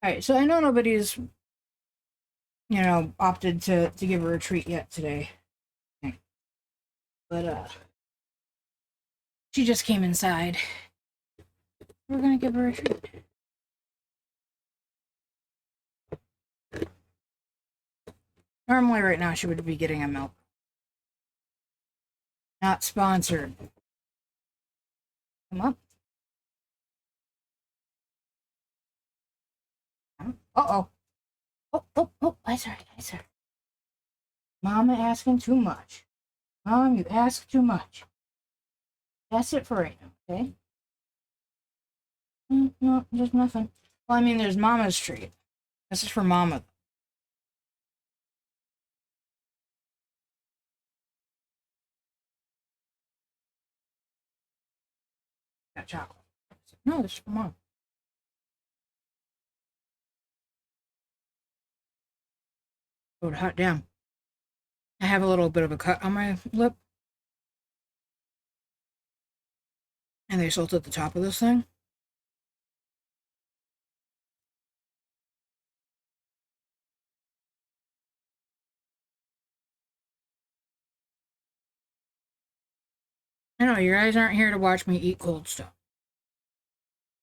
Alright, so I know nobody's, opted to give her a treat yet today. But, she just came inside. We're gonna give her a treat. Normally, right now, she would be getting a milk. Not sponsored. Come up. Uh-oh. Oh, I sorry. Mama asking too much. Mom, you ask too much. That's it for right now, okay? No, just nothing. Well, I mean, there's Mama's treat. This is for Mama. Got chocolate. No, this is for Mom. Oh, hot damn. I have a little bit of a cut on my lip. And they salted the top of this thing. I know, you guys aren't here to watch me eat cold stuff.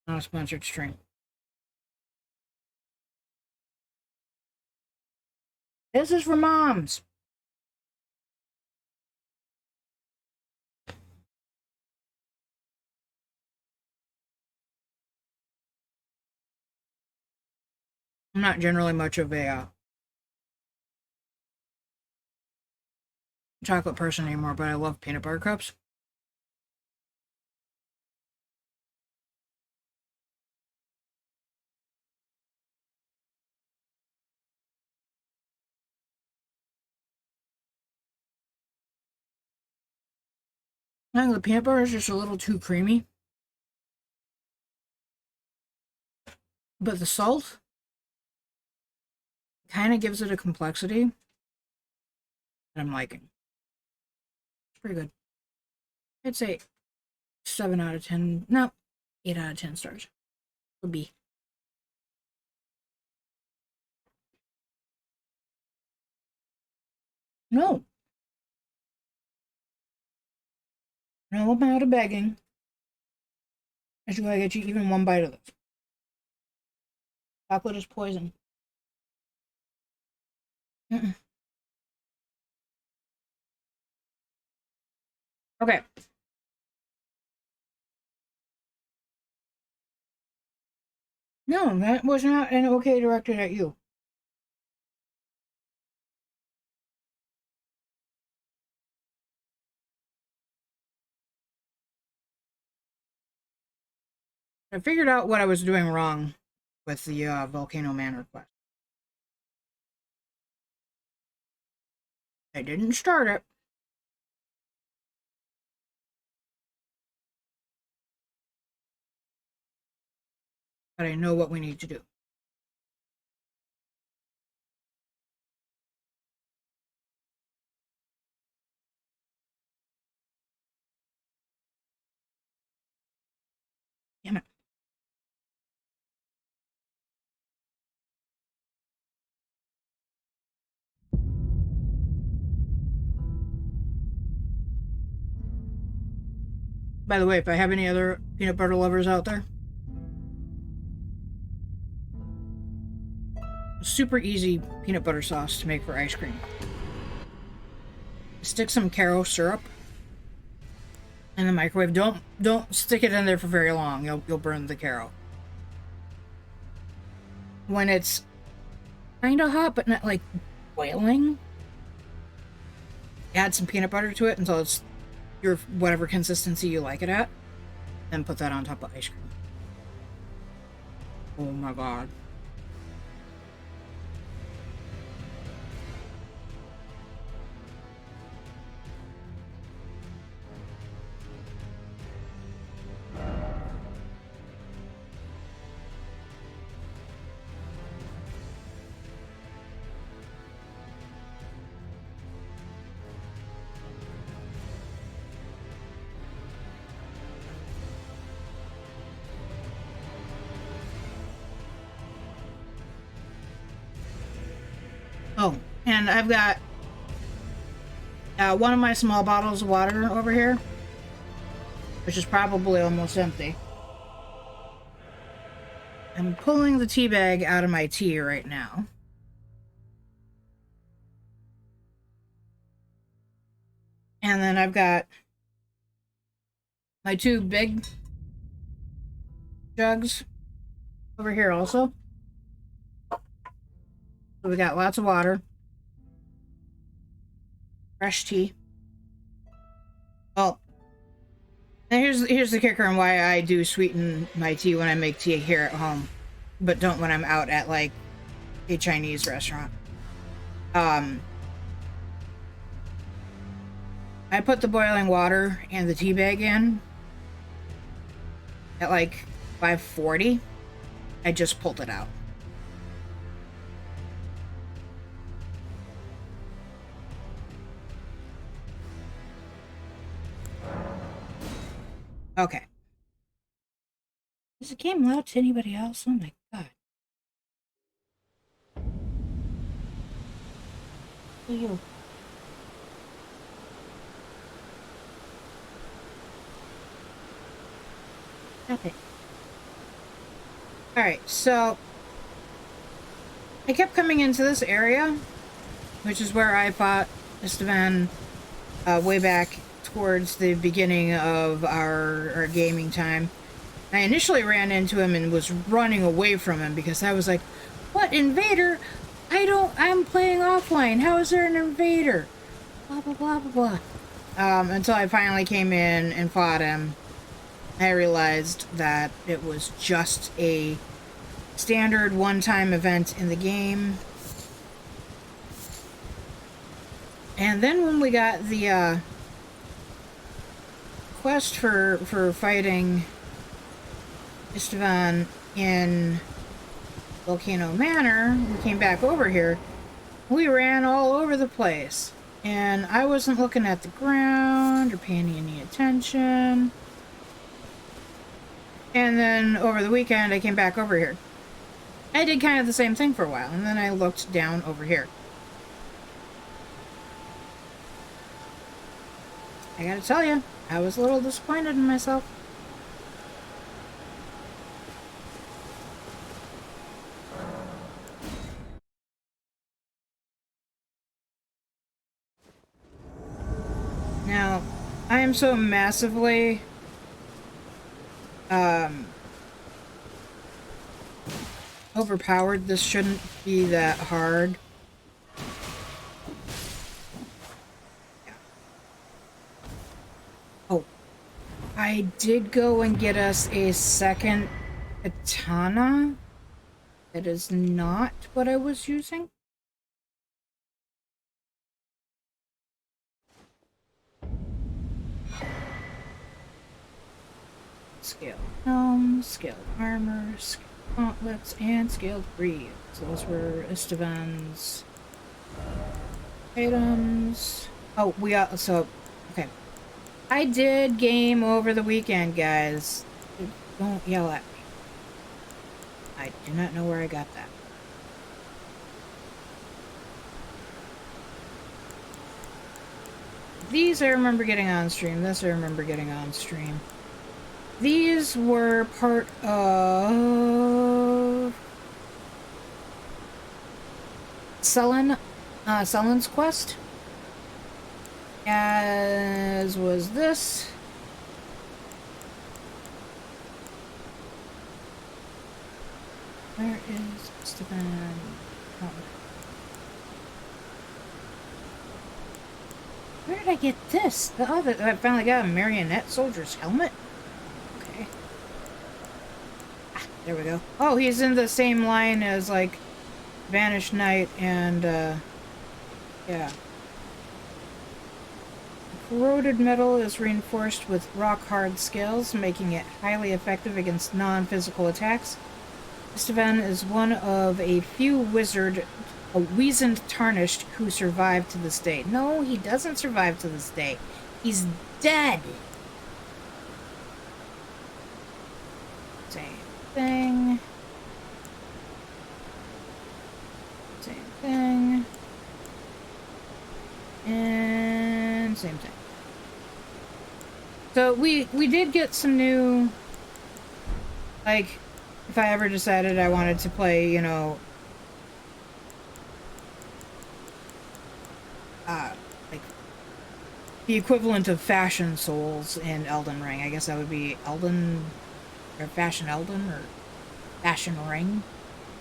Not a sponsored stream. This is for moms. I'm not generally much of a chocolate person anymore, but I love peanut butter cups. I think the peanut butter is just a little too creamy. But the salt kind of gives it a complexity that I'm liking. It's pretty good. I'd say 7 out of 10. No, 8 out of 10 stars. Would be. No. No amount of begging. I should get you even one bite of this. Chocolate is poison. Okay. No, that was not an okay directed at you. I figured out what I was doing wrong with the Volcano Man request. I didn't start it. But I know what we need to do. Damn it. By the way, if I have any other peanut butter lovers out there, super easy peanut butter sauce to make for ice cream. Stick some Caro syrup in the microwave. Don't stick it in there for very long. You'll burn the Caro. When it's kind of hot but not like boiling, add some peanut butter to it until it's your whatever consistency you like it at, then put that on top of ice cream. Oh my god. Oh, and I've got one of my small bottles of water over here, which is probably almost empty. I'm pulling the tea bag out of my tea right now. And then I've got my two big jugs over here also. So we got lots of water. Fresh tea. Oh. And here's the kicker on why I do sweeten my tea when I make tea here at home, but don't when I'm out at like a Chinese restaurant. I put the boiling water and the tea bag in at like 540. I just pulled it out. Okay. Is the game loud to anybody else? Oh my god. Who are you? Stop it. Alright, so I kept coming into this area, which is where I fought Esteban way back towards the beginning of our gaming time. I initially ran into him and was running away from him because I was like, what, invader? I'm playing offline. How is there an invader? Blah, blah, blah, blah, blah. Until I finally came in and fought him. I realized that it was just a standard one-time event in the game. And then when we got the quest for fighting Esteban in Volcano Manor, we came back over here. We ran all over the place. And I wasn't looking at the ground or paying any attention. And then over the weekend, I came back over here. I did kind of the same thing for a while, and then I looked down over here. I gotta tell you, I was a little disappointed in myself. Now, I am so massively overpowered, this shouldn't be that hard. Yeah. Oh, I did go and get us a second katana. That is not what I was using. Scaled helm, scaled armor, scaled gauntlets, and scaled greaves. Those were Esteban's items. Oh, okay. I did game over the weekend, guys. Don't yell at me. I do not know where I got that. These I remember getting on stream. This I remember getting on stream. These were part of Faelyn's quest, as was this. Where is Esteban? Oh. Where did I get this? I finally got a marionette soldier's helmet. Okay. Ah, there we go. Oh, he's in the same line as, like, Vanished Knight and, yeah. Corroded metal is reinforced with rock-hard scales, making it highly effective against non-physical attacks. Esteban is one of a few weazened tarnished who survived to this day. No, he doesn't survive to this day. He's dead. Same thing. Same thing. And same thing. So we did get some new, like, if I ever decided I wanted to play, you know, like the equivalent of Fashion Souls in Elden Ring. I guess that would be Elden, or Fashion Elden, or Fashion Ring.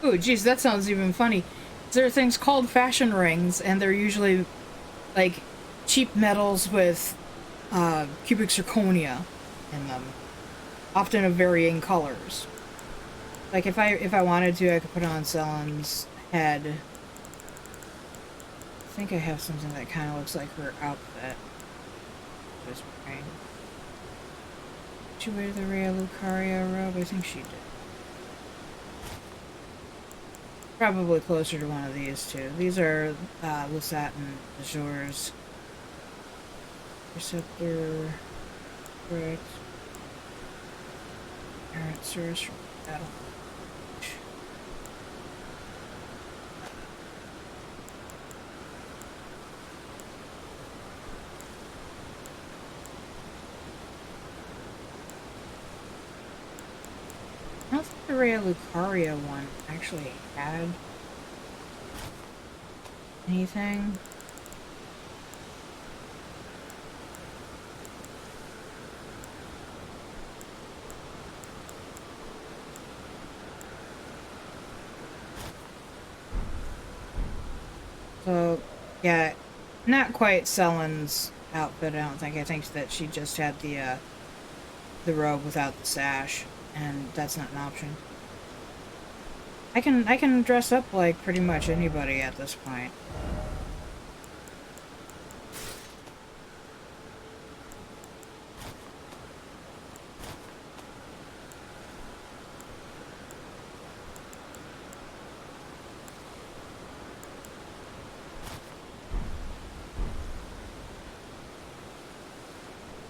Ooh, geez, that sounds even funny. There are things called fashion rings, and they're usually like cheap metals with cubic zirconia in them, often of varying colors. Like if I wanted to, I could put on Selen's head. I think I have something that kind of looks like her outfit. Just wearing. Did she wear the Rhea Lucaria robe? I think she did. Probably closer to one of these two. These are Lusat and Azure's Receptor, correct. Errant Source from Battle. I don't think the Rhea Lucaria one actually had anything. So, yeah, not quite Selen's outfit, I don't think. I think that she just had the robe without the sash, and that's not an option. I can dress up like pretty much anybody at this point.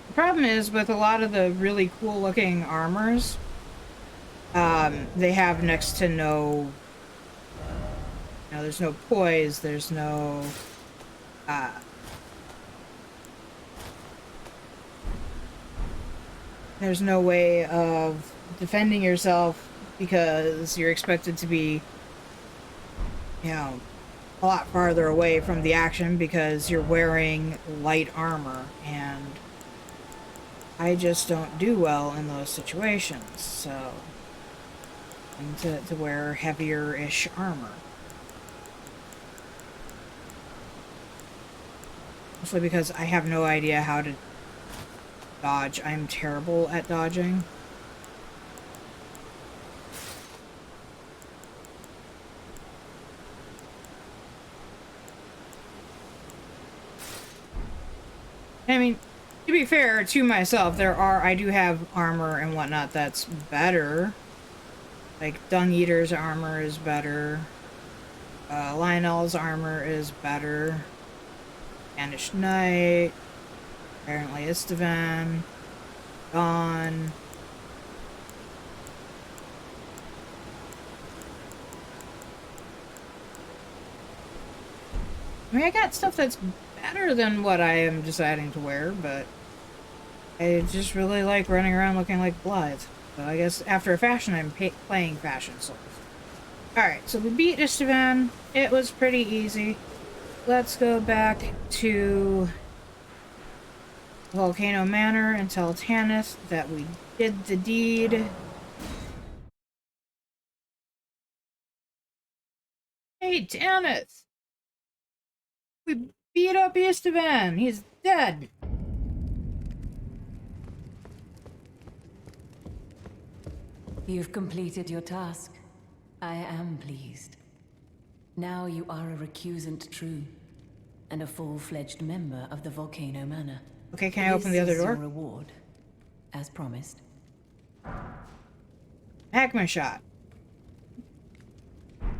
The problem is with a lot of the really cool looking armors, they have next to no, you know, there's no poise, there's no, there's no way of defending yourself because you're expected to be, you know, a lot farther away from the action because you're wearing light armor, and I just don't do well in those situations, so I need to wear heavier-ish armor. Mostly because I have no idea how to dodge. I'm terrible at dodging. I mean, to be fair to myself, I do have armor and whatnot that's better. Like, Dung Eater's armor is better. Lionel's armor is better. Banished Knight. Apparently Istvan. Dawn. I mean, I got stuff that's better than what I am deciding to wear, but I just really like running around looking like Blythe. So I guess after a fashion, I'm playing Fashion Souls. Alright, so we beat Istvan. It was pretty easy. Let's go back to Volcano Manor and tell Tanith that we did the deed. Hey, Tanith! We beat up Istvan! He's dead! You've completed your task. I am pleased. Now you are a recusant true, and a full-fledged member of the Volcano Manor. Okay, can I open the other door? This is your reward, as promised. Magma shot.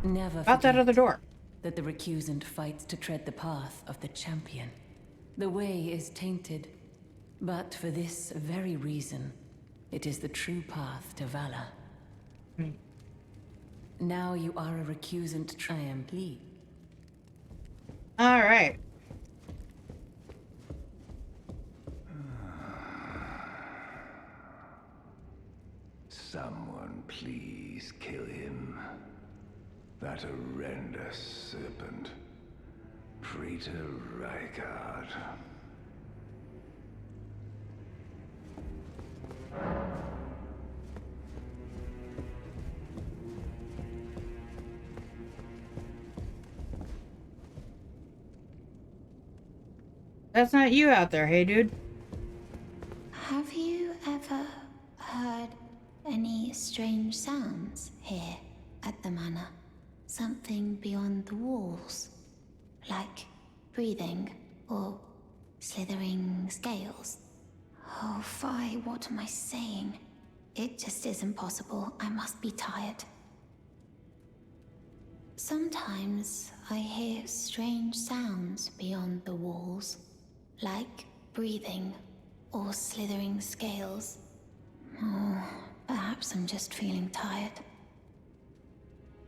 Never About that other door. that the recusant fights to tread the path of the champion. The way is tainted, but for this very reason, it is the true path to valor. Now you are a recusant triumph. Alright. Someone please kill him. That horrendous serpent. Praetor Rykard. That's not you out there, hey dude. Have you ever heard any strange sounds here at the manor? Something beyond the walls? Like breathing or slithering scales? Oh, Phi, what am I saying? It just isn't possible. I must be tired. Sometimes I hear strange sounds beyond the walls, like breathing or slithering scales. Oh, perhaps I'm just feeling tired.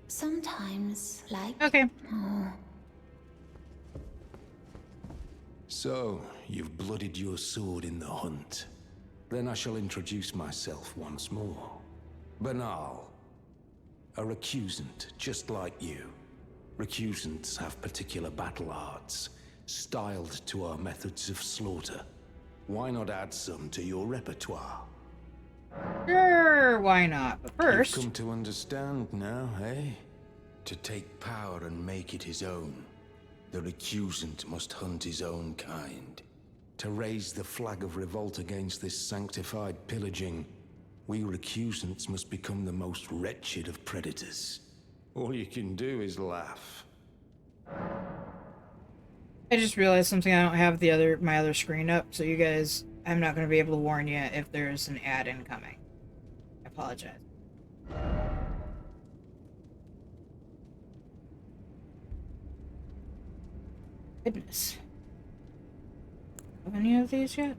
Sometimes, like... Okay. Oh, So, you've bloodied your sword in the hunt. Then I shall introduce myself once more. Banal. A recusant, just like you. Recusants have particular battle arts, styled to our methods of slaughter. Why not add some to your repertoire? Sure, why not? But first... You've come to understand now, eh? To take power and make it his own. The recusant must hunt his own kind. To raise the flag of revolt against this sanctified pillaging, we recusants must become the most wretched of predators. All you can do is laugh. I just realized something. I don't have my other screen up, so you guys, I'm not going to be able to warn you if there's an ad incoming. I apologize. Goodness. Have any of these yet?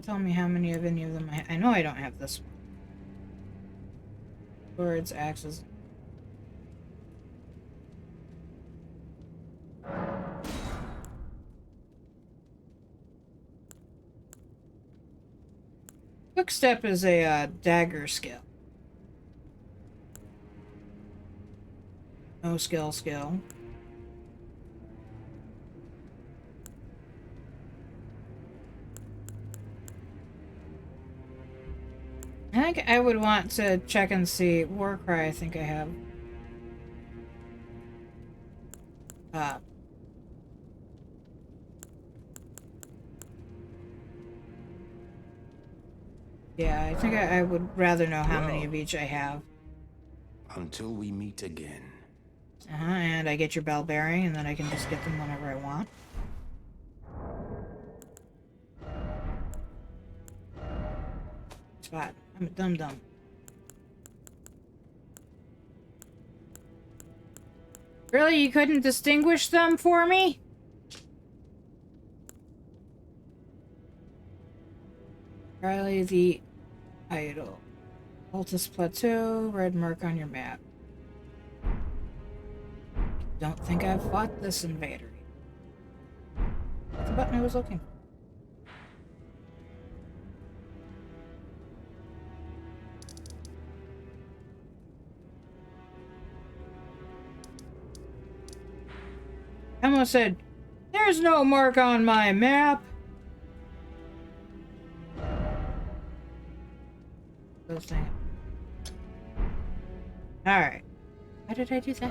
Tell me how many of any of them I know I don't have this one. Swords, axes. Quick step is a dagger skill. No skill. I think I would want to check and see. Warcry, I think I have. Yeah, I think I would rather know how many of each I have. Until we meet again. And I get your bell bearing, and then I can just get them whenever I want. Spot. I'm a dum-dum. Really? You couldn't distinguish them for me? Riley the Idol. Altus Plateau, red mark on your map. Don't think I've fought this invader. That's the button I was looking for. I almost said, there's no mark on my map. Those things. Alright. Why did I do that?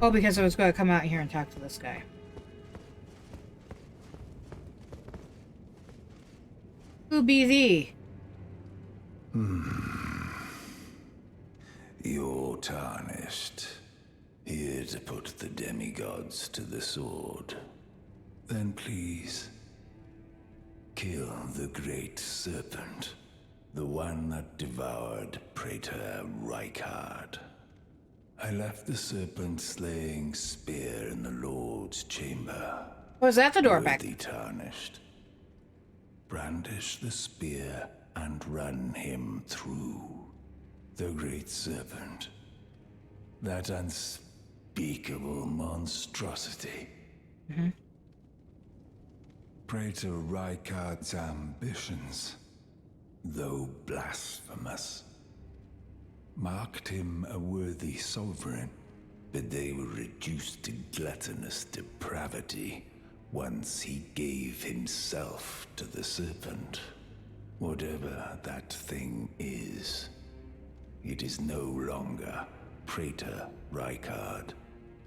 Oh, because I was going to come out here and talk to this guy. Who be thee? You're tarnished. Here to put the demigods to the sword. Then please, kill the great serpent. The one that devoured Praetor Rykard. I left the serpent slaying spear in the Lord's chamber. Was that the door back? Worthy tarnished. Brandish the spear and run him through. The great serpent. That unspeakable monstrosity. Praetor Rykard's ambitions. though blasphemous, marked him a worthy sovereign, but they were reduced to gluttonous depravity once he gave himself to the serpent. Whatever that thing is, it is no longer Praetor Rykard.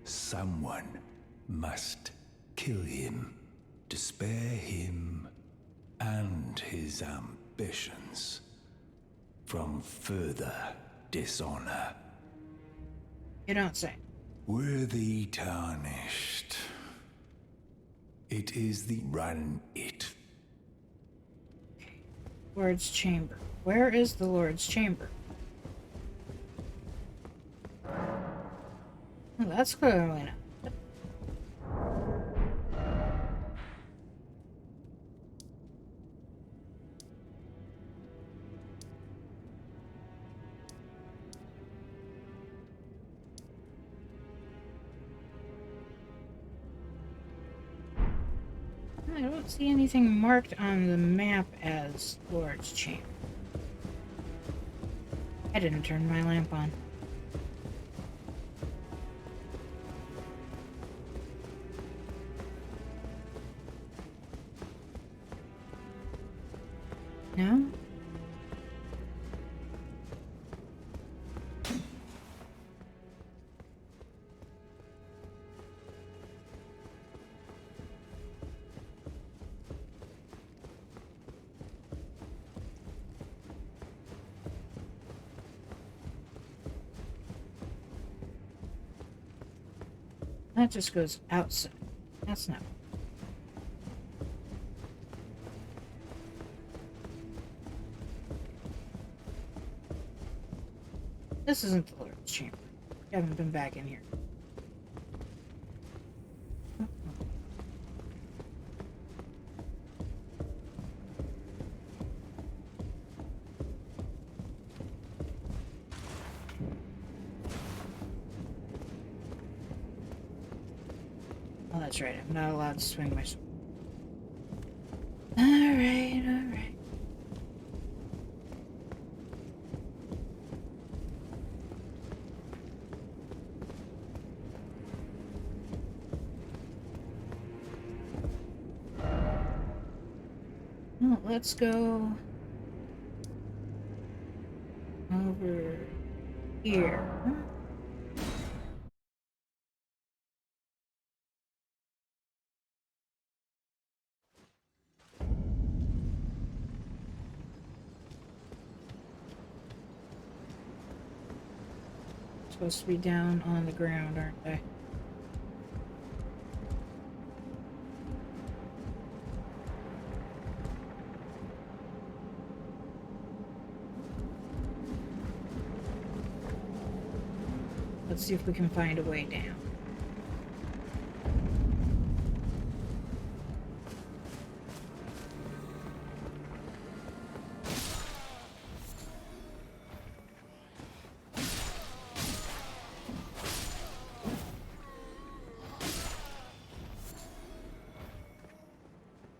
Someone must kill him to spare him and his ambitions from further dishonor. You don't say. Worthy tarnished. It is the run it. Lord's Chamber. Where is the Lord's Chamber? Oh, that's clearly not. I don't see anything marked on the map as Lord's Chamber. I didn't turn my lamp on. No? That just goes outside. That's not. This isn't the Lord's Chamber. I haven't been back in here. Oh, that's right. I'm not allowed to swing my sword. Alright, alright. Well, let's go over here. Supposed to be down on the ground, aren't they? Let's see if we can find a way down.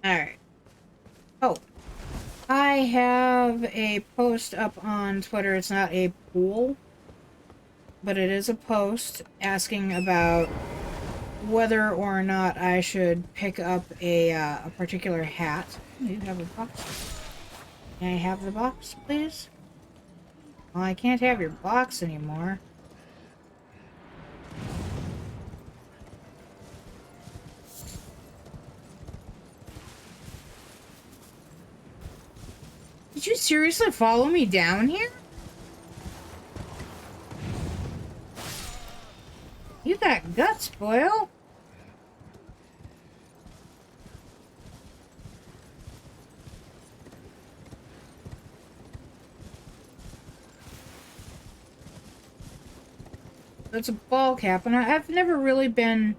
Alright. Oh. I have a post up on Twitter. It's not a poll, but it is a post asking about whether or not I should pick up a particular hat. You have a box? Can I have the box, please? Well, I can't have your box anymore. Did you seriously follow me down here? You got guts, boyo. That's a ball cap, and I've never really been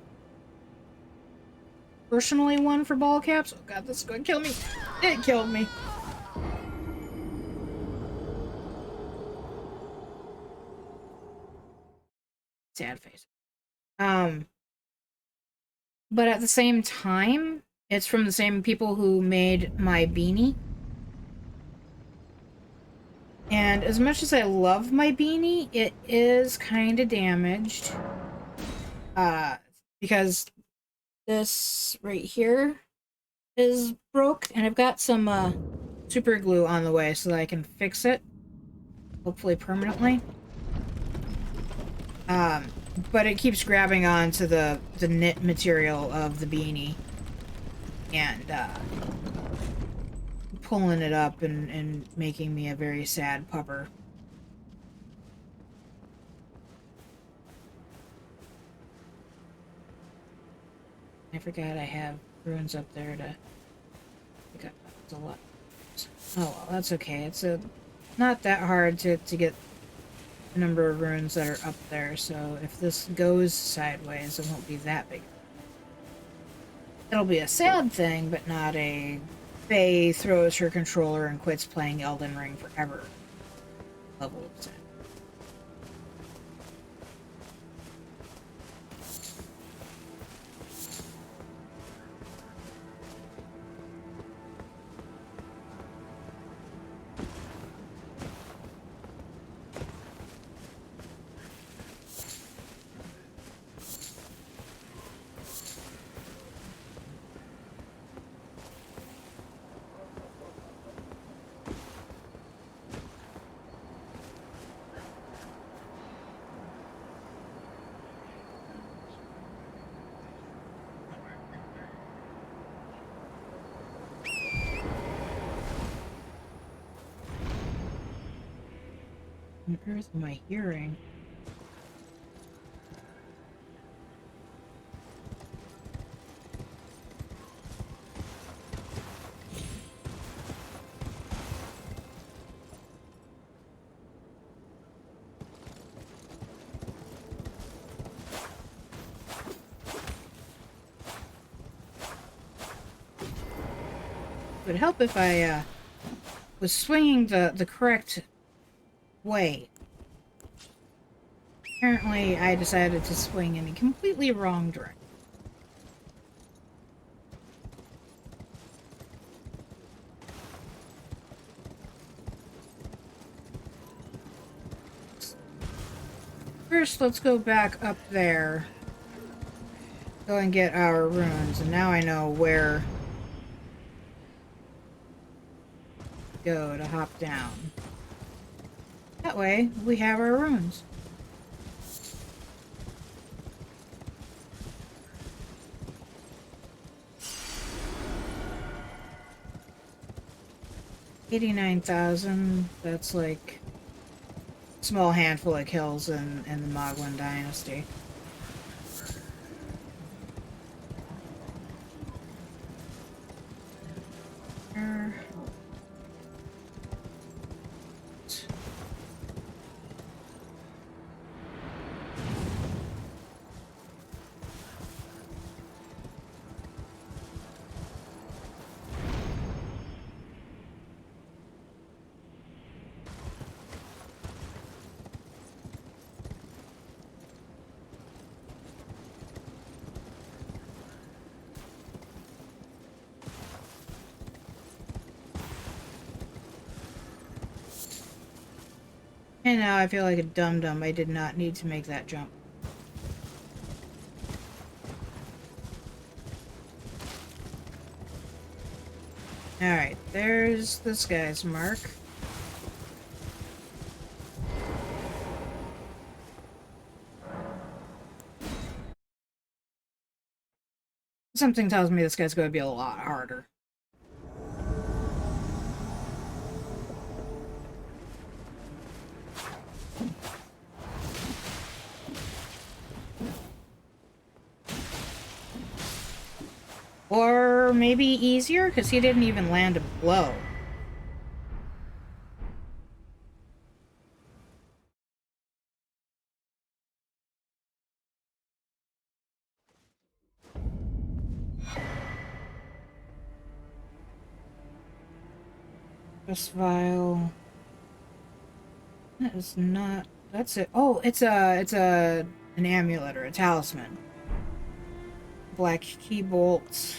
personally one for ball caps. Oh god, this is going to kill me. It killed me. Sad face. But at the same time, it's from the same people who made my beanie. And as much as I love my beanie, it is kind of damaged. Because this right here is broke, and I've got some super glue on the way so that I can fix it, hopefully permanently. But it keeps grabbing onto the knit material of the beanie and pulling it up and making me a very sad pupper. I forgot I have runes up there to pick up. That's a lot. Oh well, that's okay. It's not that hard to get the number of runes that are up there, so if this goes sideways, it won't be that big. It'll be a sad thing, but not a Faye throws her controller and quits playing Elden Ring forever level of sad. What on earth am I hearing? It would help if I was swinging the correct way. Apparently, I decided to swing in a completely wrong direction. First, let's go back up there. Go and get our runes, and now I know where to go to hop down. That way, we have our runes. $89,000, that's like a small handful of kills in the Mogwai Dynasty. And now I feel like a dum-dum. I did not need to make that jump. Alright, there's this guy's mark. Something tells me this guy's going to be a lot harder. Or maybe easier, because he didn't even land a blow. This vial. That is not. That's it. Oh, it's an amulet or a talisman. Black key bolts.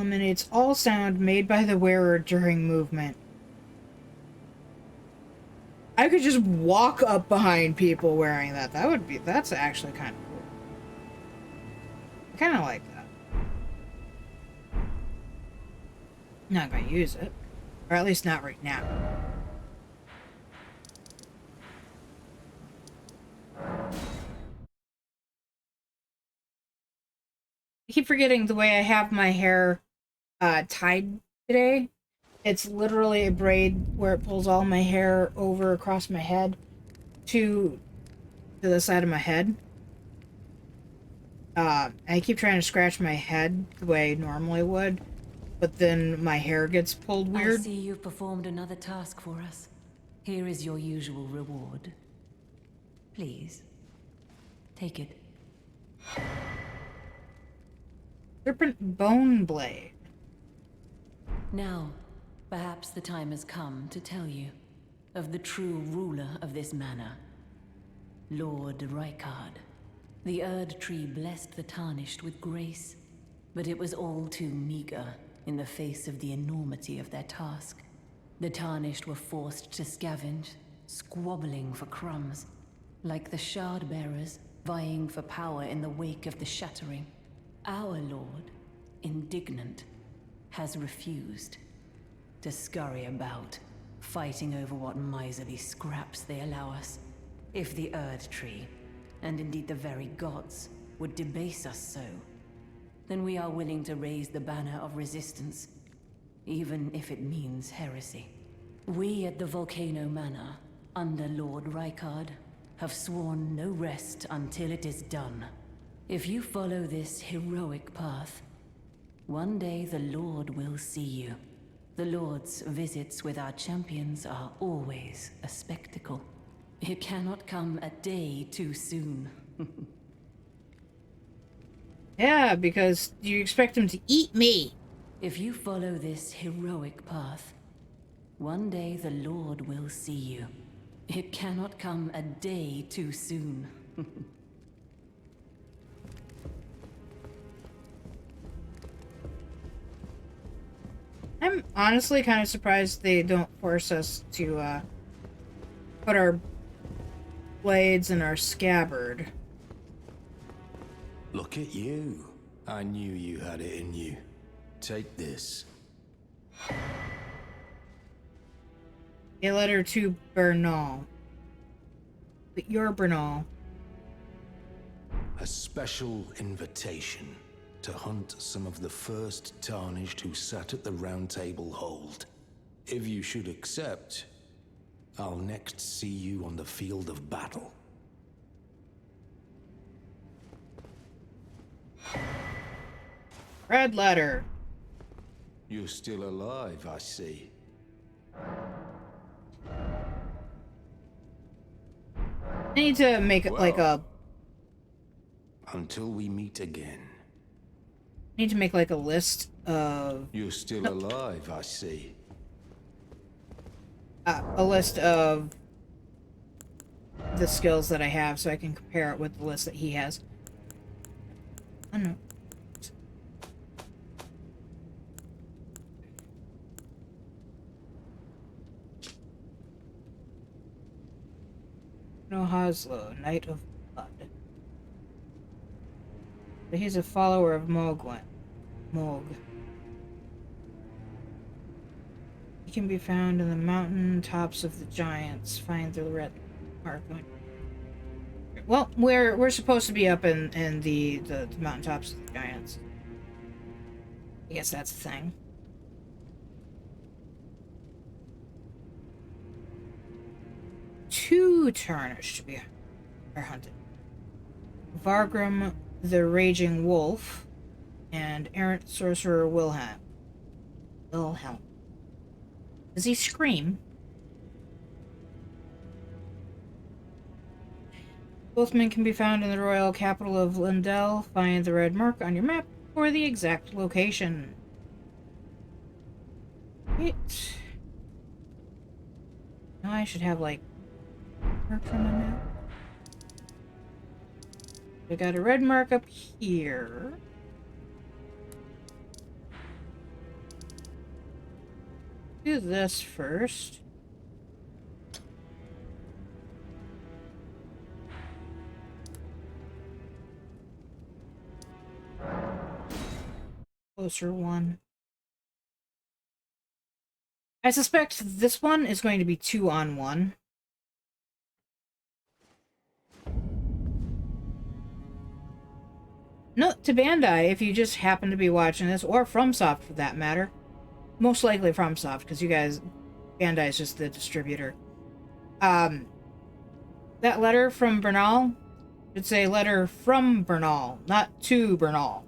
eliminates all sound made by the wearer during movement. I could just walk up behind people wearing that. That's actually kind of cool. I kind of like that. Not gonna use it. Or at least not right now. I keep forgetting the way I have my hair tied today. It's literally a braid where it pulls all my hair over across my head to the side of my head. I keep trying to scratch my head the way I normally would, but then my hair gets pulled weird. I see you've performed another task for us. Here is your usual reward. Please, take it. Serpent Bone Blade. Now, perhaps the time has come to tell you of the true ruler of this manor, Lord Rykard. The Erd Tree blessed the Tarnished with grace, but it was all too meager in the face of the enormity of their task. The Tarnished were forced to scavenge, squabbling for crumbs, like the Shard Bearers vying for power in the wake of the Shattering. Our Lord, indignant, has refused to scurry about, fighting over what miserly scraps they allow us. If the Erd Tree, and indeed the very gods, would debase us so, then we are willing to raise the banner of resistance, even if it means heresy. We at the Volcano Manor, under Lord Rykard, have sworn no rest until it is done. If you follow this heroic path, one day the Lord will see you. The Lord's visits with our champions are always a spectacle. It cannot come a day too soon. Yeah, because you expect him to eat me. If you follow this heroic path, one day the Lord will see you. It cannot come a day too soon. I'm honestly kind of surprised they don't force us to put our blades in our scabbard. Look at you. I knew you had it in you. Take this. A letter to Bernal. But you're Bernal. A special invitation to hunt some of the first Tarnished who sat at the Round Table Hold. If you should accept, I'll next see you on the field of battle. Red letter. You're still alive, I see. I need to make it like a... Until we meet again. I need to make like a list of... You're still alive, I see. A list of the skills that I have so I can compare it with the list that he has. I don't know. No Hoslo, Knight of Blood. But he's a follower of Mogwin. Mog. He can be found in the mountain tops of the giants. Find the red mark. Well, we're supposed to be up in the mountain tops of the giants. I guess that's the thing. Two Tarnished to be hunted. Vargrim the Raging Wolf and Errant Sorcerer Wilhelm. Does he scream? Both men can be found in the royal capital of Lindell. Find the red mark on your map for the exact location. Wait. Now I should have, like, mark on my map. I got a red mark up here. Do this first. Closer one. I suspect this one is going to be 2-on-1. Note to Bandai, if you just happen to be watching this, or FromSoft for that matter. Most likely FromSoft, because you guys, Bandai is just the distributor. That letter from Bernal, it's a letter from Bernal, not to Bernal.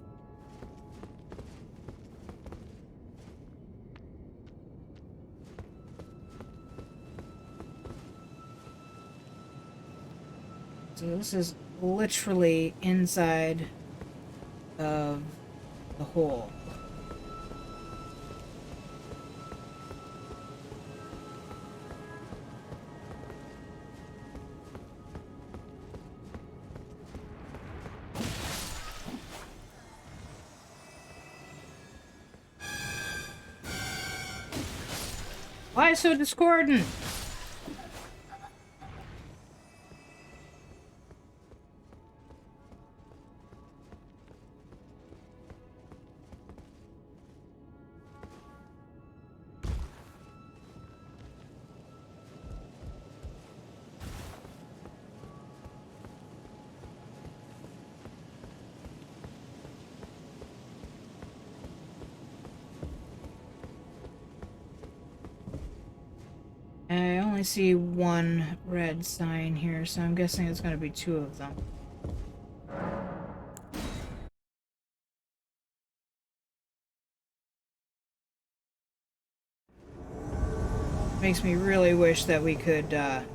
So this is literally inside of the hole. Why so discordant? I only see one red sign here, so I'm guessing it's going to be two of them. Makes me really wish that we could, Ow.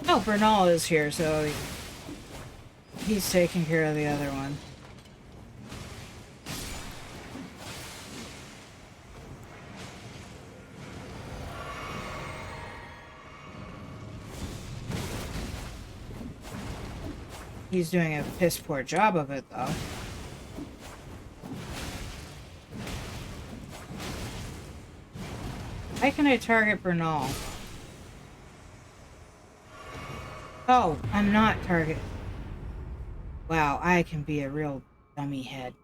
Oh, Bernal is here, so he's taking care of the other one. He's doing a piss poor job of it, though. Why can I target Bernal? Oh, I'm not targeted. Wow, I can be a real dummy head.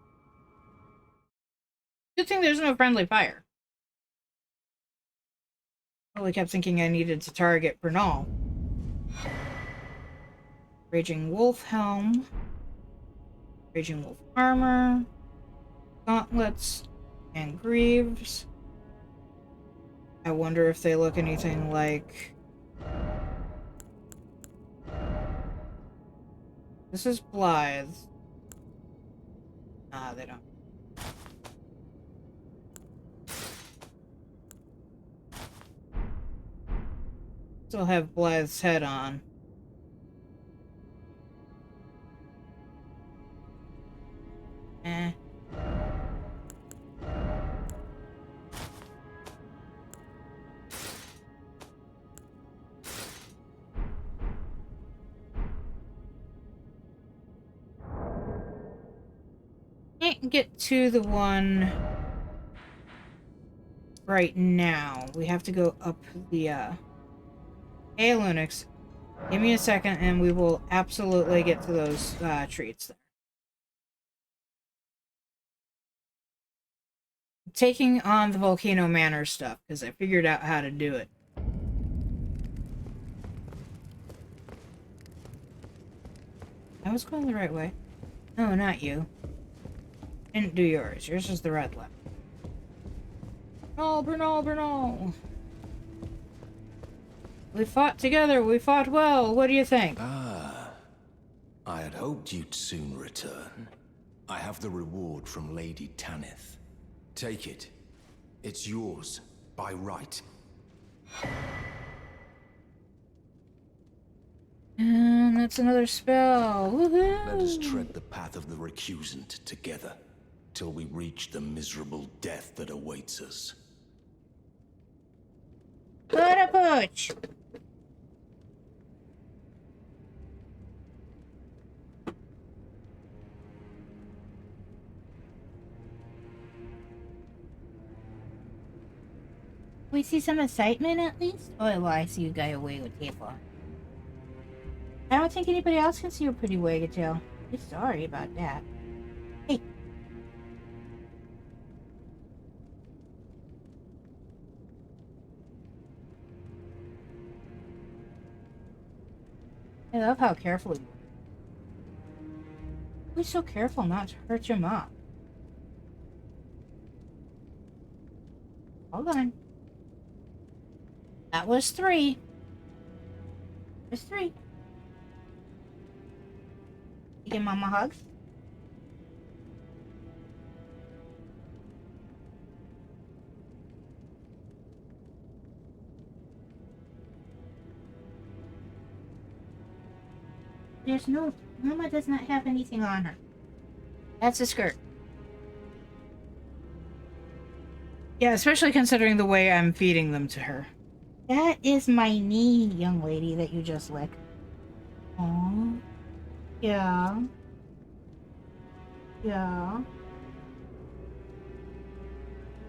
Good thing there's no friendly fire. Totally kept thinking I needed to target Bernal. Raging Wolf Helm. Raging Wolf Armor. Gauntlets. And Greaves. I wonder if they look anything like... This is Blythe. Nah, they don't. Still have Blythe's head on. Eh. Can't get to the one right now. We have to go up the, Hey, Lunix. Give me a second and we will absolutely get to those, treats there. Taking on the Volcano Manor stuff, because I figured out how to do it. I was going the right way. No, not you. Didn't do yours. Yours is the red left. Oh, Bernal, Bernal! We fought together. We fought well. What do you think? Ah. I had hoped you'd soon return. I have the reward from Lady Tanith. Take it. It's yours, by right. And that's another spell. Woohoo! Let us tread the path of the recusant together, till we reach the miserable death that awaits us. Put a pooch! We see some excitement at least? Oh, well, I see you got your wig with tape on. I don't think anybody else can see your pretty wig tail. I'm sorry about that. Hey. I love how careful you are. Be so careful not to hurt your mom. Hold on. That was 3. There's 3. You give Mama hugs? There's no... Mama does not have anything on her. That's a skirt. Yeah, especially considering the way I'm feeding them to her. That is my knee, young lady, that you just licked. Aww. Yeah. Yeah.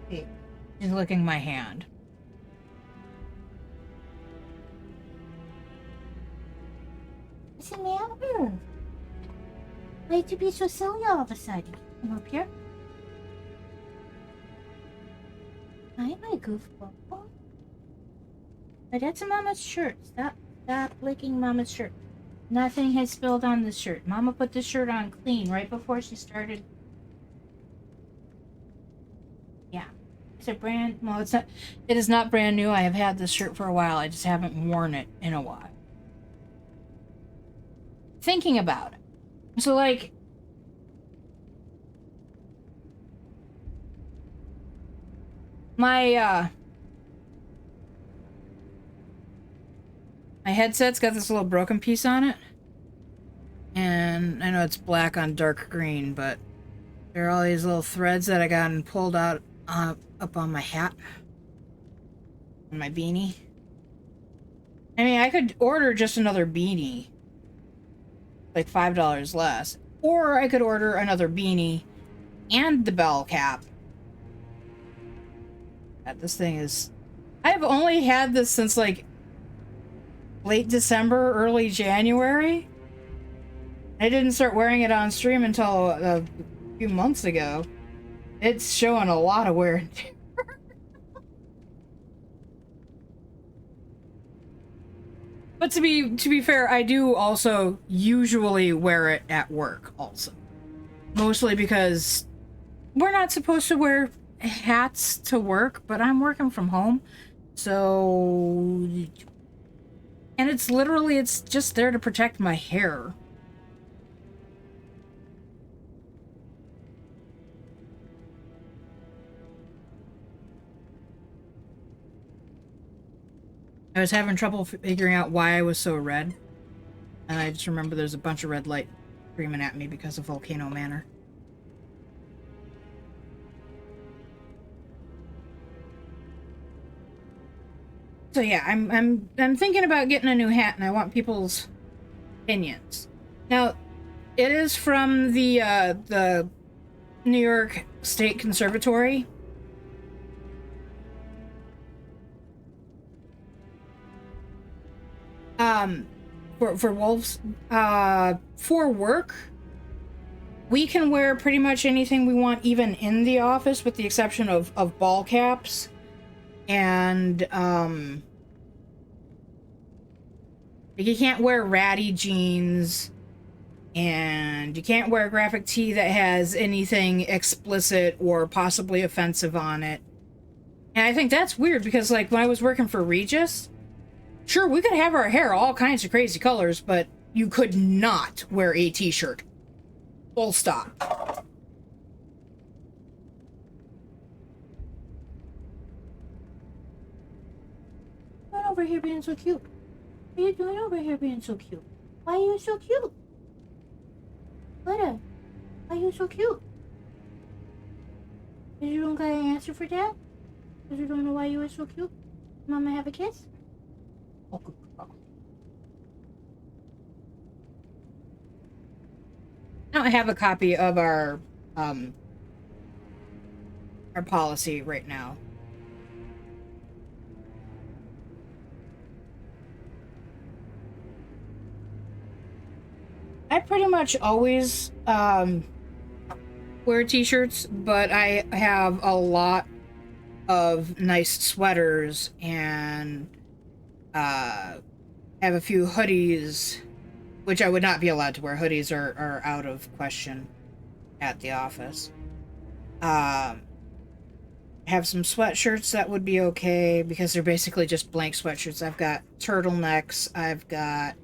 Hey, she's licking my hand. What's the matter? Why'd you be so silly all of a sudden? Come up here. Hi, my goofball. But that's a Mama's shirt. Stop licking Mama's shirt. Nothing has spilled on the shirt. Mama put the shirt on clean right before she started. Yeah. It's a brand... Well, it's not... It is not brand new. I have had this shirt for a while. I just haven't worn it in a while. Thinking about it. So, like... My headset's got this little broken piece on it. And I know it's black on dark green, but there are all these little threads that I got and pulled out up on my hat. On my beanie. I mean, I could order just another beanie. Like $5 less. Or I could order another beanie and the bell cap. God, this thing is... I've only had this since like late December, early January. I didn't start wearing it on stream until a few months ago. It's showing a lot of wear and tear. But to be fair, I do also usually wear it at work also. Mostly because we're not supposed to wear hats to work, but I'm working from home. So... And it's literally, it's just there to protect my hair. I was having trouble figuring out why I was so red. And I just remember there's a bunch of red light screaming at me because of Volcano Manor. So yeah, I'm thinking about getting a new hat, and I want people's opinions. Now, it is from the New York State Conservatory. For wolves, for work, we can wear pretty much anything we want, even in the office, with the exception of ball caps. And, like, you can't wear ratty jeans, and you can't wear a graphic tee that has anything explicit or possibly offensive on it. And I think that's weird, because, like, when I was working for Regis, sure, we could have our hair all kinds of crazy colors, but you could not wear a t-shirt. Full stop. What over here being so cute? What are you doing over here being so cute? Why are you so cute? Why are you so cute? Because you don't got an answer for that? Because you don't know why you were so cute? Mama have a kiss? Oh, good. I don't have a copy of our policy right now. I pretty much always wear t-shirts, but I have a lot of nice sweaters and have a few hoodies, which I would not be allowed to wear. Hoodies are out of question at the office. Have some sweatshirts that would be okay because they're basically just blank sweatshirts. I've got turtlenecks. I've got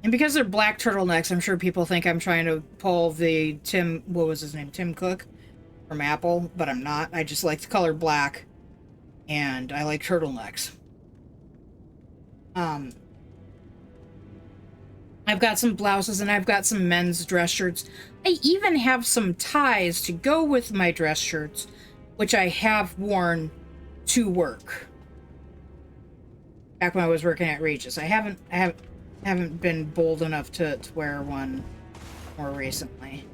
and because they're black turtlenecks, I'm sure people think I'm trying to pull the what was his name? Tim Cook from Apple, but I'm not. I just like the color black and I like turtlenecks. I've got some blouses and I've got some men's dress shirts. I even have some ties to go with my dress shirts, which I have worn to work. Back when I was working at Regis. I haven't been bold enough to wear one more recently.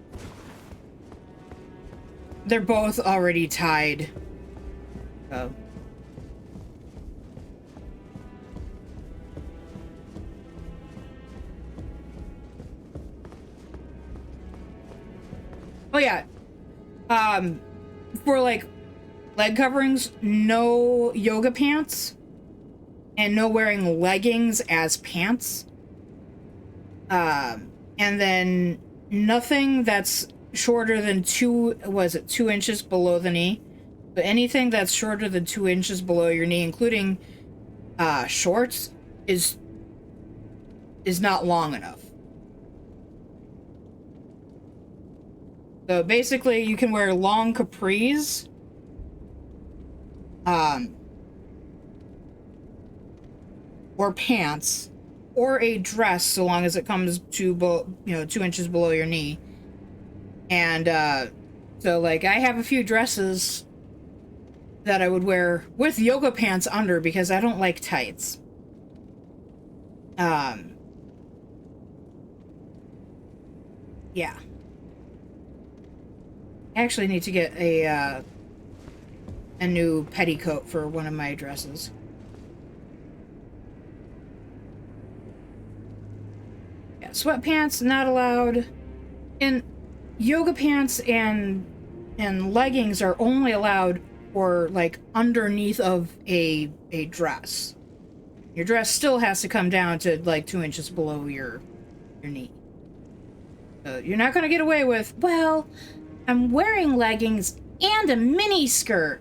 They're both already tied. So. Oh yeah. For like leg coverings, no yoga pants and no wearing leggings as pants. And then nothing that's shorter than 2 inches below the knee. But anything that's shorter than 2 inches below your knee, including shorts, is not long enough. So basically, you can wear long capris, or pants, or a dress, so long as it comes to 2 inches below your knee. And so, like, I have a few dresses that I would wear with yoga pants under because I don't like tights. Yeah. I actually need to get a new petticoat for one of my dresses. Yeah, sweatpants not allowed. And yoga pants and leggings are only allowed for like underneath of a dress. Your dress still has to come down to like 2 inches below your knee. So you're not gonna get away with, well, I'm wearing leggings and a mini skirt.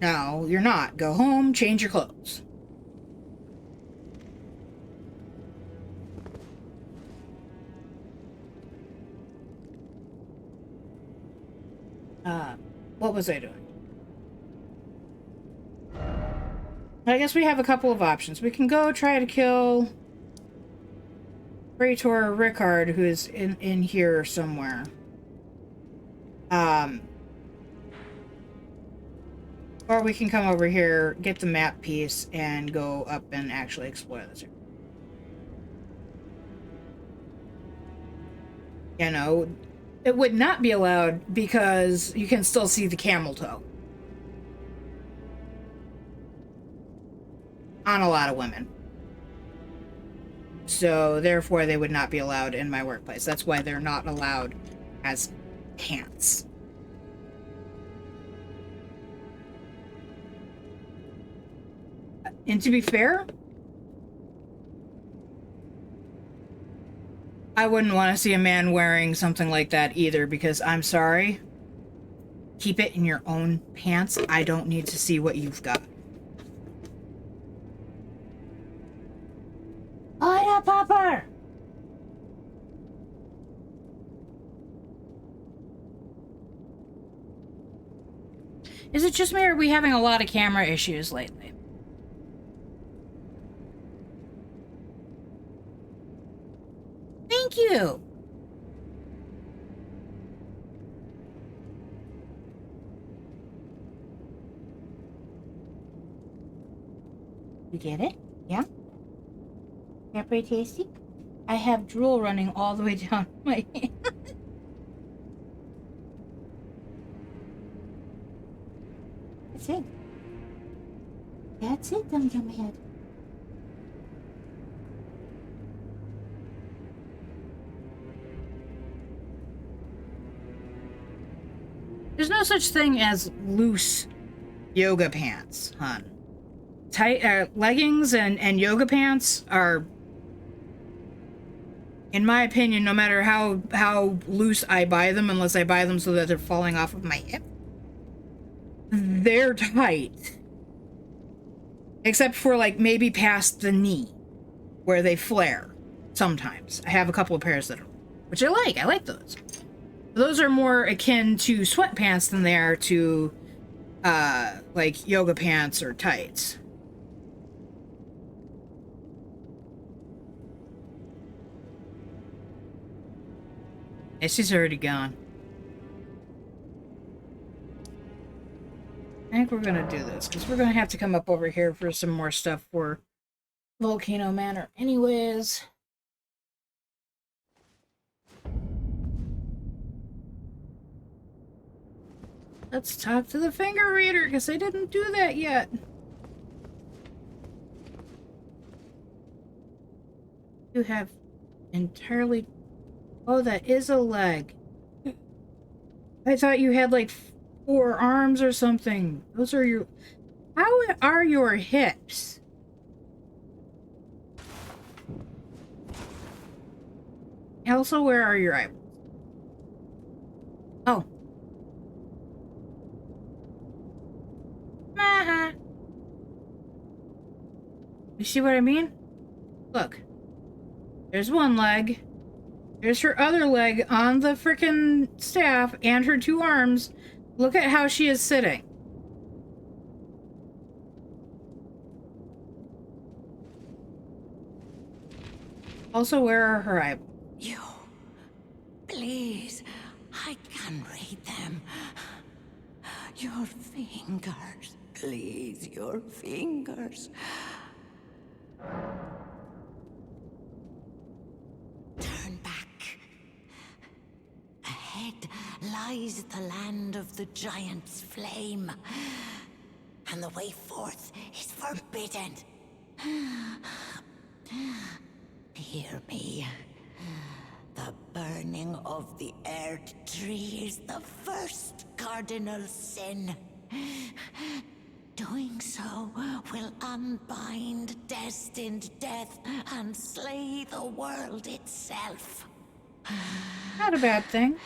No, you're not. Go home, change your clothes. What was I doing? I guess we have a couple of options. We can go try to kill Praetor Rickard, who is in here somewhere. Or we can come over here, get the map piece, and go up and actually explore this area. You know, it would not be allowed because you can still see the camel toe on a lot of women. So therefore they would not be allowed in my workplace. That's why they're not allowed as pants. And to be fair, I wouldn't want to see a man wearing something like that either, because I'm sorry. Keep it in your own pants. I don't need to see what you've got. Oh, Popper! Is it just me, or are we having a lot of camera issues lately? Thank you! You get it? Yeah? Yeah, pretty tasty? I have drool running all the way down my hand. That's it. That's it, Dum Dum Head. There's no such thing as loose yoga pants, hon. Tight leggings and yoga pants are, in my opinion, no matter how loose I buy them, unless I buy them so that they're falling off of my hip, they're tight. Except for like maybe past the knee, where they flare sometimes. I have a couple of pairs that are, which I like. I like those. Those are more akin to sweatpants than they are to like yoga pants or tights. Yeah, she's already gone. I think we're gonna do this because we're gonna have to come up over here for some more stuff for Volcano Manor anyways. Let's talk to the finger reader because I didn't do that yet. You have entirely... Oh, that is a leg. I thought you had like 4 arms or something. Those are your... How are your hips? Also, where are your eyeballs? Oh. You see what I mean? Look. There's one leg. There's her other leg on the frickin' staff and her 2 arms. Look at how she is sitting. Also, where are her eyeballs? You... Please, I can read them. Your fingers, please, your fingers. Turn back. Ahead lies the land of the giant's flame, and the way forth is forbidden. Hear me. The burning of the Erd tree is the first cardinal sin. Doing so will unbind destined death and slay the world itself. Not a bad thing.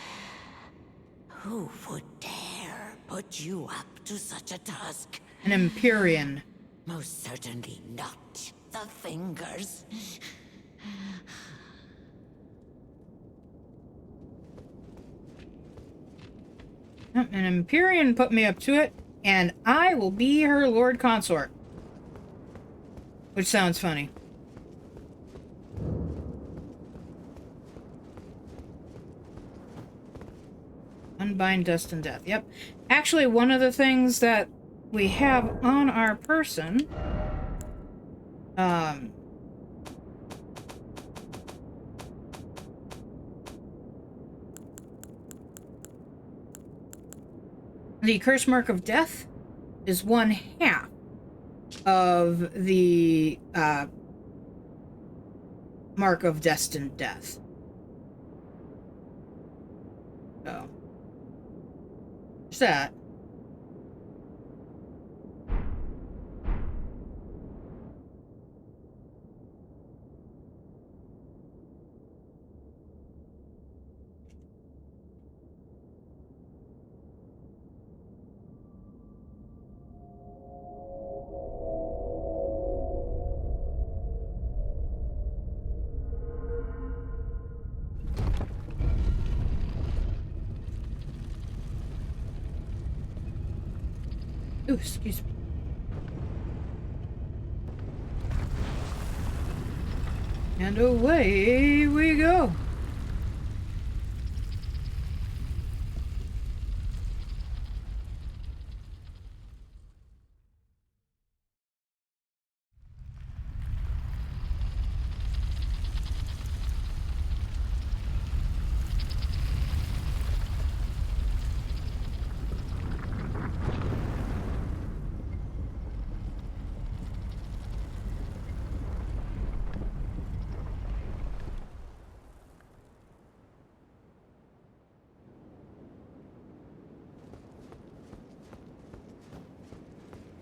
Who would dare put you up to such a task? An Empyrean. Most certainly not the fingers. An Empyrean put me up to it, and I will be her Lord Consort. Which sounds funny. Unbind dust and death. Yep. Actually, one of the things that we have on our person... the curse mark of death is 1/2 of the mark of destined death. So, there's that. Ooh, excuse me. And away we go.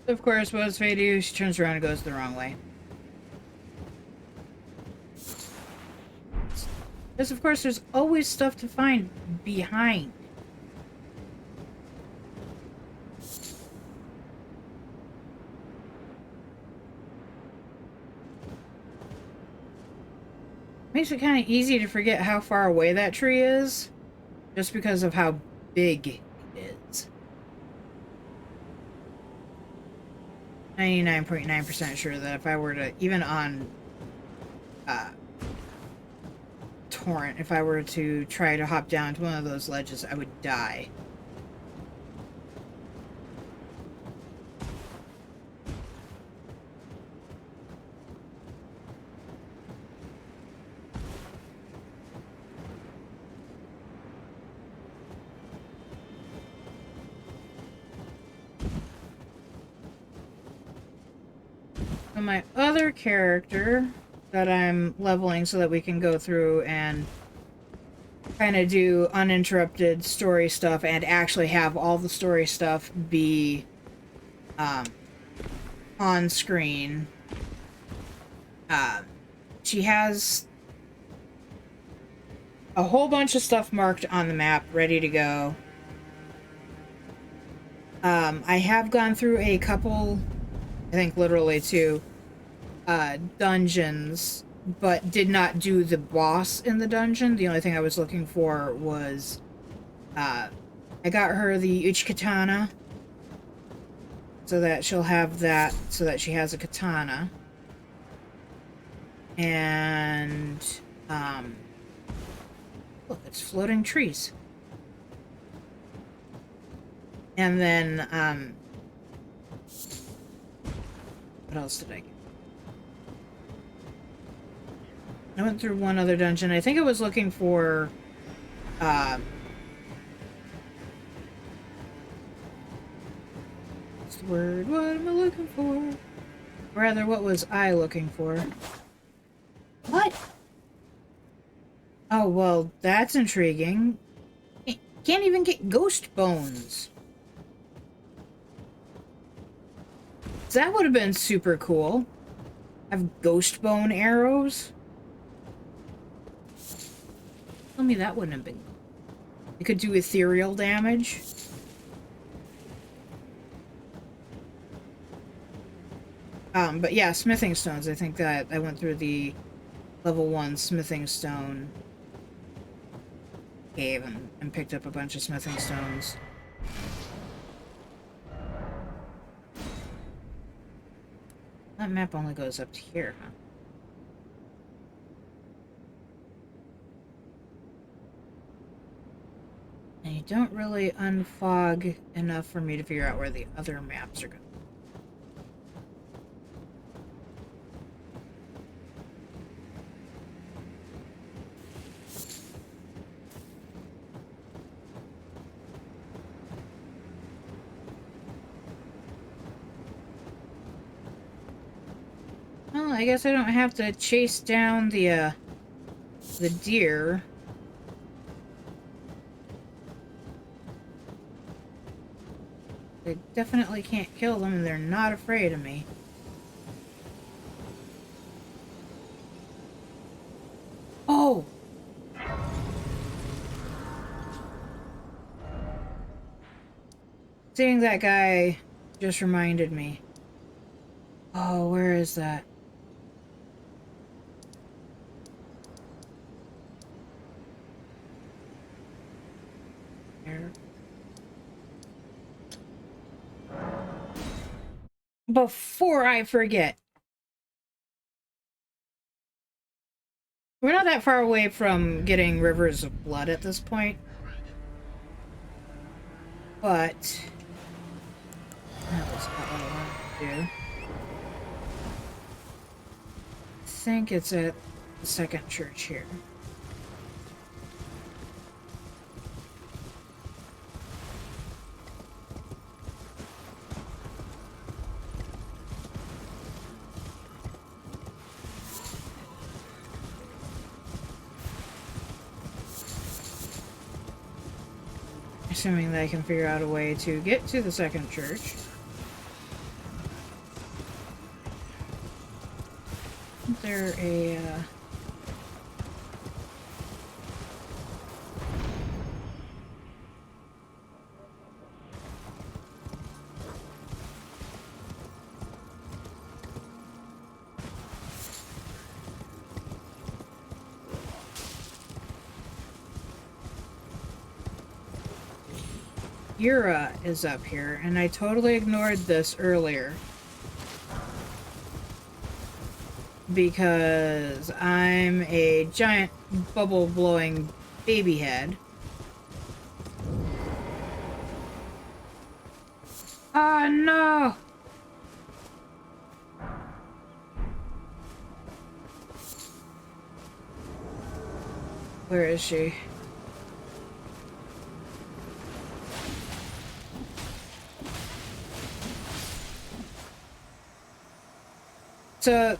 Of course, what does Faye do? She turns around and goes the wrong way. Because, of course, there's always stuff to find behind. Makes it kind of easy to forget how far away that tree is, just because of how big it is. 99.9% sure that if I were to, even on torrent, if I were to try to hop down to one of those ledges, I would die. So my other character that I'm leveling so that we can go through and kind of do uninterrupted story stuff and actually have all the story stuff be on screen. She has a whole bunch of stuff marked on the map ready to go. I have gone through a couple, I think literally two, dungeons, but did not do the boss in the dungeon. The only thing I was looking for was, I got her the Uchikatana, so that she'll have that, so that she has a katana. And, look, it's floating trees. And then, what else did I get? I went through one other dungeon. I think I was looking for, what's the word? What am I looking for? Or rather, what was I looking for? What? Oh, well, that's intriguing. Can't even get ghost bones. That would have been super cool. Have ghost bone arrows. Tell me that wouldn't have been cool. It could do ethereal damage. But yeah, smithing stones. I think that I went through the level 1 smithing stone cave and picked up a bunch of smithing stones. That map only goes up to here, huh? And you don't really unfog enough for me to figure out where the other maps are going. Well, I guess I don't have to chase down the deer. I definitely can't kill them, and they're not afraid of me. Oh! Seeing that guy just reminded me. Oh, where is that? There. Before I forget. We're not that far away from getting Rivers of Blood at this point. But that was not what I wanted to do. I think it's at the second church here. Assuming that I can figure out a way to get to the second church. Isn't there a, Yura is up here, and I totally ignored this earlier. Because I'm a giant bubble-blowing baby head. Oh no! Where is she? So,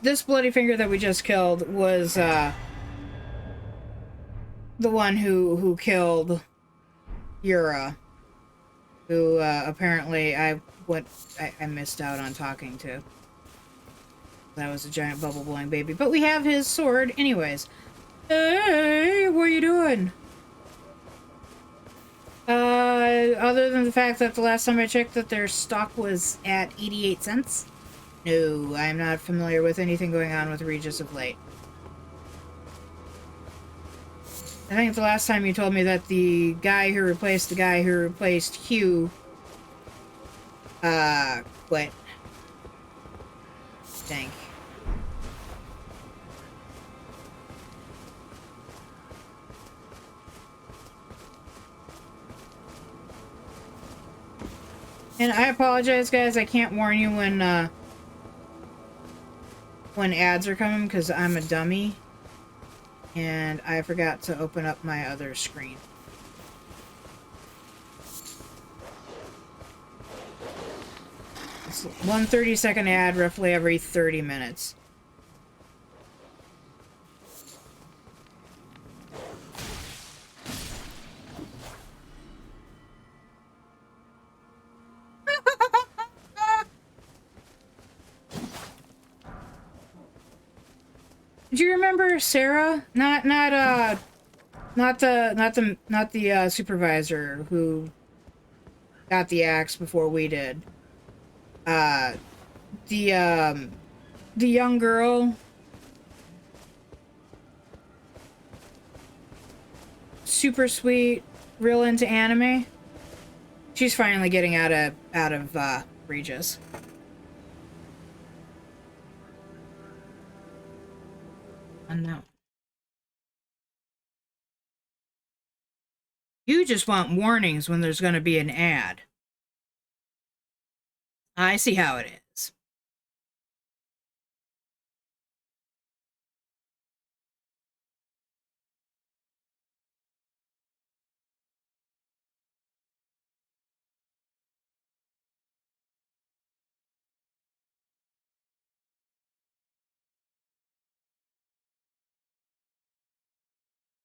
this bloody finger that we just killed was, the one who killed Yura. Who, apparently I missed out on talking to. That was a giant bubble-blowing baby. But we have his sword anyways. Hey, what are you doing? Other than the fact that the last time I checked that their stock was at 88 cents. No, I'm not familiar with anything going on with Regis of late. I think the last time you told me that the guy who replaced Hugh, quit. I think. And I apologize, guys. I can't warn you when ads are coming because I'm a dummy. And I forgot to open up my other screen. It's 1 30-second ad roughly every 30 minutes. Do you remember Sarah? Not the supervisor who got the axe before we did. The young girl. Super sweet, real into anime. She's finally getting out of Regis. No. You just want warnings when there's going to be an ad. I see how it is.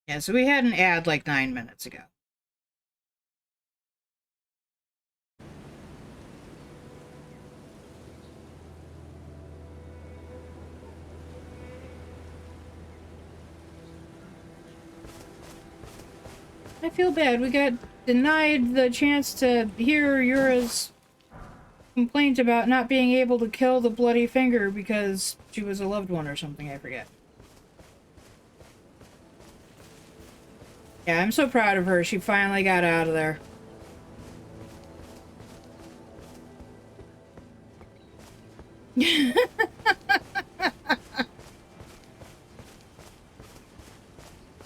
Yeah, so we had an ad like 9 minutes ago. I feel bad. We got denied the chance to hear Yura's complaint about not being able to kill the bloody finger because she was a loved one or something, I forget. Yeah, I'm so proud of her. She finally got out of there.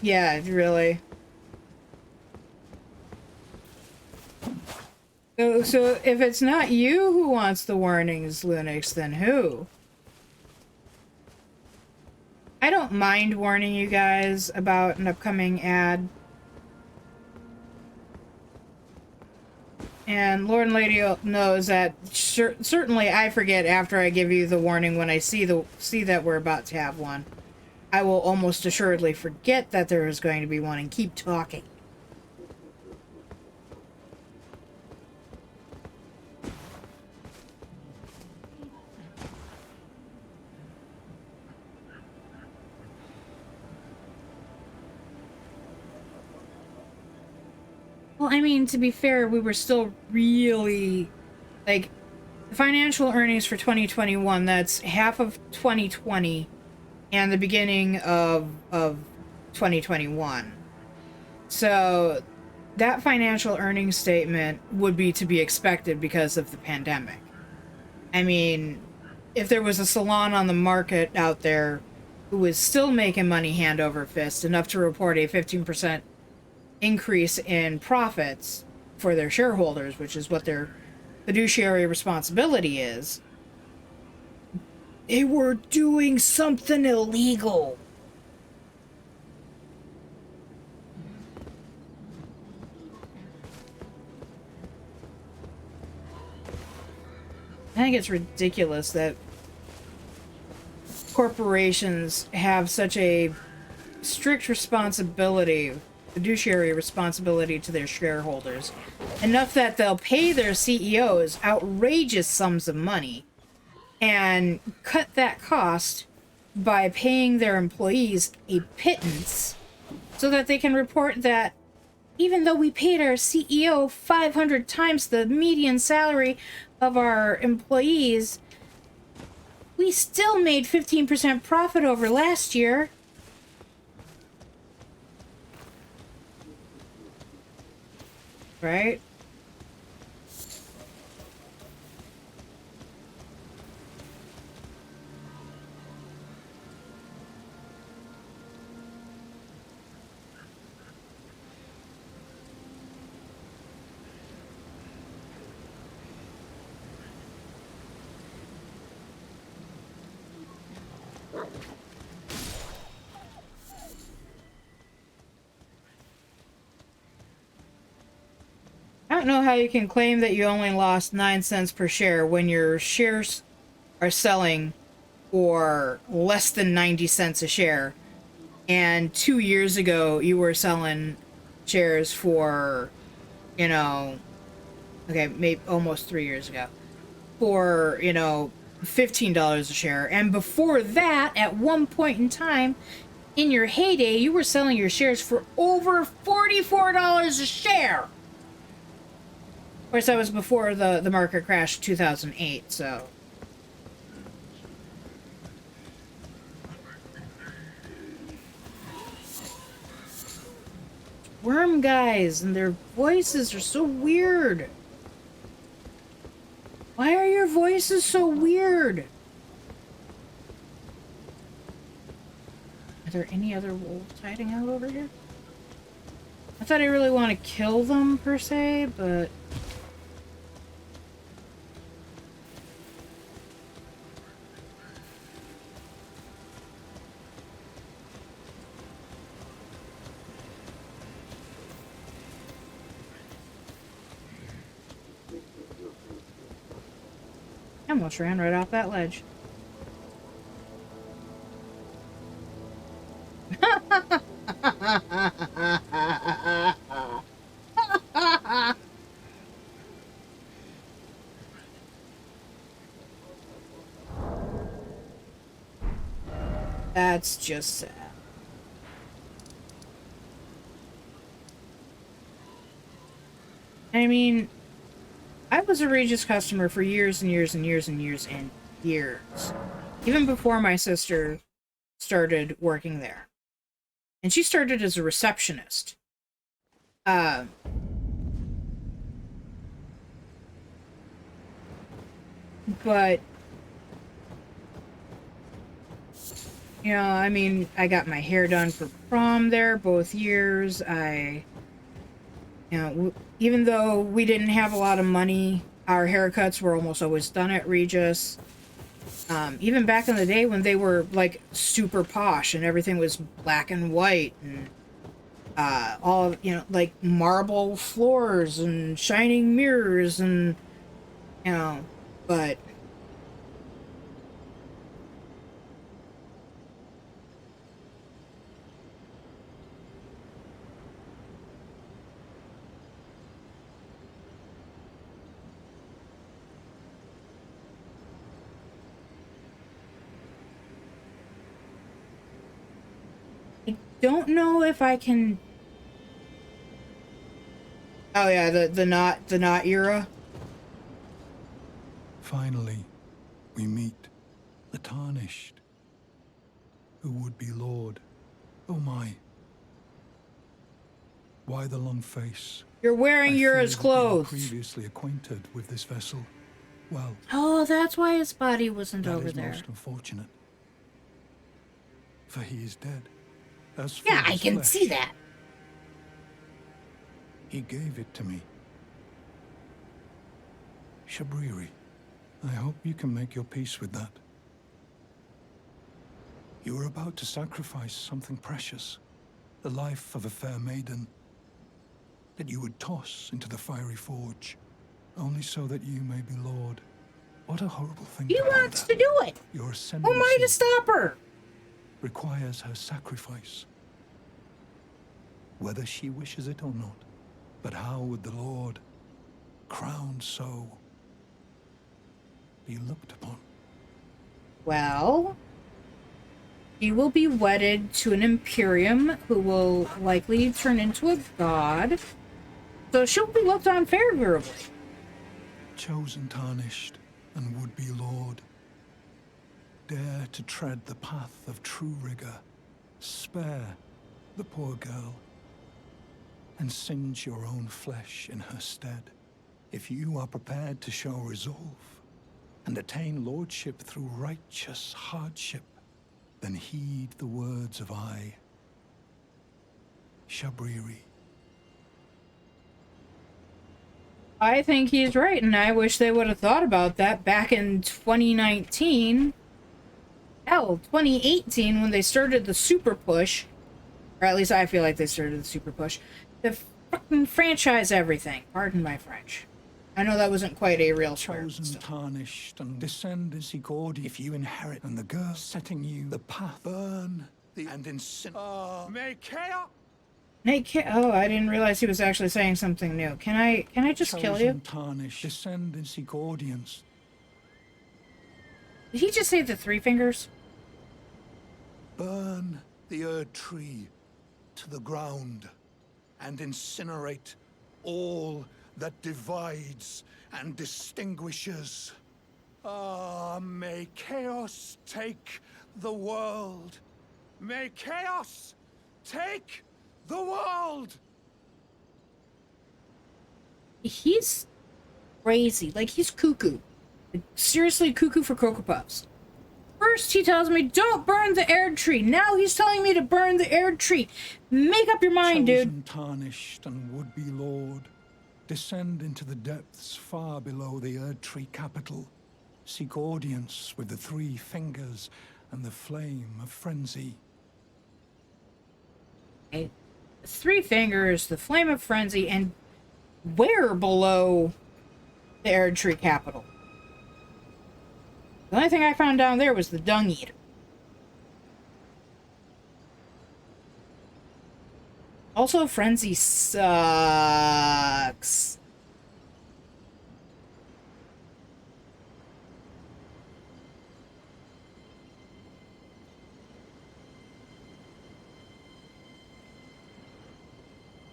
Yeah, really. So if it's not you who wants the warnings, Lunix, then who? I don't mind warning you guys about an upcoming ad. And Lord and Lady knows that certainly I forget after I give you the warning when I see that we're about to have one. I will almost assuredly forget that there is going to be one and keep talking. Well, I mean, to be fair, we were still really, like, the financial earnings for 2021, that's half of 2020 and the beginning of 2021. So that financial earnings statement would be to be expected because of the pandemic. I mean, if there was a salon on the market out there who was still making money hand over fist, enough to report a 15% increase in profits for their shareholders, which is what their fiduciary responsibility is, they were doing something illegal. I think it's ridiculous that corporations have such a strict responsibility, fiduciary responsibility to their shareholders, enough that they'll pay their CEOs outrageous sums of money and cut that cost by paying their employees a pittance so that they can report that even though we paid our CEO 500 times the median salary of our employees, we still made 15% profit over last year. Right? I don't know how you can claim that you only lost 9 cents per share when your shares are selling for less than 90 cents a share. And 2 years ago, you were selling shares for, you know, okay, maybe almost 3 years ago, for, you know, $15 a share. And before that, at one point in time, in your heyday, you were selling your shares for over $44 a share. Of course, that was before the market crash 2008, so. Worm guys, and their voices are so weird. Why are your voices so weird? Are there any other wolves hiding out over here? I thought I really want to kill them, per se, but... I almost ran right off that ledge. That's just sad. I mean, I was a Regis customer for years and years and years and years and years. Even before my sister started working there. And she started as a receptionist. But, you know, I mean, I got my hair done for prom there both years. You know, even though we didn't have a lot of money, our haircuts were almost always done at Regis. Even back in the day when they were, like, super posh and everything was black and white and all of, you know, like, marble floors and shining mirrors and, you know, but... don't know if I can Oh yeah, the not era. Finally, we meet the Tarnished, who would be Lord. Oh my. Why the long face? You're wearing I Yura's fear that you were clothes. previously acquainted with this vessel. Well, Oh, that's why his body wasn't that over is there. most unfortunate. For he is dead. As for Yeah, I his can flesh, see that. he gave it to me. Shabriri, I hope you can make your peace with that. You were about to sacrifice something precious, the life of a fair maiden, that you would toss into the fiery forge, only so that you may be Lord. What a horrible thing He to wants ponder. to do it. Your Who ascendancy am I to stop her? requires her sacrifice, whether she wishes it or not. But how would the Lord, crowned so, be looked upon? Well, she will be wedded to an Imperium who will likely turn into a god. So she'll be looked on favorably. Chosen Tarnished and would-be Lord, dare to tread the path of true rigor, spare the poor girl, and singe your own flesh in her stead. If you are prepared to show resolve and attain lordship through righteous hardship, then heed the words of I, Shabriri. I think he's right, and I wish they would have thought about that back in 2019. Hell, 2018 when they started the super push. Or at least I feel like they started the super push. To fucking franchise everything. Pardon my French. I know that wasn't quite a real swear. but Chosen, still. tarnished, and descend in Sigordi. If you inherit, and the girl setting you the path, burn the and incinerate. May chaos. Oh, I didn't realize he was actually saying something new. Can I just kill you? Tarnished, descend in Sigordians. Did he just say the three fingers? Burn the Erd tree to the ground, and incinerate all that divides and distinguishes. Ah, may chaos take the world. May chaos take the world! He's crazy. Like, he's cuckoo. Like, seriously cuckoo for Cocoa Puffs. First, he tells me, don't burn the Erd tree. Now he's telling me to burn the Erd tree. Make up your mind, dude. Tarnished and would-be Lord, descend into the depths far below the Erd tree capital. Seek audience with the three fingers and the flame of frenzy. Okay. Three fingers, the flame of frenzy, and where below the Erd tree capital? The only thing I found down there was the Dung Eater. Also, frenzy sucks.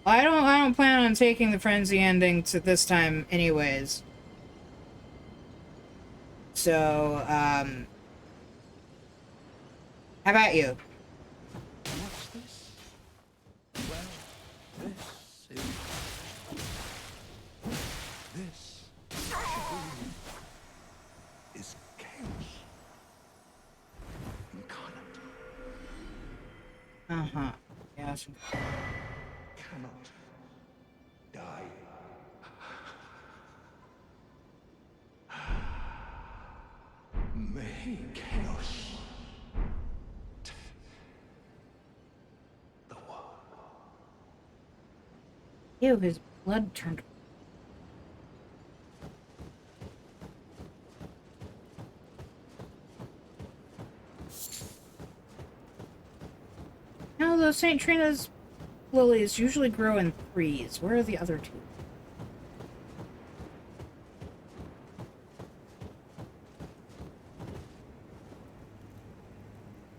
I don't plan on taking the frenzy ending to this time anyways. So, how about you? What's this? Well, this is chaos incarnate. Uh-huh. Yes. Cannot die. May chaos take the world. Ew, his blood turned. No, those St. Trina's lilies usually grow in threes. Where are the other two?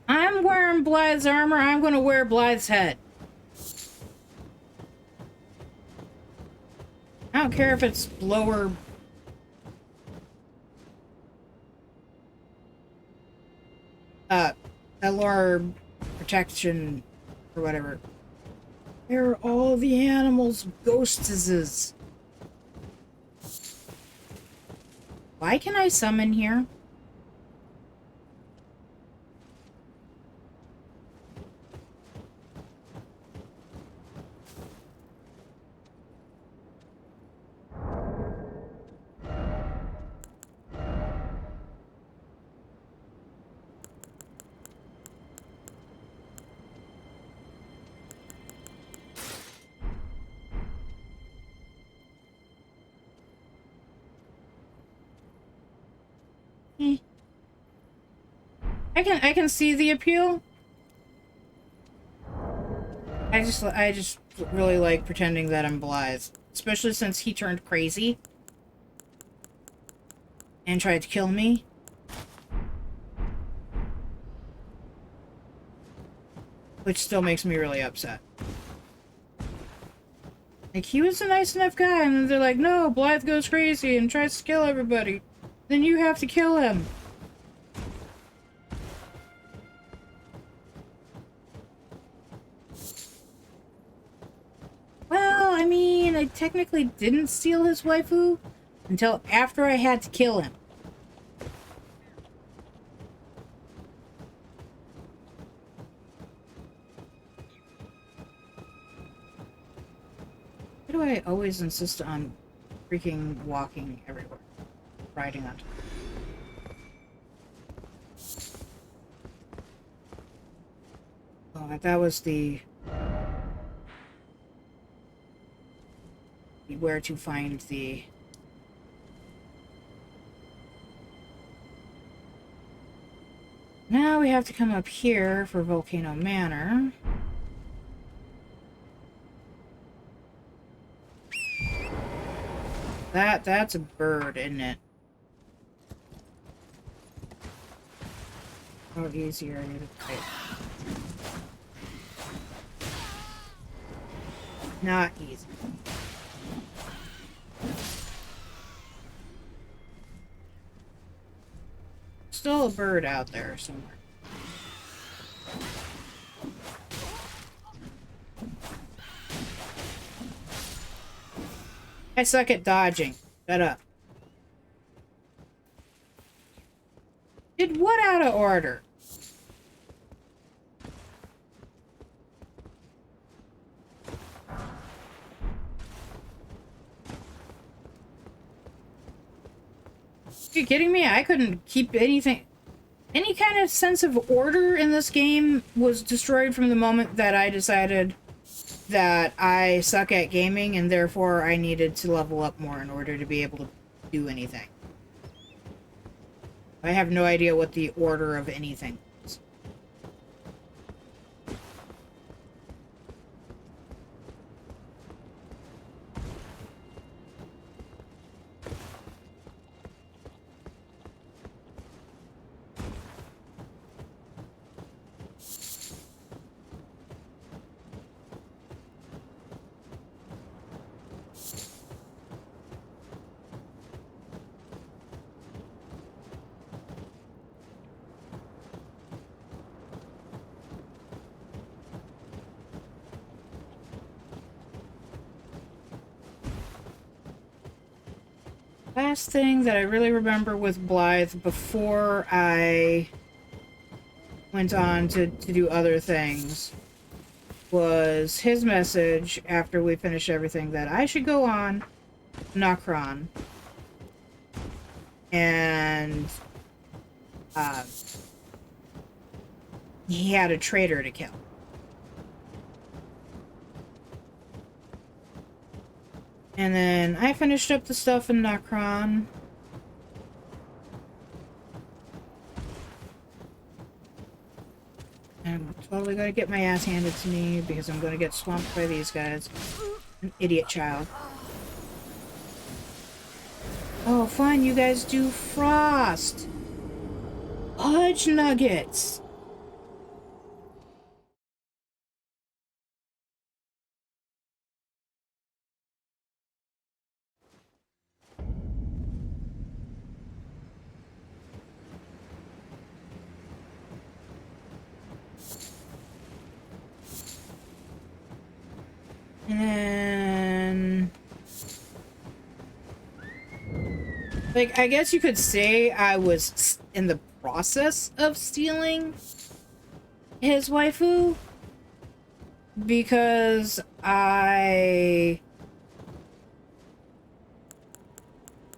I'm wearing Blythe's armor. I'm gonna wear Blythe's head. don't care if it's lower... LR protection or whatever. There are all the animals' ghostesses. Why can I summon here? I can see the appeal. I just really like pretending that I'm Blythe, especially since he turned crazy and tried to kill me. Which still makes me really upset. Like, he was a nice enough guy, and then they're like, no, Blythe goes crazy and tries to kill everybody. Then you have to kill him. Well, I mean, I technically didn't steal his waifu until after I had to kill him. Why do I always insist on freaking walking everywhere? Riding on top. Oh, that was the where to find the... Now we have to come up here for Volcano Manor. That's a bird, isn't it? Oh, easier to fight. Not easy. Still a bird out there somewhere. I suck at dodging. Shut up. Did what out of order? Are you kidding me? I couldn't keep anything... Any kind of sense of order in this game was destroyed from the moment that I decided that I suck at gaming and therefore I needed to level up more in order to be able to do anything. I have no idea what the order of anything is. Last thing that I really remember with Blythe before I went on to do other things was his message after we finished everything that I should go on Nokron and he had a traitor to kill. And then I finished up the stuff in Nokron. I'm totally gonna get my ass handed to me because I'm gonna get swamped by these guys. An idiot child. Oh, fun, you guys do frost! Fudge nuggets! Like, I guess you could say I was in the process of stealing his waifu, because I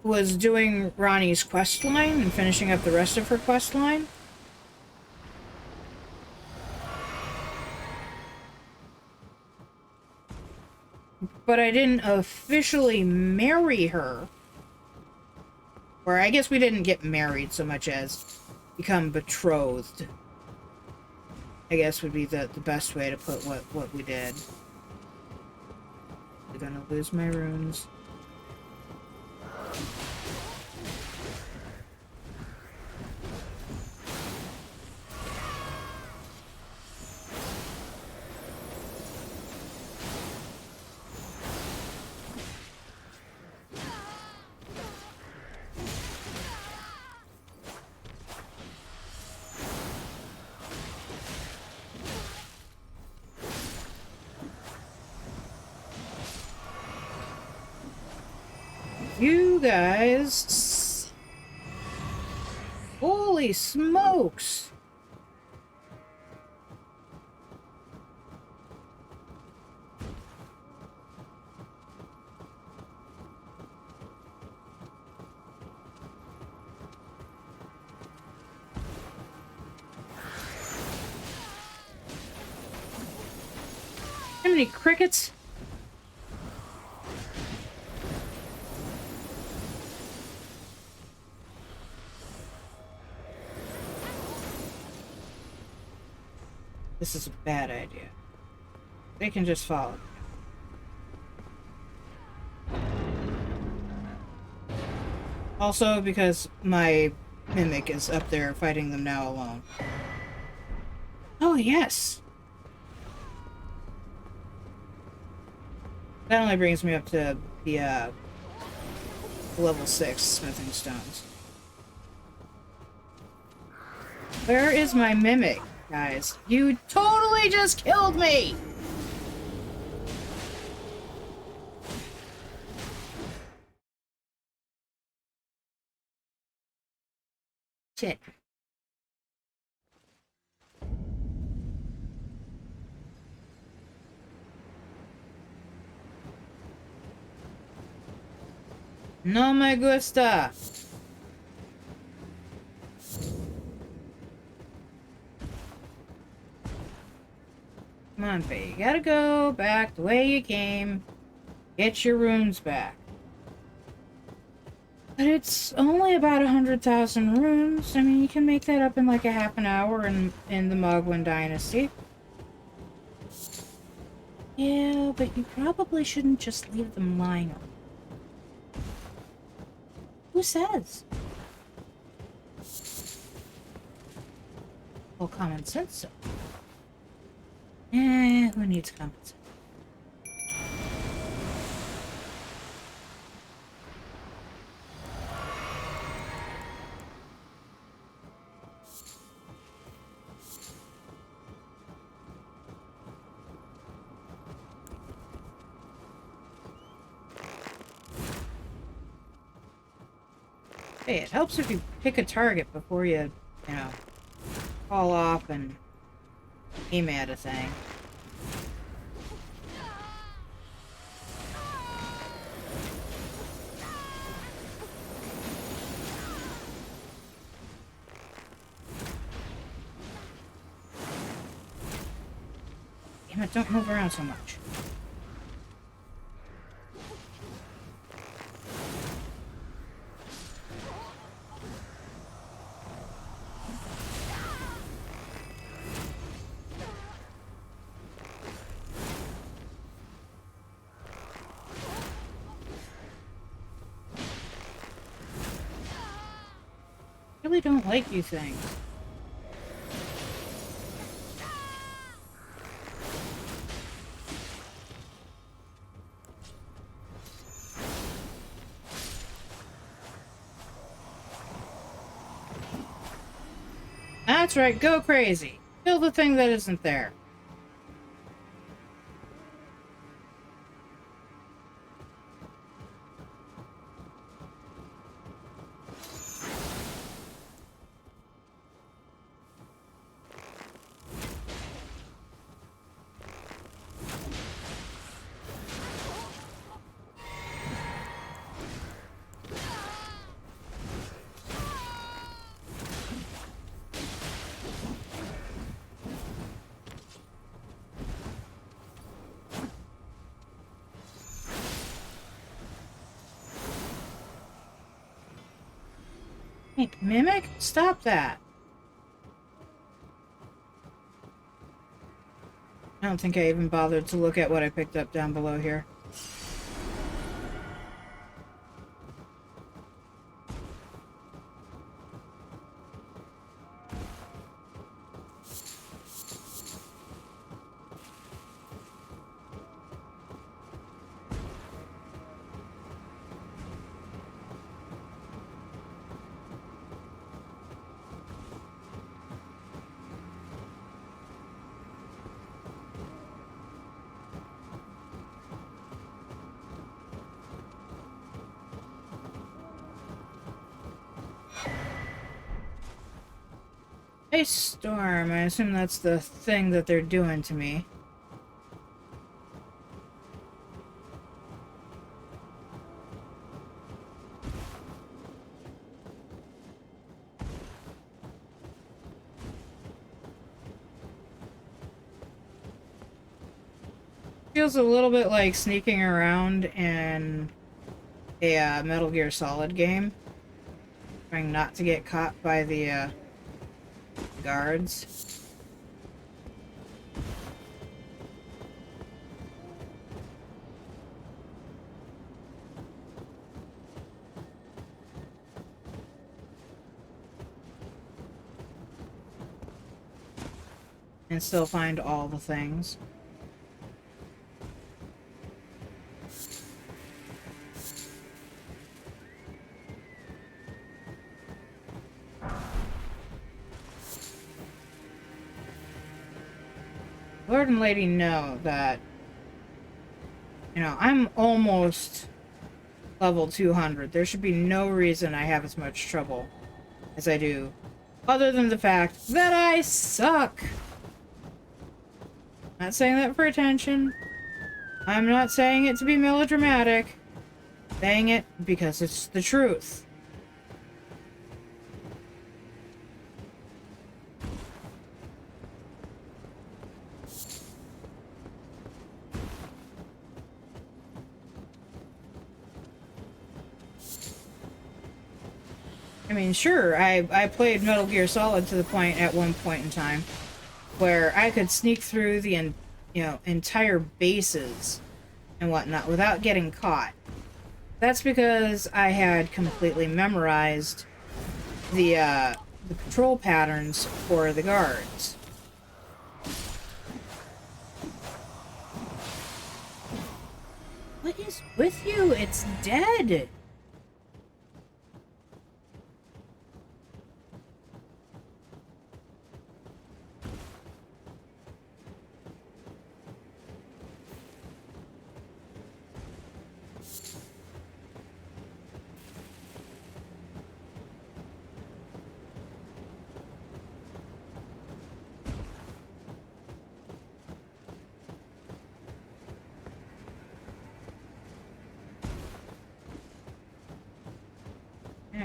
was doing Ronnie's quest line and finishing up the rest of her quest line. But I didn't officially marry her. Or I guess we didn't get married so much as become betrothed. I guess would be the best way to put what we did. I'm gonna lose my runes. You guys... Holy smokes! How many crickets? This is a bad idea. They can just follow me. Also, because my mimic is up there fighting them now alone. Oh, yes! That only brings me up to the, level 6 smithing stones. Where is my mimic? Guys, you totally just killed me! Shit. No me gusta. Come on, Faye. You gotta go back the way you came. Get your runes back. But it's only about 100,000 runes. I mean, you can make that up in like a half an hour in the Mogwin Dynasty. Yeah, but you probably shouldn't just leave them lying around. Who says? Well, common sense, so. Who needs common sense? Hey, it helps if you pick a target before you know, fall off and aim at a thing. Damn it, don't move around so much. I really don't like you things. That's right, go crazy. Kill the thing that isn't there. Hey, Mimic? Stop that. I don't think I even bothered to look at what I picked up down below here. Hey, Storm. I assume that's the thing that they're doing to me. Feels a little bit like sneaking around in a Metal Gear Solid game. Trying not to get caught by the guards. And still find all the things. Lord and Lady know that, you know, I'm almost level 200. There should be no reason I have as much trouble as I do, other than the fact that I suck. Not saying that for attention. I'm not saying it to be melodramatic. Saying it because it's the truth. I mean, sure, I played Metal Gear Solid to the point at one point in time where I could sneak through the entire bases and whatnot without getting caught. That's because I had completely memorized the patrol patterns for the guards. What is with you? It's dead!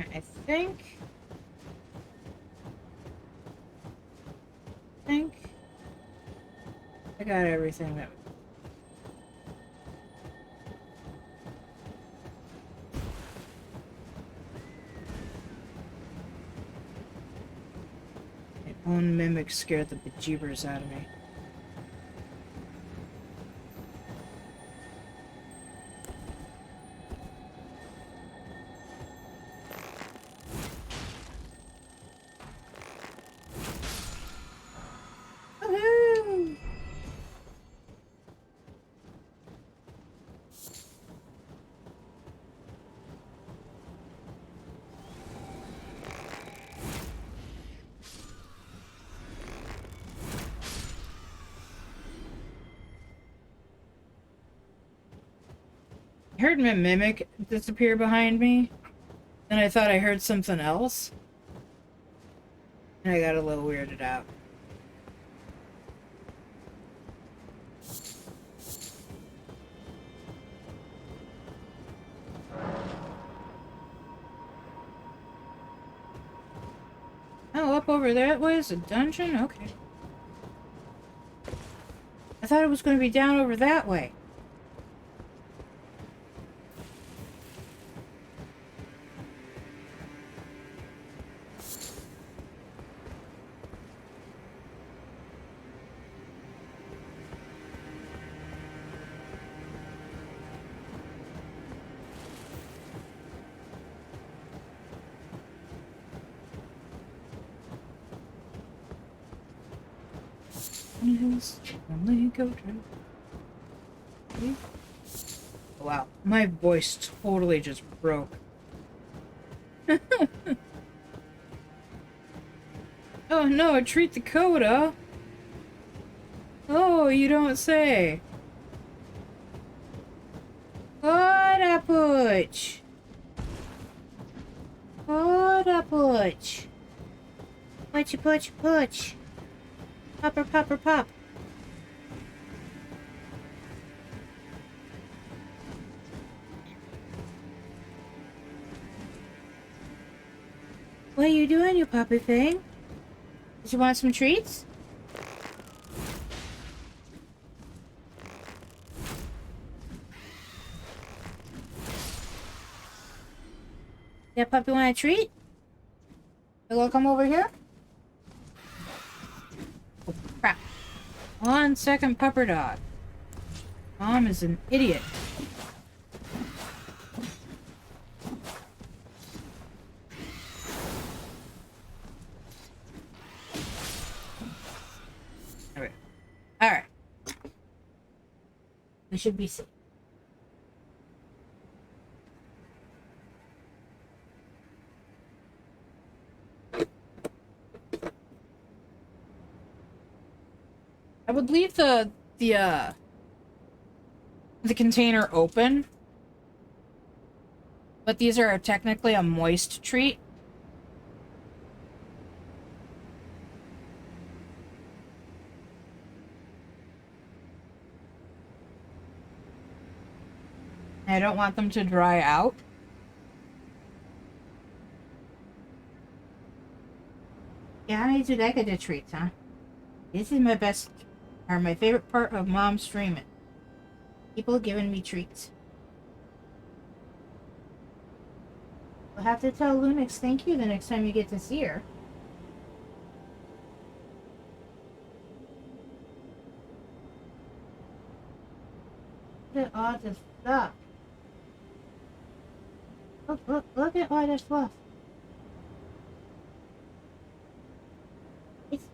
I think I got everything that. My own mimic scared the bejeebers out of me. I heard my mimic disappear behind me, and I thought I heard something else, and I got a little weirded out. Oh, up over that way is a dungeon? Okay. I thought it was going to be down over that way. is only go to. Wow, my voice totally just broke. Oh no, treat the coda. Oh, you don't say. Coda putch. Coda putch. Putchy putch putch. Popper popper pop. What are you doing, you puppy thing? Did you want some treats? That puppy want a treat? You gonna come over here? Oh, crap. 1 second, pupper dog. Mom is an idiot. Alright. Alright. We should be safe. I would leave the container open, but these are technically a moist treat. I don't want them to dry out. Yeah, how many do that get the treats, huh? This is my best, or my favorite part of Mom streaming. People giving me treats. We'll have to tell Lunix thank you the next time you get to see her. Look at all this stuff. Look at all this fluff. It's...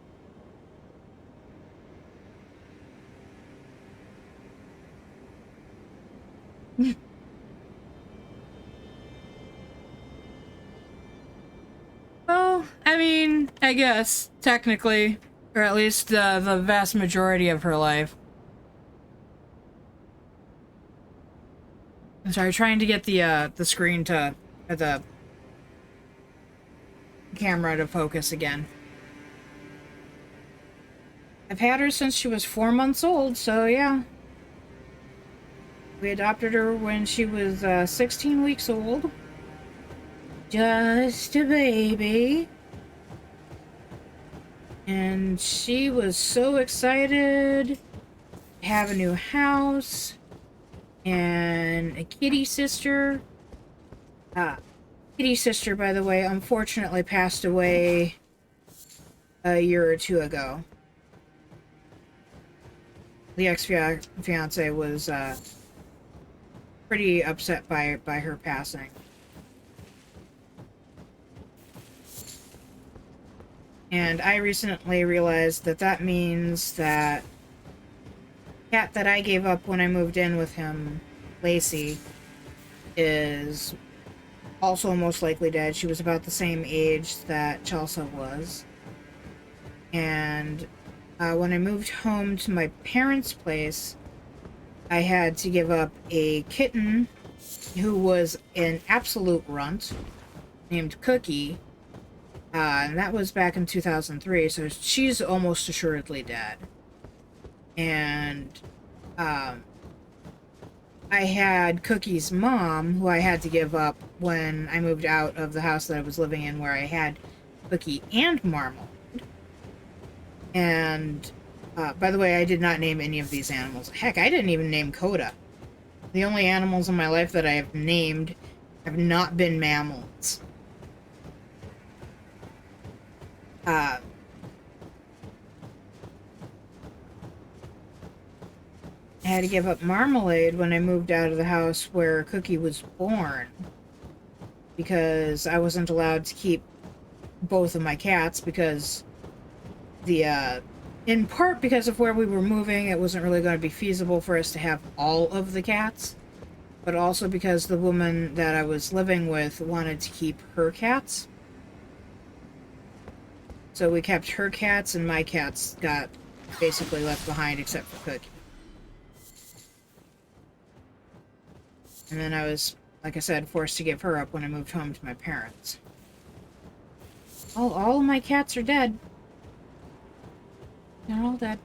Well, I mean, I guess, technically, or at least the vast majority of her life. I'm sorry, trying to get the screen to, or the camera to focus again. I've had her since she was 4 months old, so yeah. We adopted her when she was 16 weeks old. Just a baby. And she was so excited to have a new house and a kitty sister. Kitty sister, by the way, unfortunately passed away a year or two ago. The ex-fiance was pretty upset by her passing. And I recently realized that that means that the cat that I gave up when I moved in with him, Lacey, is also most likely dead. She was about the same age that Chelsea was. And when I moved home to my parents' place, I had to give up a kitten who was an absolute runt named Cookie. And that was back in 2003, so she's almost assuredly dead. And I had Cookie's mom, who I had to give up when I moved out of the house that I was living in, where I had Cookie and Marmalade. And by the way, I did not name any of these animals. Heck, I didn't even name Coda. The only animals in my life that I have named have not been mammals. I had to give up Marmalade when I moved out of the house where Cookie was born, because I wasn't allowed to keep both of my cats because the in part because of where we were moving, it wasn't really going to be feasible for us to have all of the cats, but also because the woman that I was living with wanted to keep her cats. So we kept her cats, and my cats got basically left behind except for Cookie. And then I was, like I said, forced to give her up when I moved home to my parents. All of my cats are dead. They're all dead.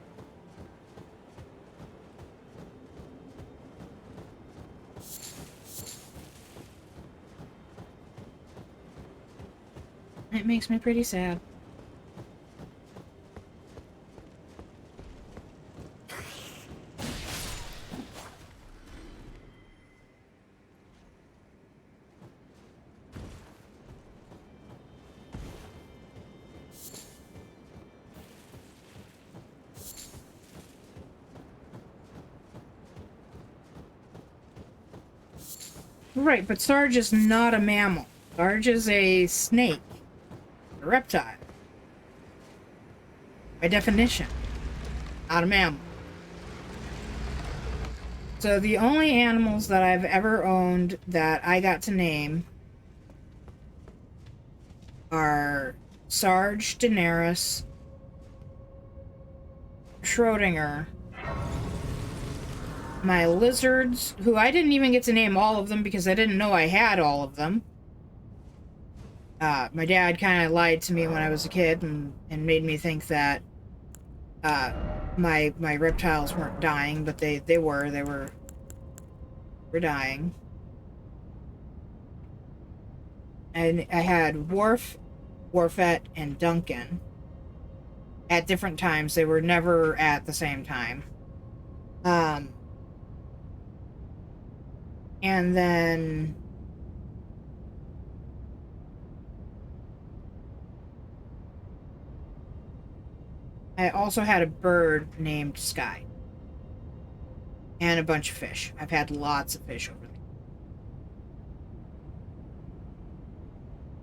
It makes me pretty sad. Right, but Sarge is not a mammal. Sarge is a snake. A reptile. By definition. Not a mammal. So the only animals that I've ever owned that I got to name are Sarge, Daenerys, Schrodinger, my lizards, who I didn't even get to name all of them because I didn't know I had all of them. My dad kind of lied to me when I was a kid and made me think that my reptiles weren't dying, but they were dying. And I had Worf, Worfette, and Duncan at different times. They were never at the same time. And then I also had a bird named Sky. And a bunch of fish. I've had lots of fish over there.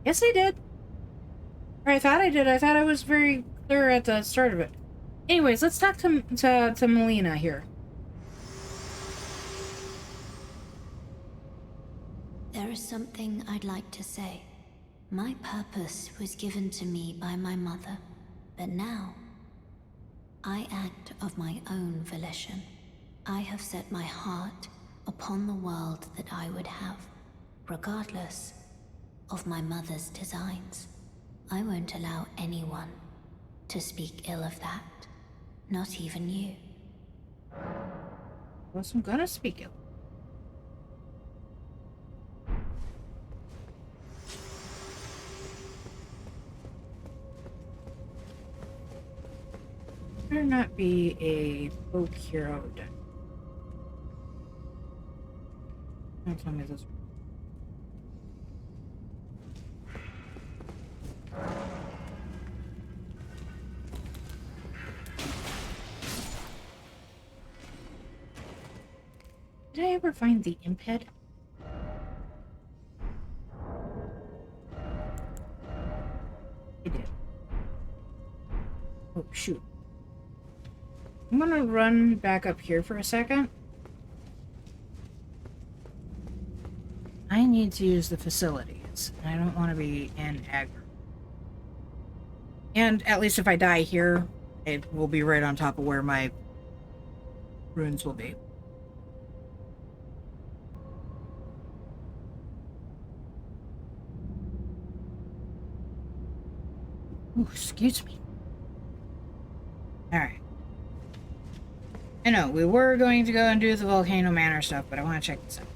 Yes, I did. Or I thought I did. I thought I was very clear at the start of it. Anyways, let's talk to Melina here. There is something I'd like to say. My purpose was given to me by my mother, but now I act of my own volition. I have set my heart upon the world that I would have, regardless of my mother's designs. I won't allow anyone to speak ill of that, not even you. I'm gonna speak ill. Better not be a folk hero. Don't tell me this. Did I ever find the imp head? I did. Oh, shoot. I'm gonna run back up here for a second. I need to use the facilities. I don't want to be in aggro. And at least if I die here, it will be right on top of where my runes will be. Ooh, excuse me. Alright. I know, we were going to go and do the Volcano Manor stuff, but I want to check this out.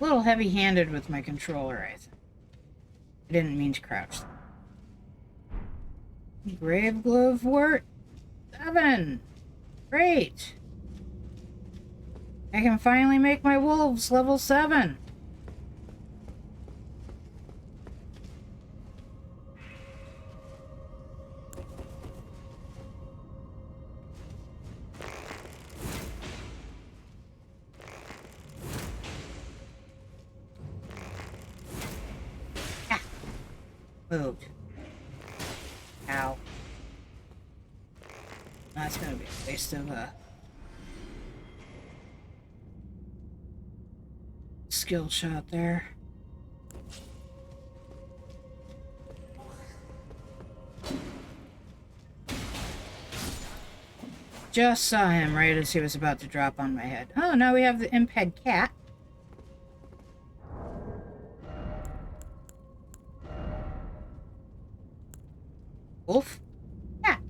A little heavy-handed with my controller, I think. I didn't mean to crouch. Grave Glove Wort 7! Great! I can finally make my wolves level 7. Ah. Moved. Ow. That's gonna be a waste of skill shot there. Just saw him right as he was about to drop on my head. Oh, now we have the imp head cat. Wolf? Cat.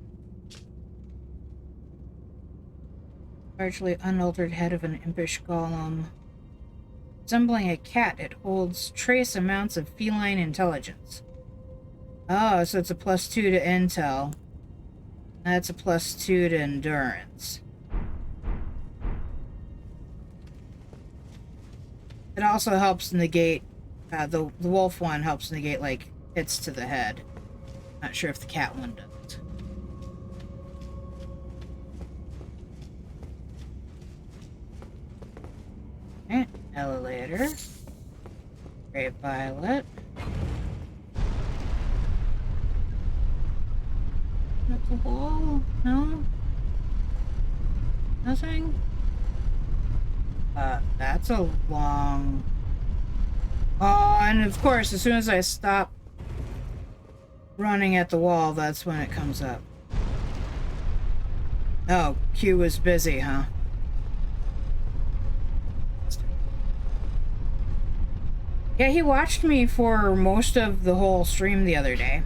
Largely unaltered head of an impish golem. Resembling a cat, it holds trace amounts of feline intelligence. Oh, so it's a +2 to intel. That's a +2 to endurance. It also helps negate, the wolf one helps negate, like, hits to the head. Not sure if the cat one does. Alright, elevator. Great violet. Up the wall? No? Nothing? That's a long... Oh, and of course, as soon as I stop running at the wall, that's when it comes up. Oh, Q was busy, huh? Yeah, he watched me for most of the whole stream the other day.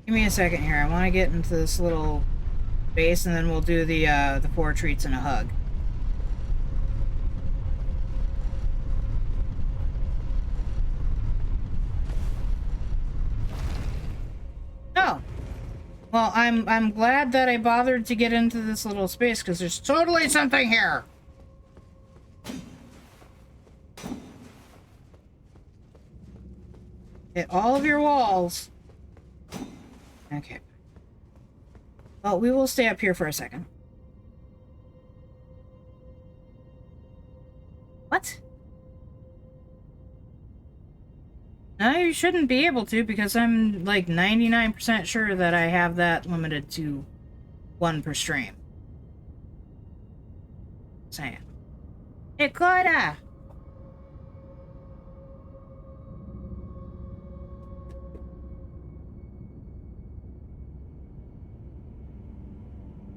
Give me a second here. I want to get into this little base, and then we'll do the 4 treats and a hug. Oh. Well, I'm glad that I bothered to get into this little space, because there's totally something here. Hit all of your walls. Okay. Well, we will stay up here for a second. What? No, you shouldn't be able to, because I'm like 99% sure that I have that limited to 1 per stream. Saying. Hey, Clyda!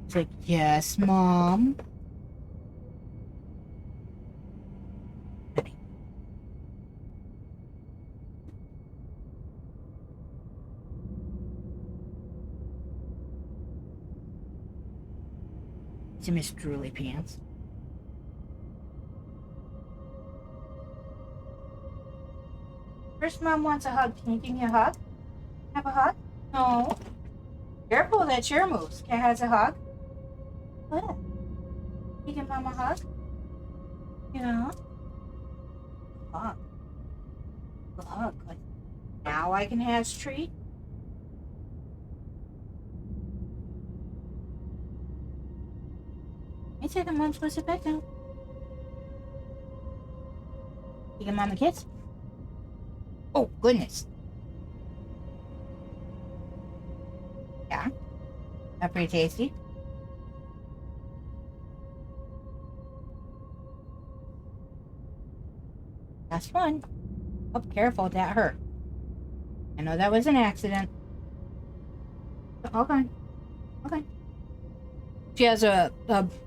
It's like, yes, Mom. To Miss Drooly Pants. First, Mom wants a hug. Can you give me a hug? Have a hug? No. Careful, that chair moves. Cat has a hug. What? Can you give Mom a hug? Yeah. Hug. Hug. Like, now I can have a treat. Hey, second, Mom's supposed to sit back down. You give Mom a kiss? Oh, goodness. Yeah. Not pretty tasty. That's fun. Oh, careful, that hurt. I know that was an accident. Okay. Okay. She has a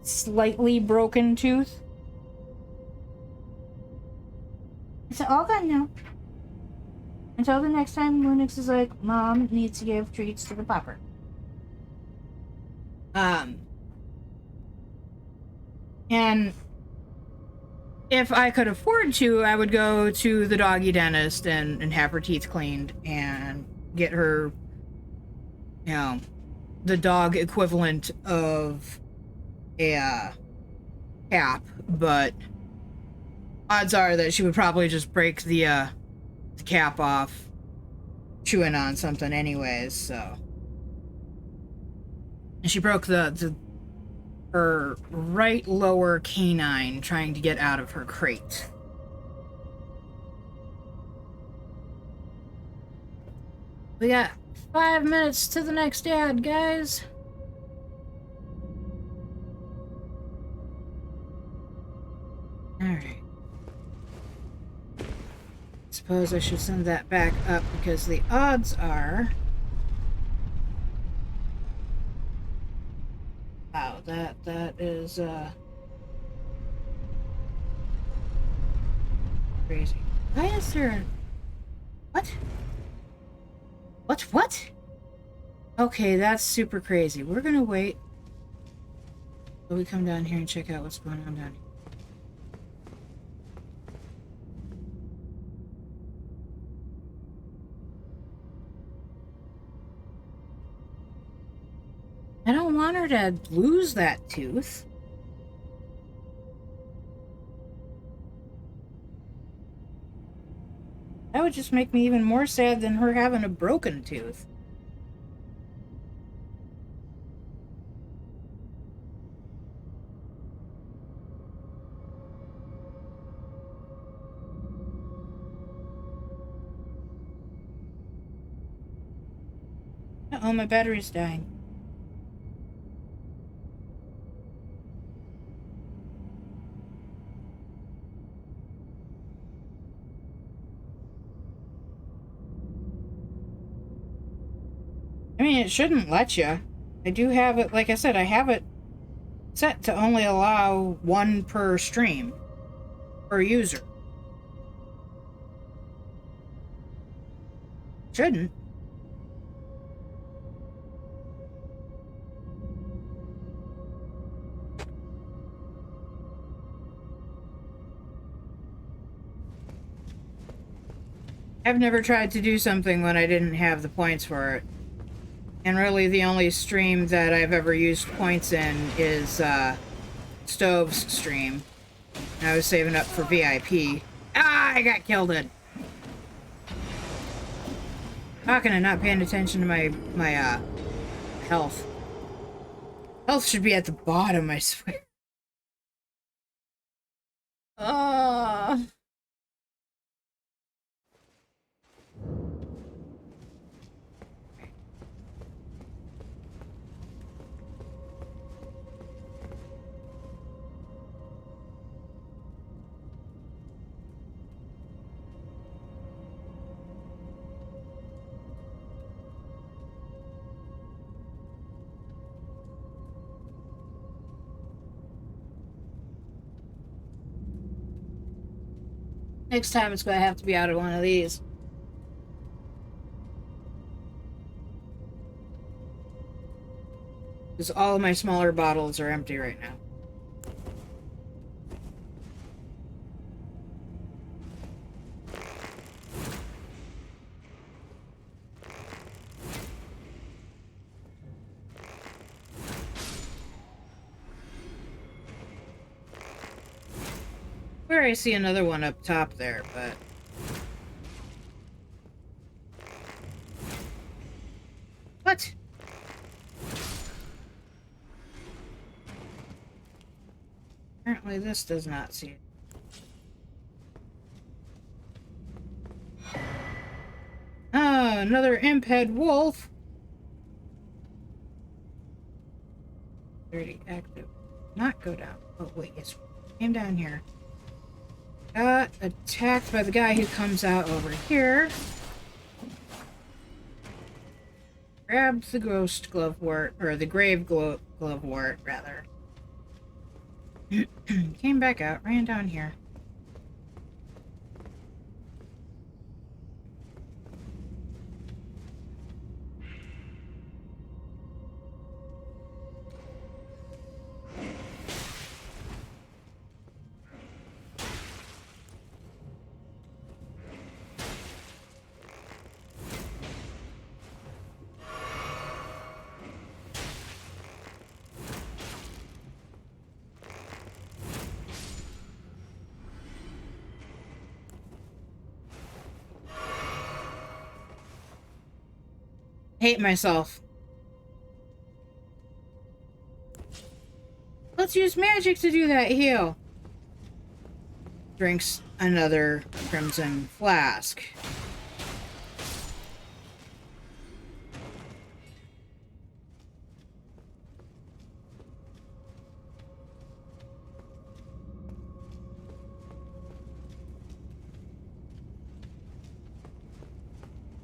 slightly broken tooth. It's all gone now. Until the next time Lunix is like, Mom needs to give treats to the pupper. And if I could afford to, I would go to the doggy dentist and have her teeth cleaned and get her, you know, the dog equivalent of a cap, but odds are that she would probably just break the cap off chewing on something anyways, so. And she broke her right lower canine trying to get out of her crate. We got 5 minutes to the next ad, guys. Alright. Suppose I should send that back up because the odds are... Wow, that is, crazy. Why is there... What? What? Okay, that's super crazy. We're gonna wait till we come down here and check out what's going on down here. I don't want her to lose that tooth. That would just make me even more sad than her having a broken tooth. Uh-oh, my battery's dying. I mean, it shouldn't let you. I do have it, like I said, I have it set to only allow one per stream, per user. Shouldn't. I've never tried to do something when I didn't have the points for it. And really the only stream that I've ever used points in is Stove's stream. And I was saving up for VIP. Ah, I got killed in. Talking and not paying attention to my health. Health should be at the bottom, I swear. Next time it's gonna have to be out of one of these. Because all of my smaller bottles are empty right now. Where I see another one up top there, but... What? Apparently this does not see it. Oh, another imp-head wolf! 30 active. Not go down. Oh, wait, yes. Came down here. Got attacked by the guy who comes out over here. Grabbed the ghost glovewort, or the grave glovewort, rather. Came back out, ran down here. hate myself. Let's use magic to do that heal. Drinks another crimson flask.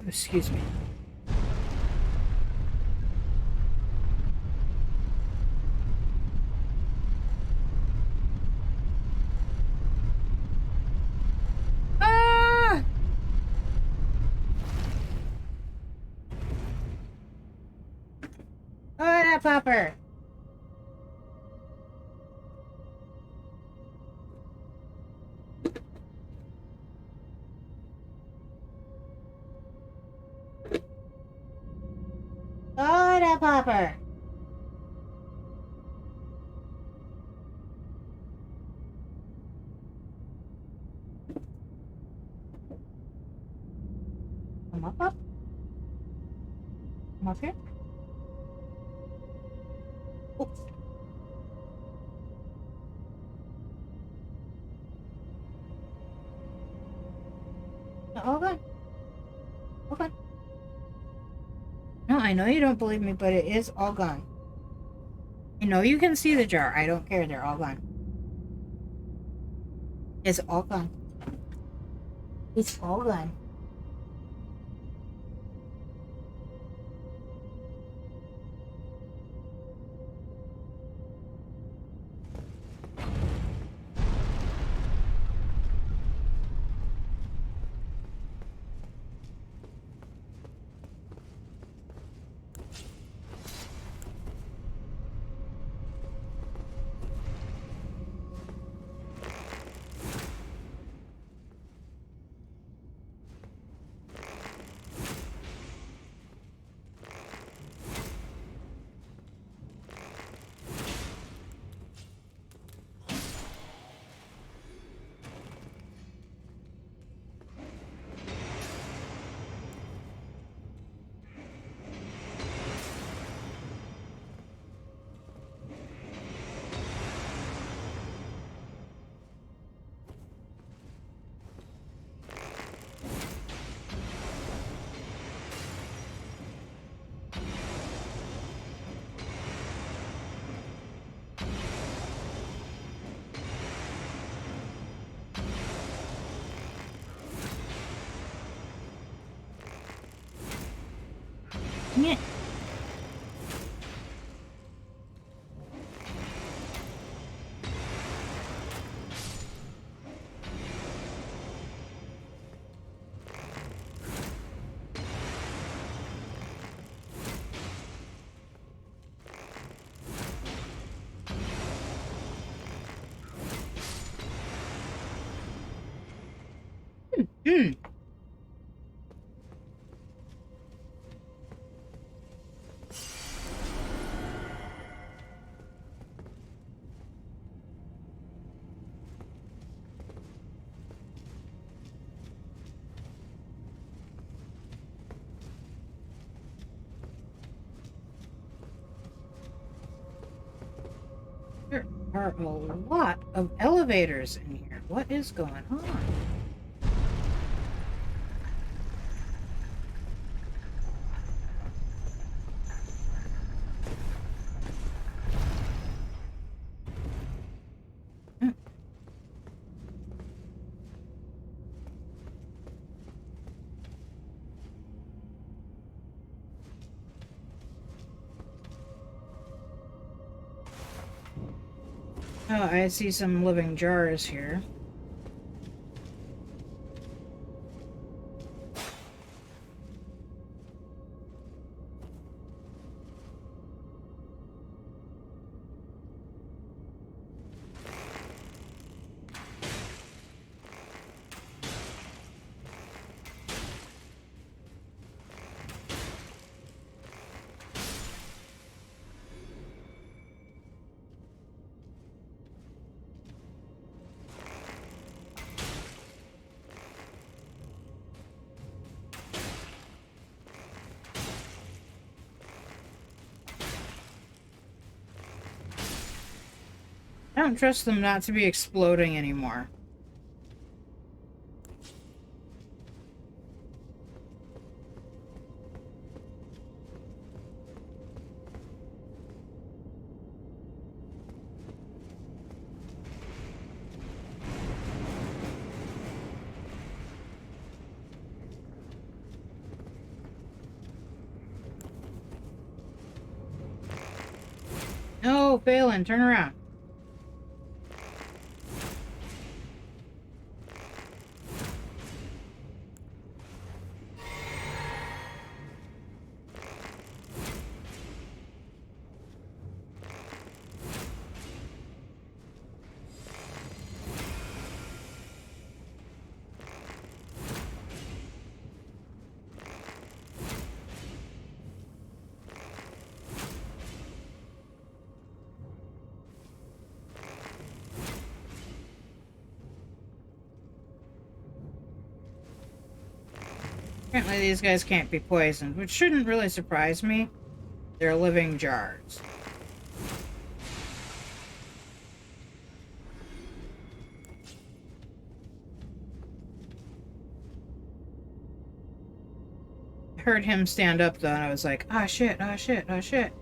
Excuse me. Ah! Oh, that popper. Oh, that popper. Come up. Come up here. Oh. All gone. All gone. No, I know you don't believe me, but it is all gone. I know you can see the jar. I don't care. They're all gone. It's all gone. It's all gone. Yeah. Hmm. There are a lot of elevators in here. What is going on? Oh, I see some living jars here. don't trust them not to be exploding anymore. No, Faelyn, turn around. Apparently these guys can't be poisoned, which shouldn't really surprise me. They're living jars. I heard him stand up though, and I was like, ah shit, ah shit, ah shit.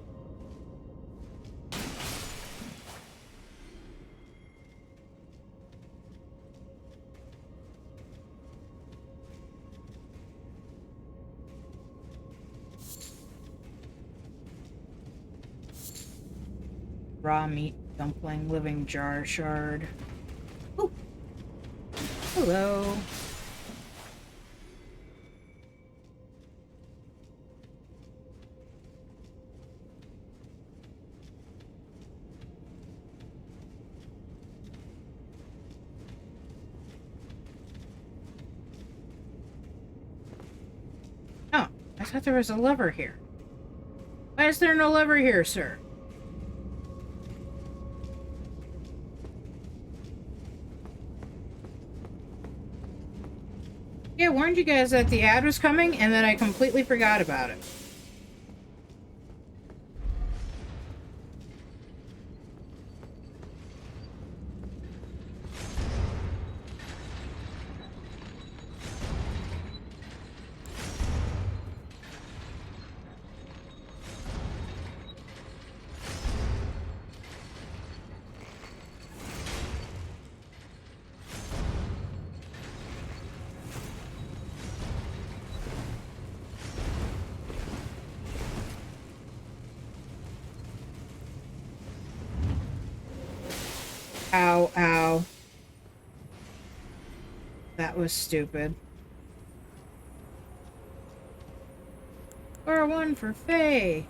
Raw meat dumpling, living jar shard. Ooh. Hello. Oh, I thought there was a lever here. Why is there no lever here, sir? Yeah, I warned you guys that the ad was coming, and then I completely forgot about it. Ow, ow. That was stupid. Or one for Faye.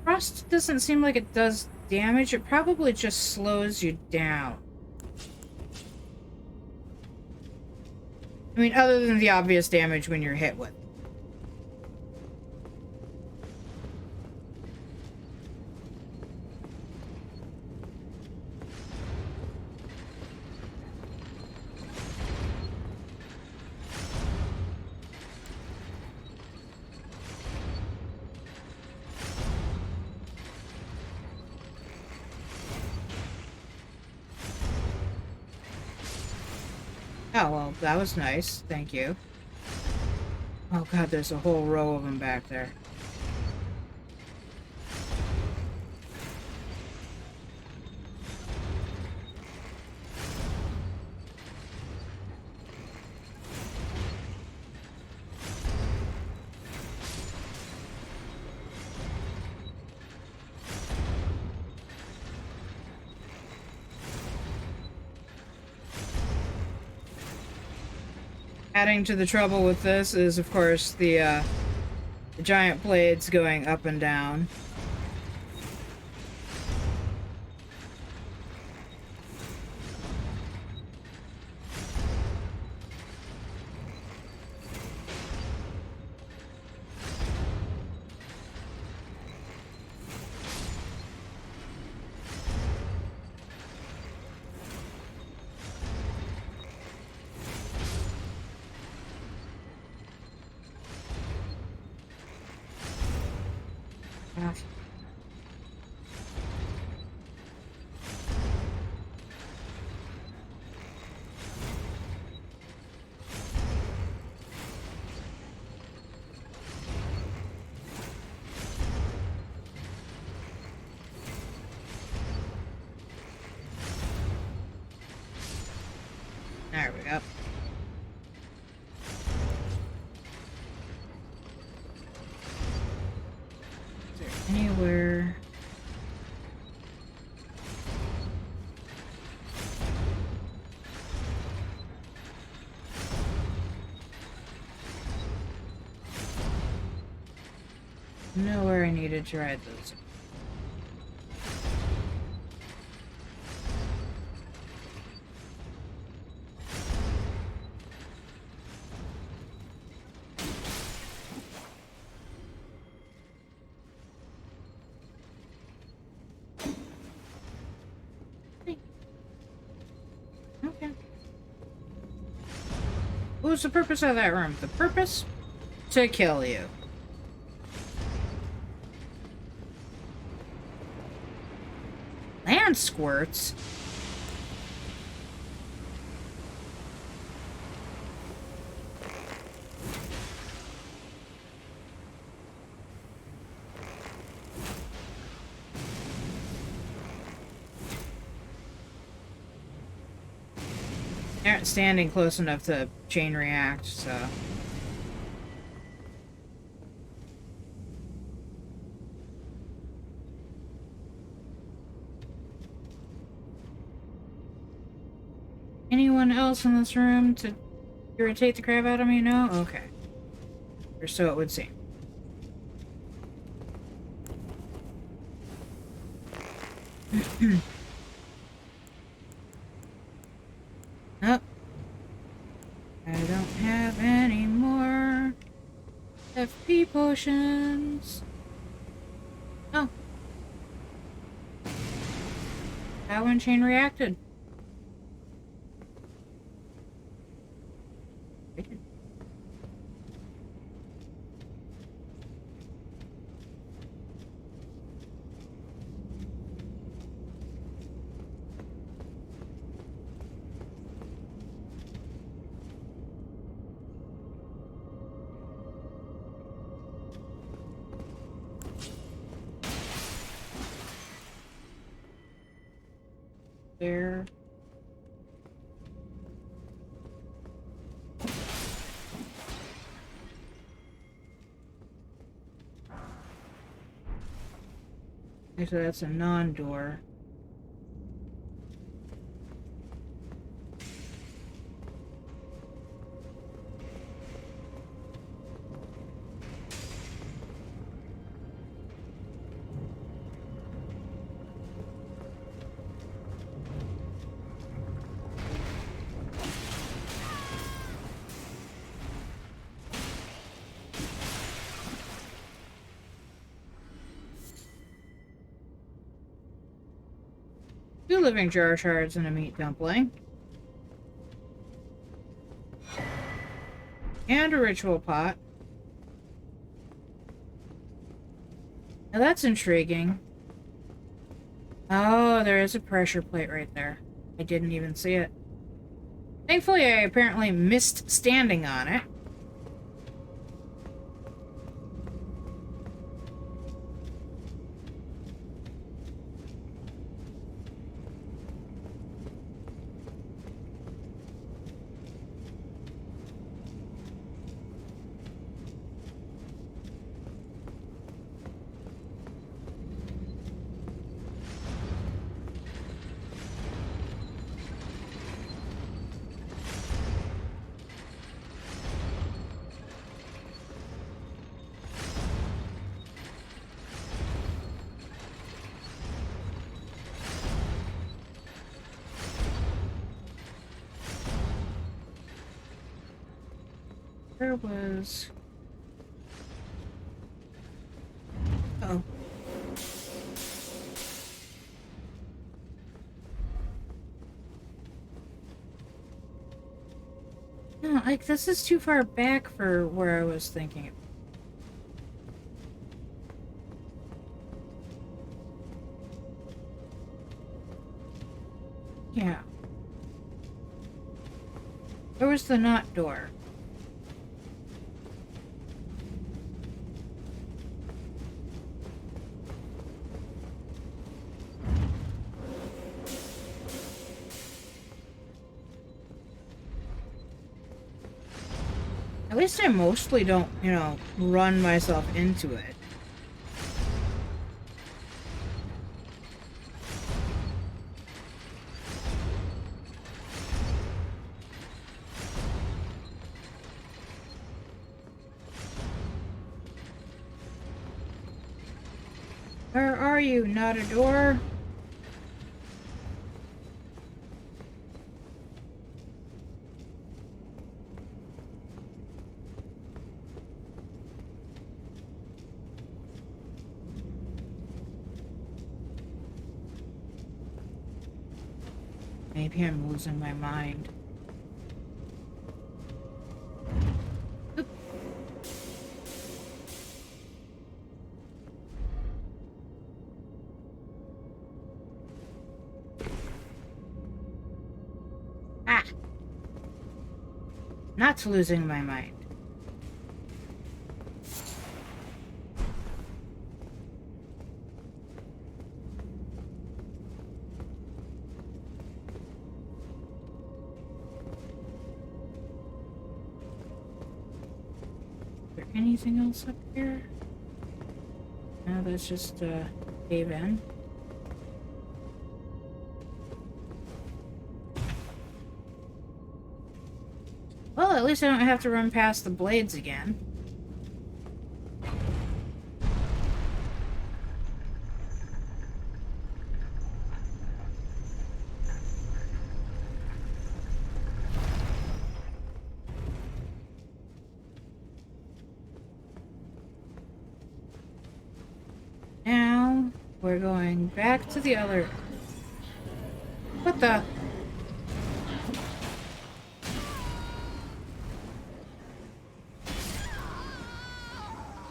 Frost doesn't seem like it does damage. It probably just slows you down. I mean, other than the obvious damage when you're hit with. Oh, well, that was nice. Thank you. Oh god, there's a whole row of them back there. Adding to the trouble with this is, of course, the giant blades going up and down. Ah. There we go. Is there anywhere? Nowhere I needed to ride those. Okay. What was the purpose of that room? The purpose? To kill you. Land squirts? They aren't standing close enough to chain react, so... Anyone else in this room to irritate the crap out of me? No? Okay. Or so it would seem. Nope. I don't have any more FP potions. Oh. That one chain reacted. There. Okay, so that's a non-door. Two living jar shards and a meat dumpling. And a ritual pot. Now that's intriguing. Oh, there is a pressure plate right there. I didn't even see it. Thankfully, I apparently missed standing on it. Where was... Oh. No, like, this is too far back for where I was thinking. Yeah. Where was the not door? At least I mostly don't, you know, run myself into it. Where are you? Not a door? Maybe I'm losing my mind. Oop. Ah! Not losing my mind. Anything else up here? No, that's just cave in. Well, at least I don't have to run past the blades again. Now, we're going back to the other... What the...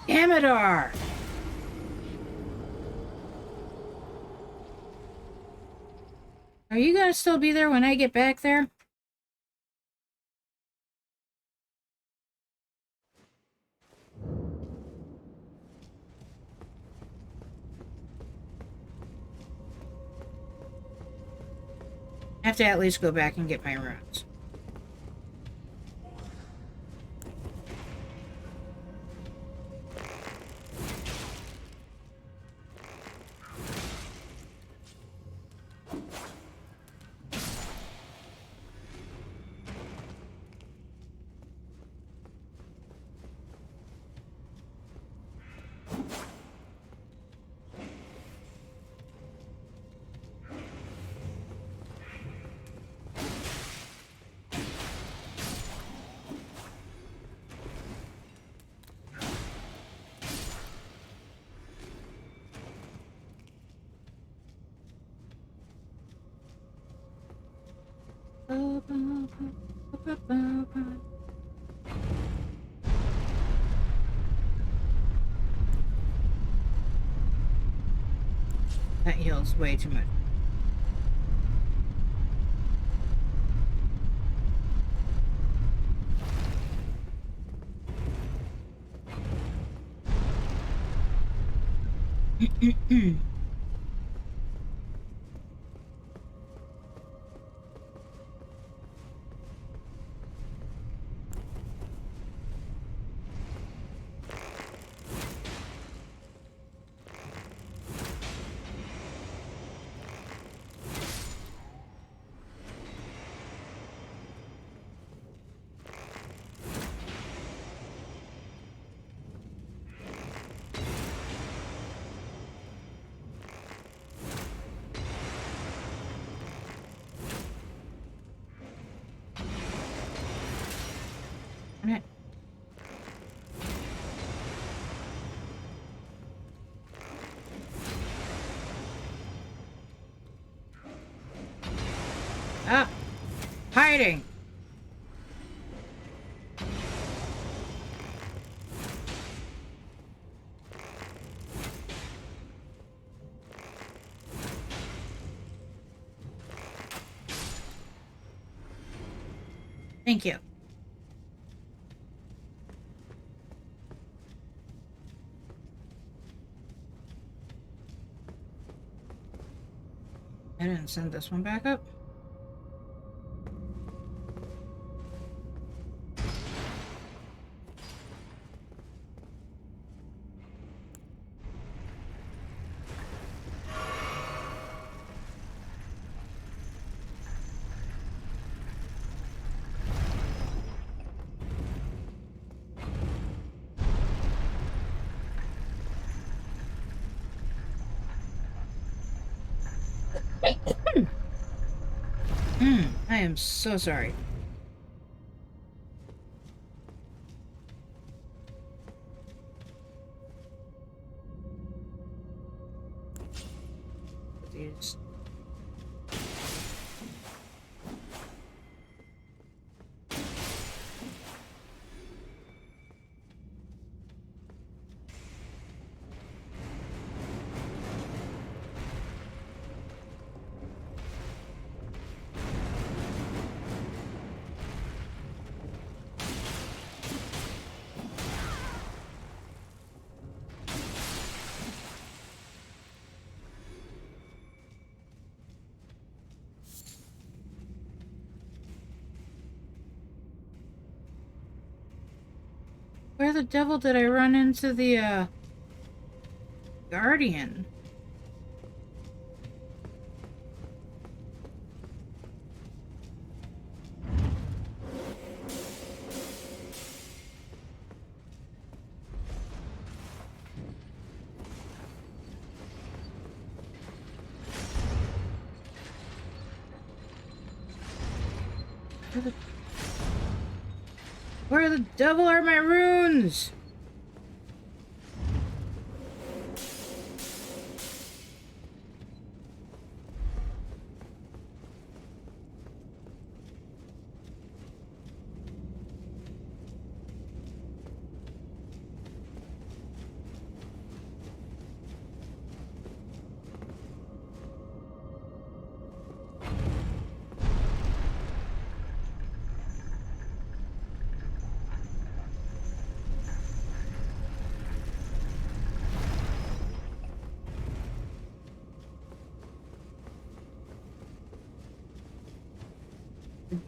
Amador! Are you gonna still be there when I get back there? I have to at least go back and get my runes. That heals way too much. Ah! Hiding! Thank you. I didn't send this one back up. I am so sorry. These. Where the devil did I run into the, Guardian? Where the devil are my runes?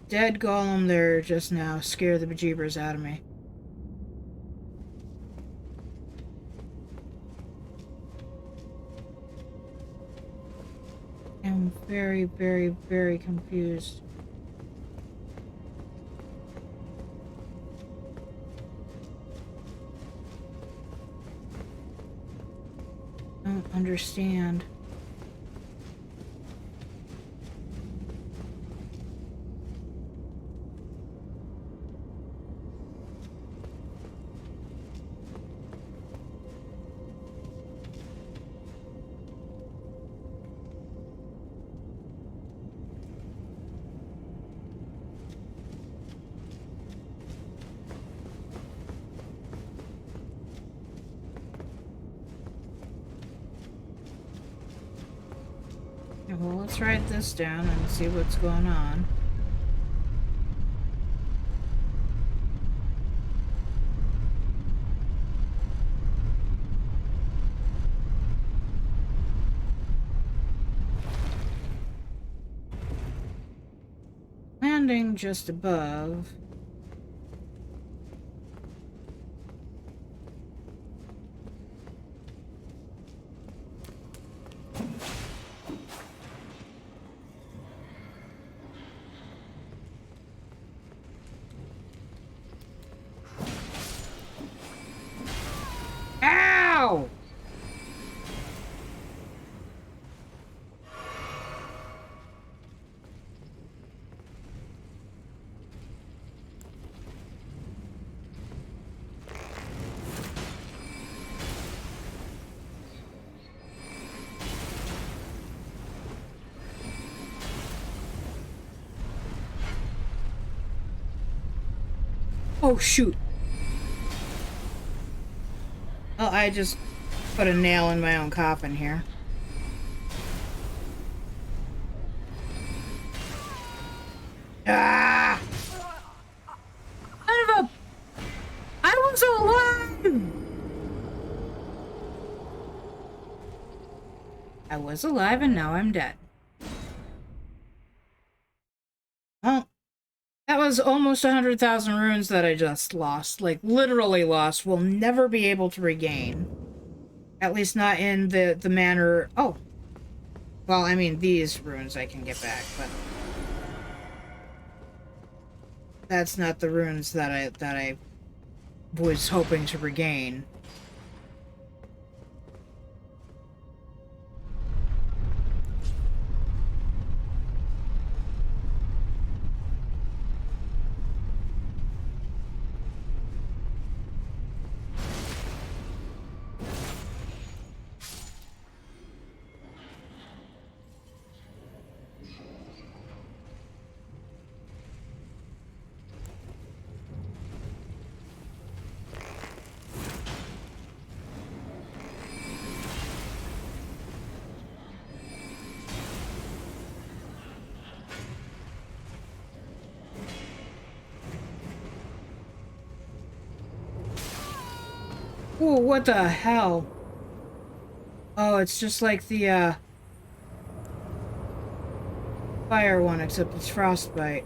Dead golem there just now scared the bejeebers out of me. I'm very, very, very confused. Don't understand. Well, let's write this down and see what's going on. Landing just above. Ow! Oh, shoot. Well, I just put a nail in my own coffin here. Ah! I was alive and now I'm dead. Well, that was almost 100,000 runes that I just lost. Like, literally lost. Will never be able to regain. At least not in the manner... Oh. Well, I mean, these runes I can get back, but... That's not the runes that I was hoping to regain. Ooh, what the hell? Oh, it's just like the, fire one, except it's frostbite.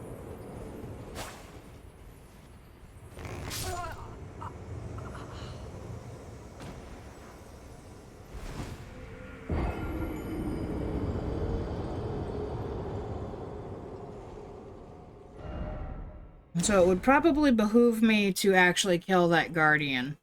And so it would probably behoove me to actually kill that guardian.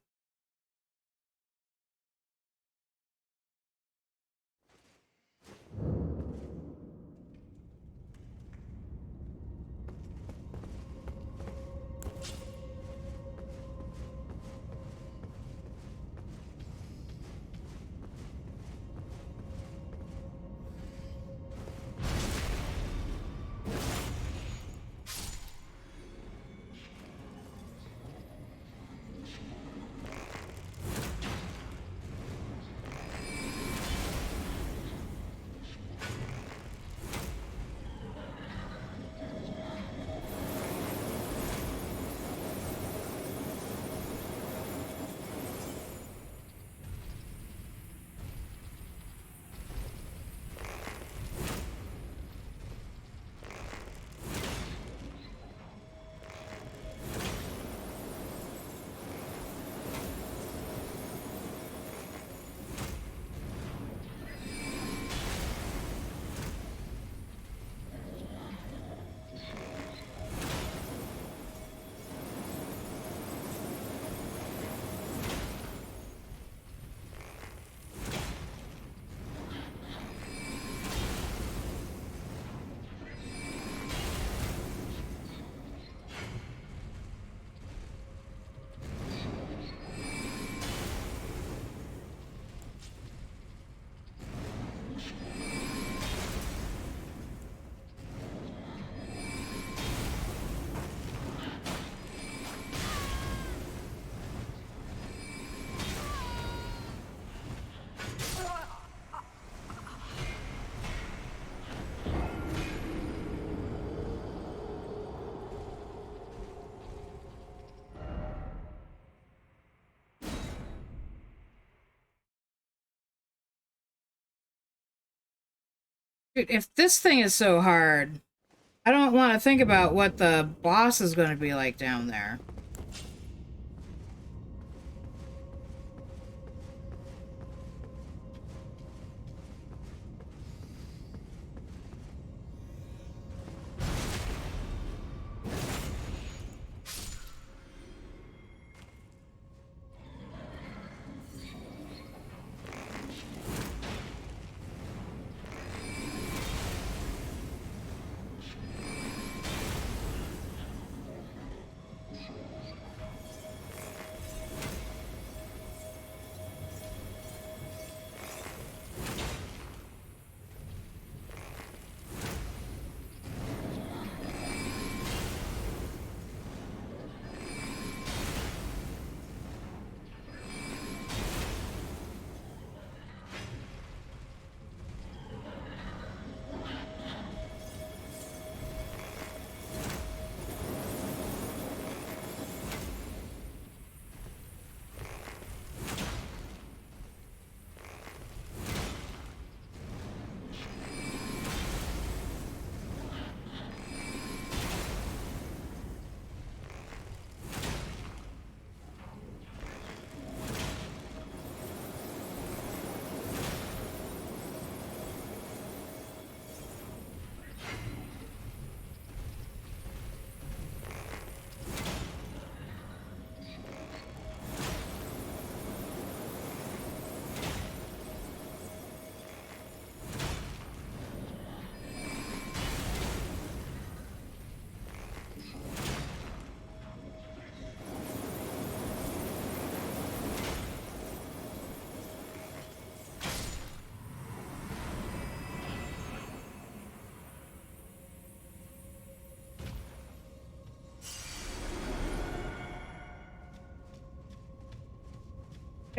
Dude, if this thing is so hard, I don't want to think about what the boss is going to be like down there.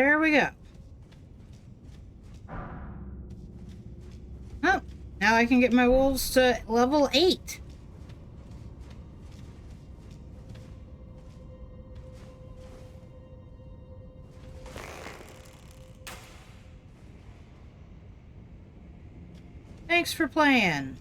There we go. Oh, now I can get my wolves to level 8. Thanks for playing.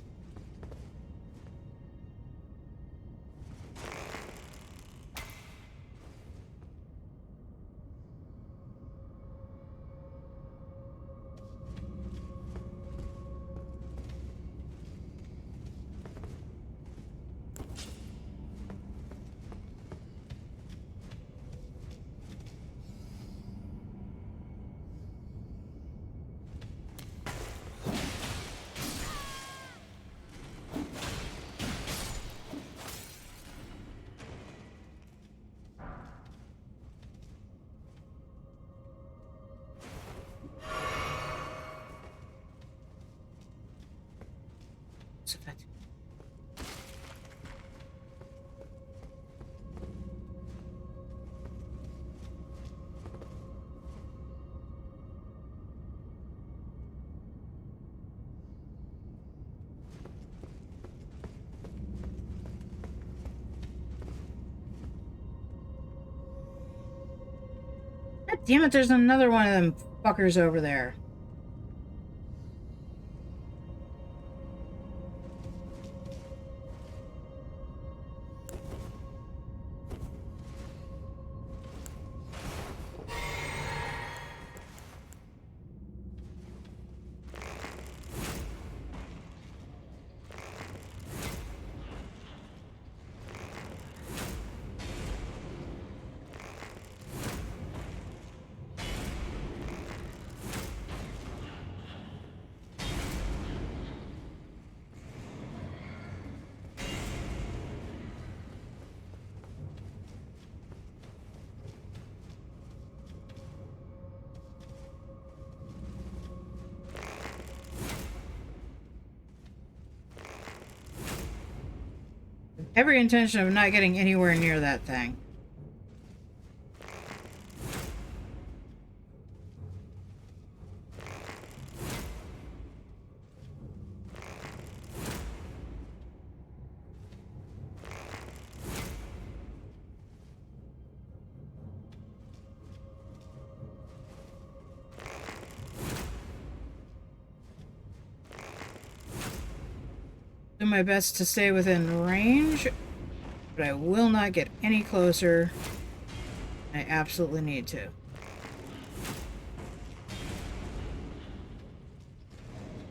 Effective. God damn it, there's another one of them fuckers over there. Every intention of not getting anywhere near that thing. Do my best to stay within range, but I will not get any closer. I absolutely need to.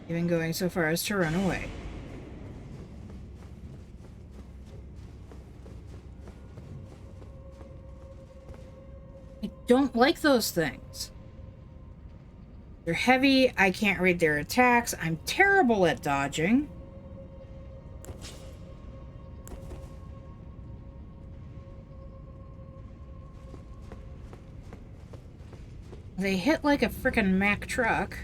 Even going so far as to run away. I don't like those things. They're heavy, I can't read their attacks, I'm terrible at dodging. They hit like a frickin' Mack truck.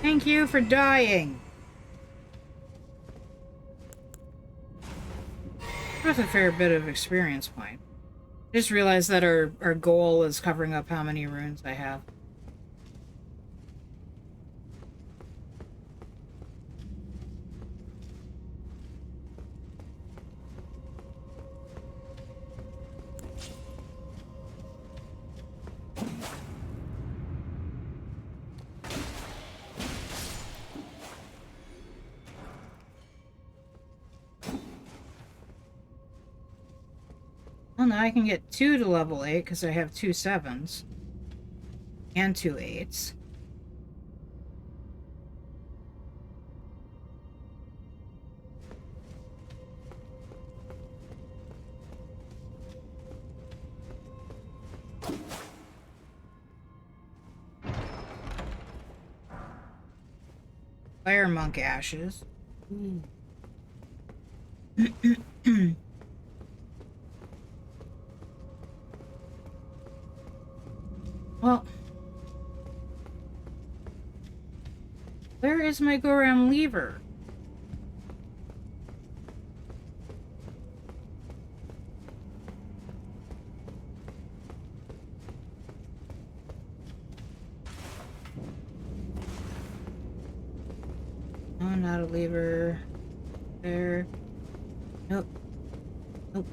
Thank you for dying. Worth a fair bit of experience point. I just realized that our goal is covering up how many runes I have. now I can get 2 to level 8 because I have 2 7s and 2 8s. Fire monk ashes. Well, where is my go-around lever? Oh, not a lever. There. Nope. Nope.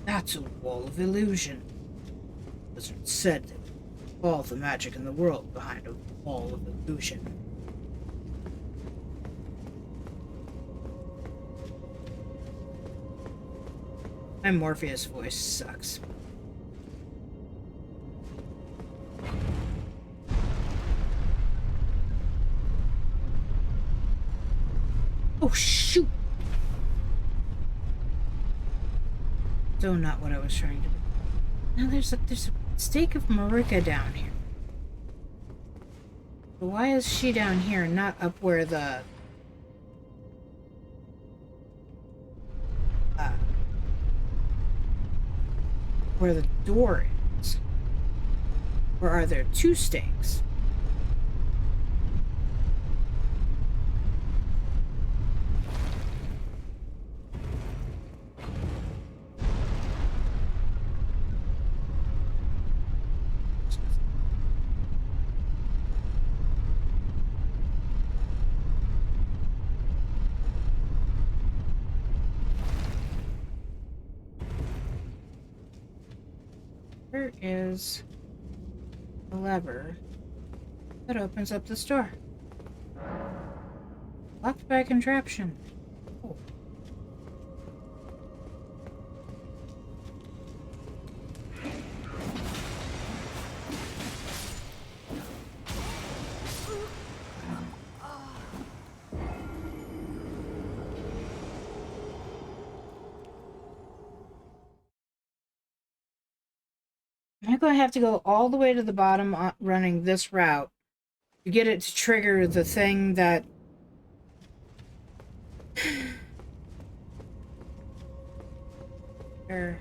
That's a wall of illusion. The wizard said that all the magic in the world behind a wall of illusion. My Morpheus voice sucks. Oh shoot! So not what I was trying to do. Now there's a stake of Marika down here. But why is she down here, not up where the door is? Or are there 2 stakes? Where is the lever that opens up this door? Locked by contraption. Oh. I'm going to have to go all the way to the bottom running this route to get it to trigger the thing that... There.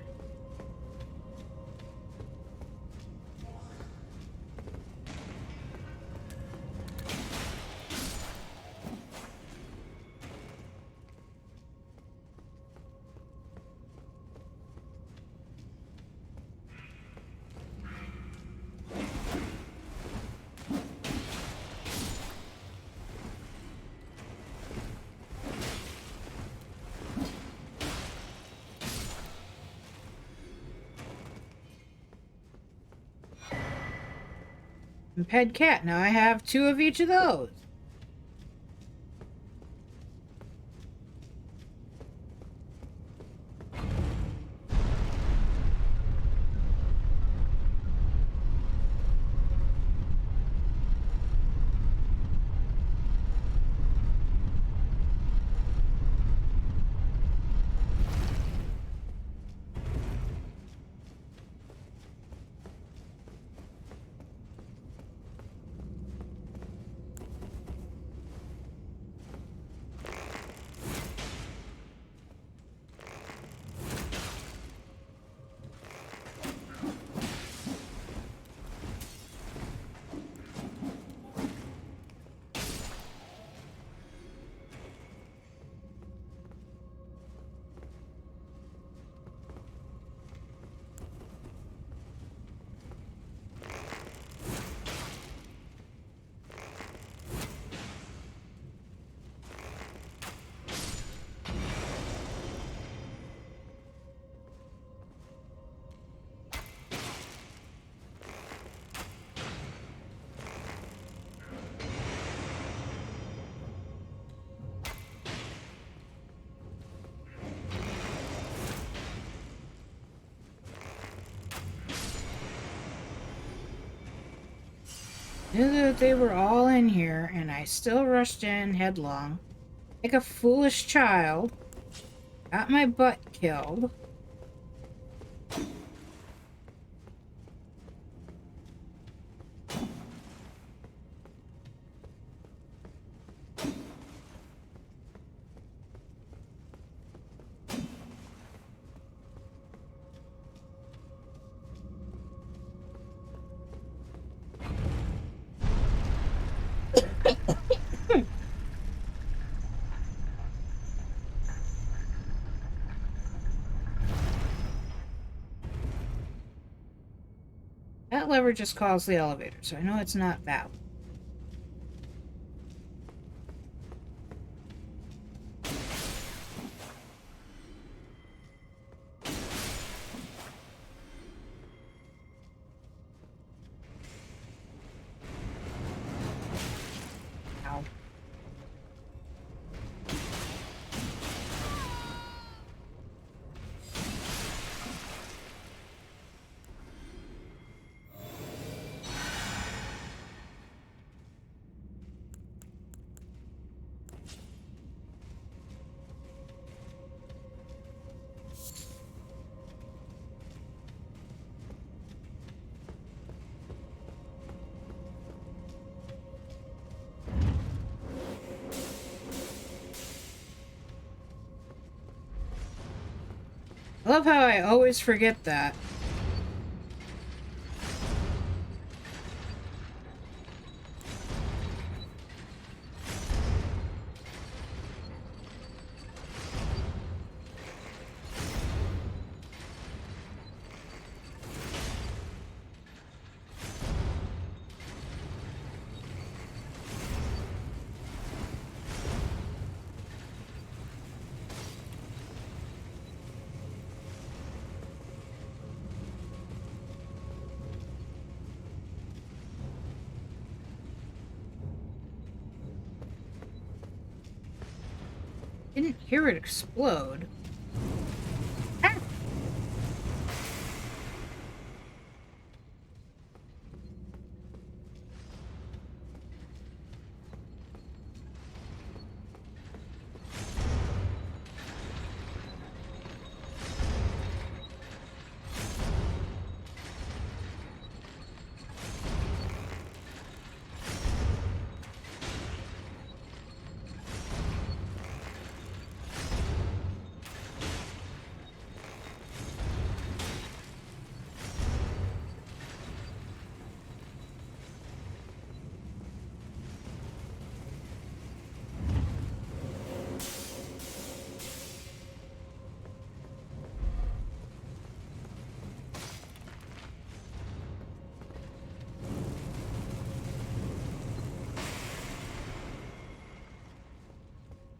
And pet cat. Now I have 2 of each of those. Knew that they were all in here, and I still rushed in headlong, like a foolish child. Got my butt killed. That lever just calls the elevator, so I know it's not that one. Ow. I love how I always forget that. Didn't hear it explode. Ah!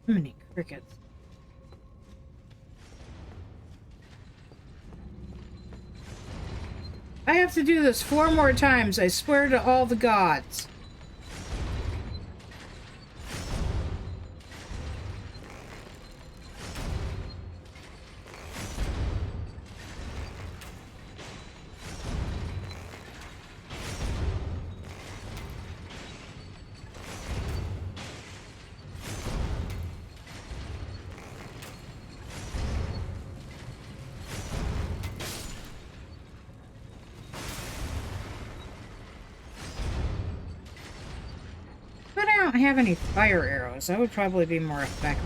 Too many crickets. I have to do this 4 more times, I swear to all the gods. But I don't have any fire arrows. That would probably be more effective.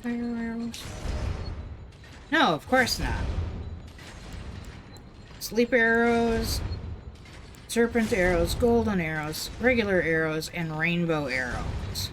Fire arrows? No, of course not. Sleep arrows, serpent arrows, golden arrows, regular arrows, and rainbow arrows.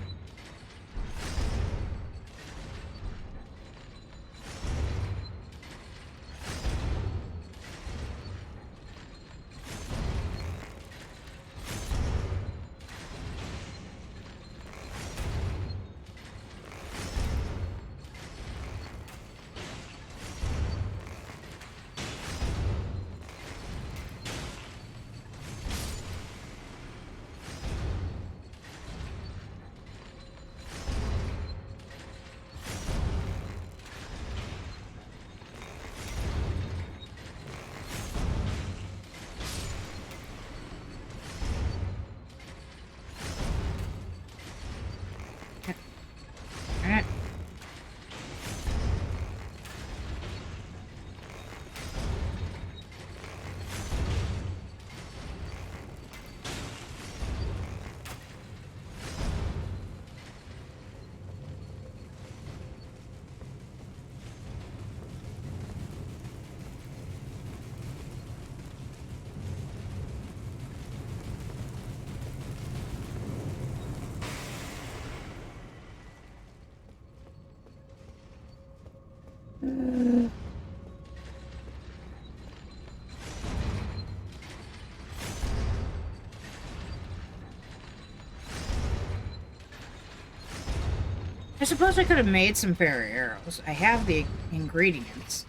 I suppose I could have made some fairy arrows. I have the ingredients.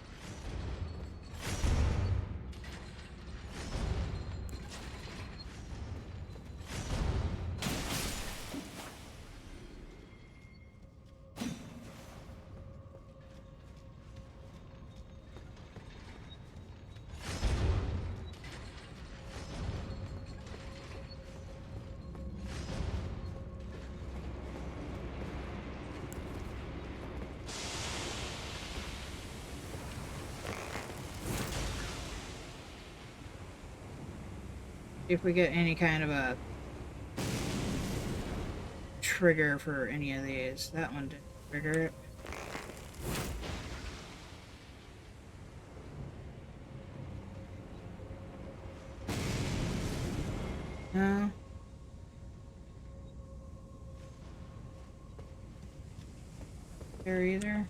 If we get any kind of a trigger for any of these. That one didn't trigger it. No. There either.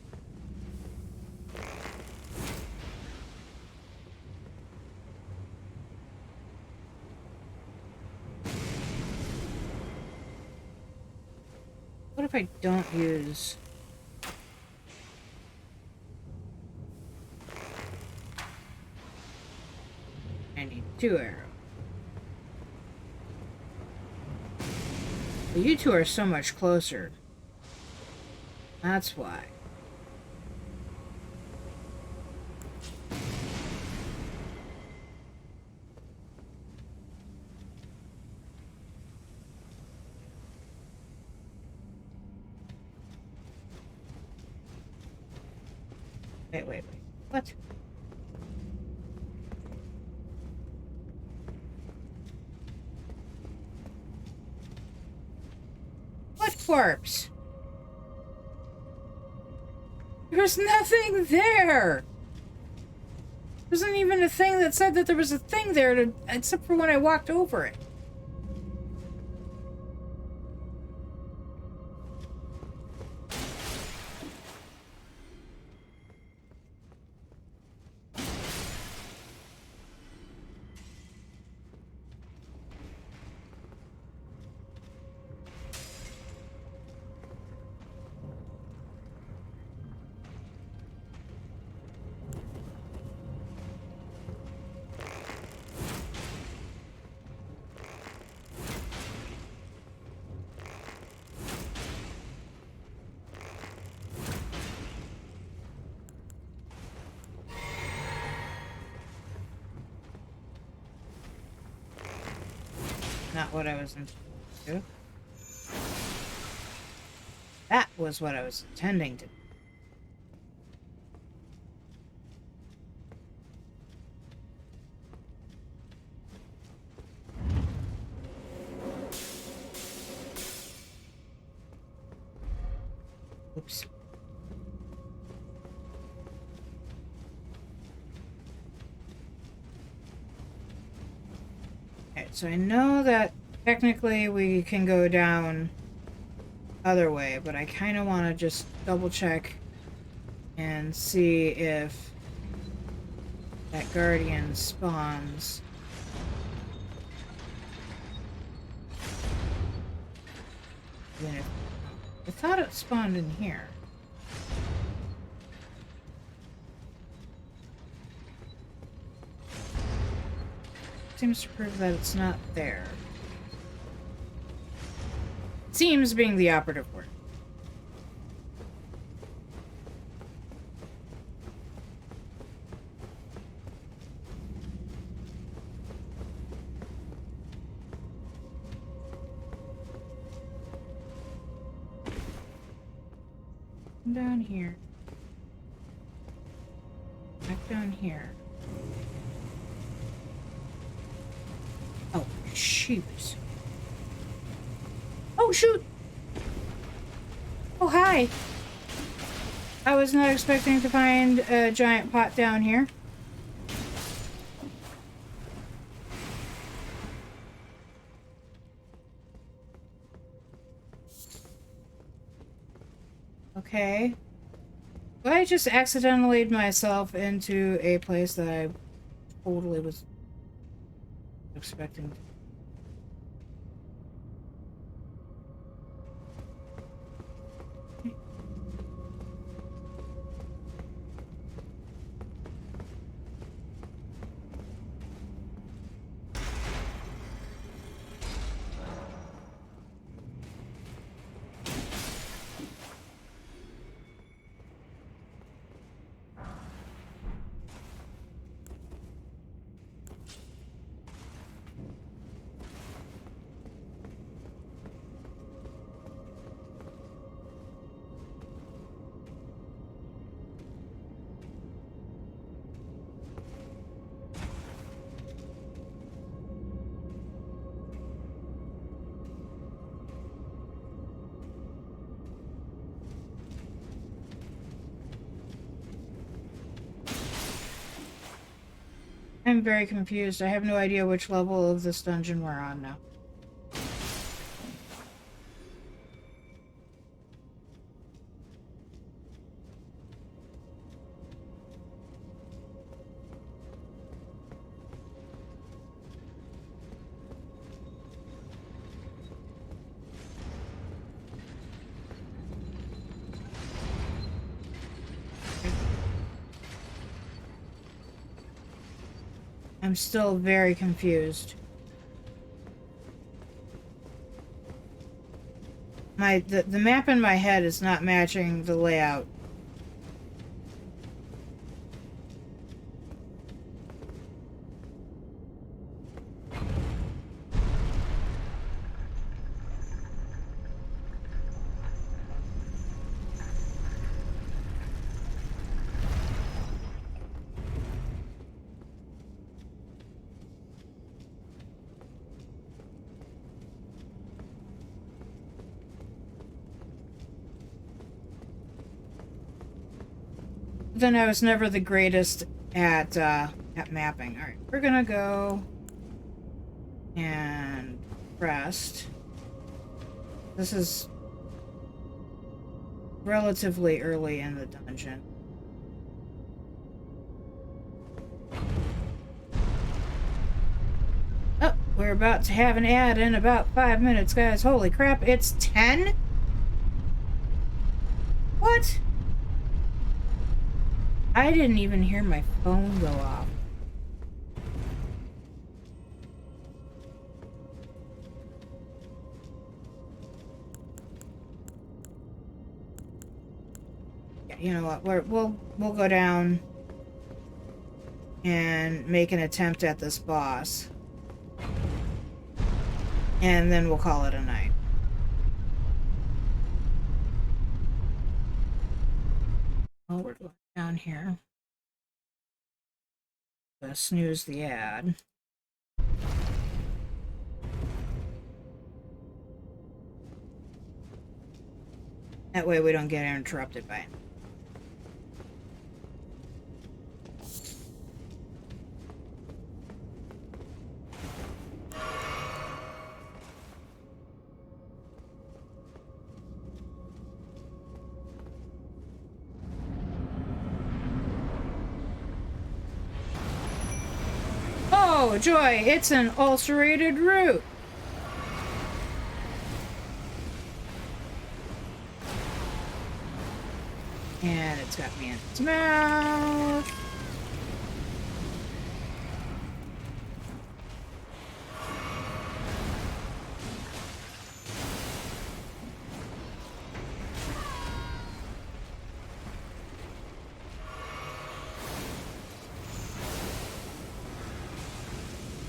What if I don't use... I need 2 arrows. But you two are so much closer. That's why. Wait. What? What corpse? There was nothing there! There wasn't even a thing that said that there was a thing there, except for when I walked over it. Not what I was intending to do. That was what I was intending to do. Oops. So I know that technically we can go down other way, but I kind of want to just double check and see if that guardian spawns. Even if, I thought it spawned in here. Seems to prove that it's not there. Seems being the operative word. Down here. Back down here. Oh, shoot. Oh, shoot! Oh, hi! I was not expecting to find a giant pot down here. Okay. I just accidentally myself into a place that I totally was expecting. I'm very confused. I have no idea which level of this dungeon we're on now. I'm still very confused. The map in my head is not matching the layout. Then I was never the greatest at mapping. All right, we're gonna go and rest. This is relatively early in the dungeon. Oh, we're about to have an ad in about 5 minutes, guys. Holy crap, it's 10? What? I didn't even hear my phone go off. Yeah, you know what? We'll go down and make an attempt at this boss, and then we'll call it a night. Well, we're going down here. Snooze the ad. That way we don't get interrupted by it. Oh, joy, it's an ulcerated root. And it's got me in its mouth.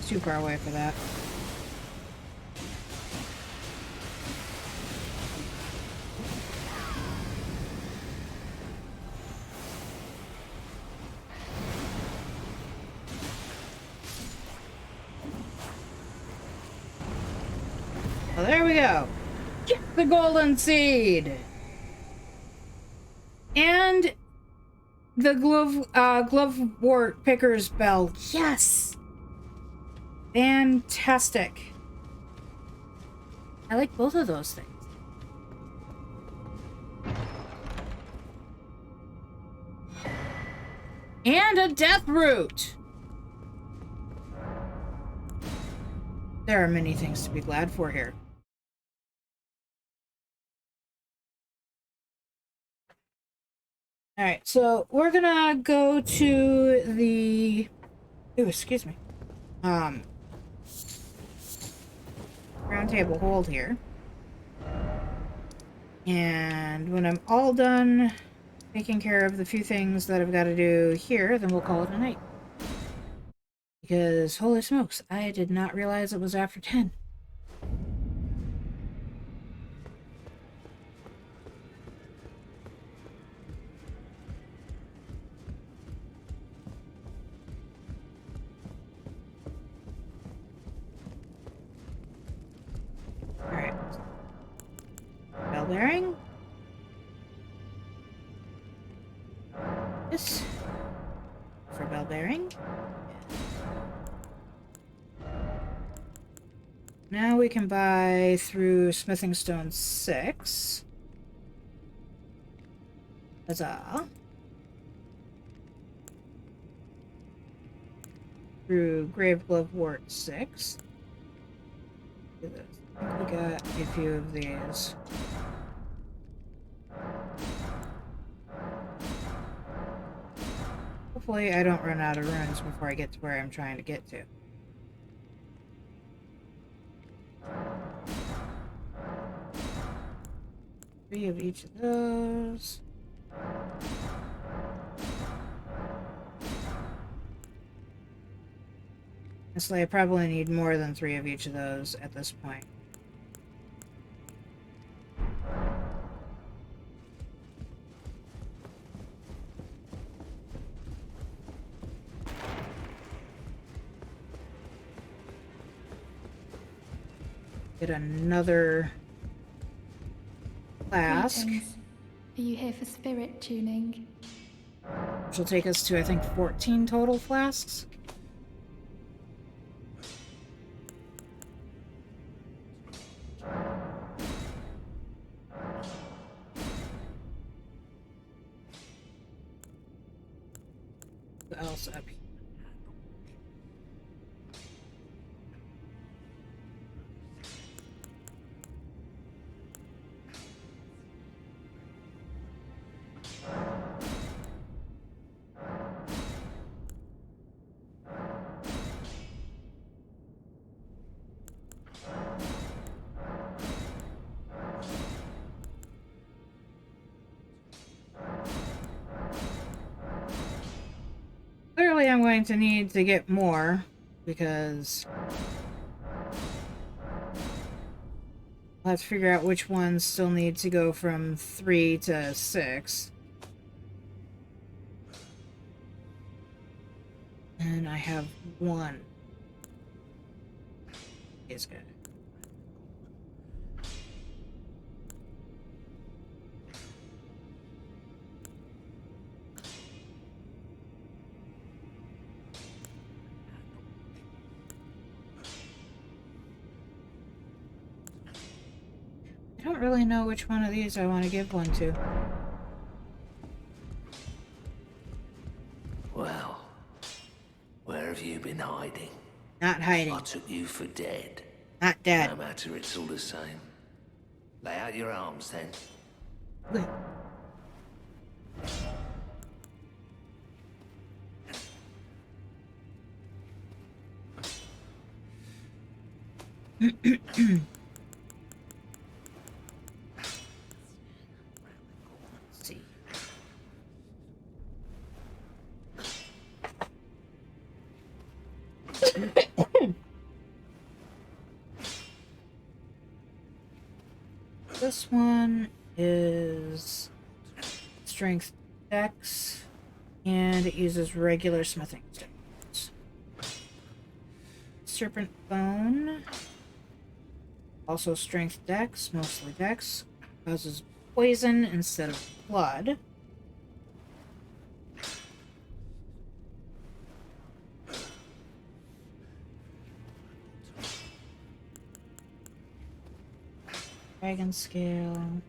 Too far away for that. Well, there we go. Get the golden seed. And the glovewort picker's bell. Yes. Fantastic. I like both of those things. And a death root! There are many things to be glad for here. Alright, so we're gonna go to the... Ooh, excuse me. Round table hold here. And when I'm all done taking care of the few things that I've got to do here, then we'll call it a night. Because, holy smokes, I did not realize it was after 10. Alright. Bell bearing. This. For bell bearing. Now we can buy through Smithing Stone 6. Huzzah. Through Grave Glove Wart 6. Look at this. I think we got a few of these. Hopefully I don't run out of runes before I get to where I'm trying to get to. Three of each of those. Honestly, I probably need more than 3 of each of those at this point. Get another flask. Greetings. Are you here for spirit tuning? Which will take us to, I think, 14 total flasks. What else up here? Clearly I'm going to need to get more, because I'll have to figure out which ones still need to go from 3 to 6. And I have 1. Is good. I don't really know which one of these I want to give one to. Well, where have you been hiding? Not hiding. I took you for dead. Not dead. No matter, it's all the same. Lay out your arms then. Wait. Let's see. This one is strength dex, and it uses regular smithing stones. Serpent bone, also strength dex, mostly dex, causes poison instead of blood. Dragon scale.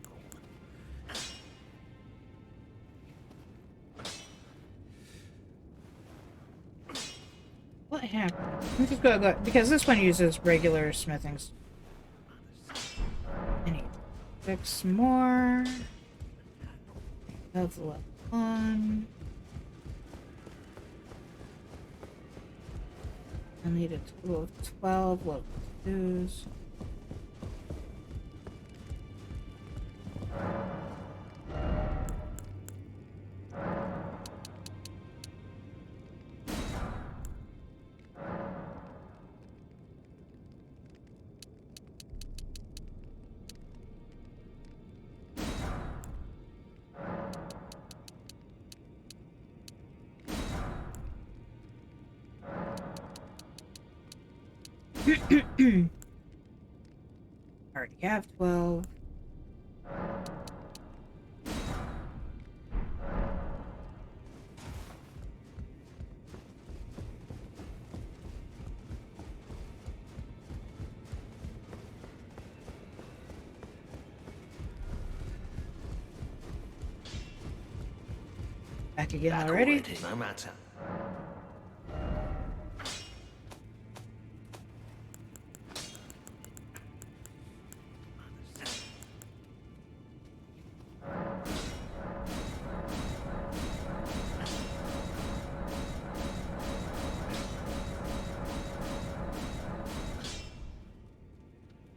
just go because this one uses regular smithings. I need 6 more. That's level 1. I need a total of 12 level 2s. Already have 12. Back again already? No matter.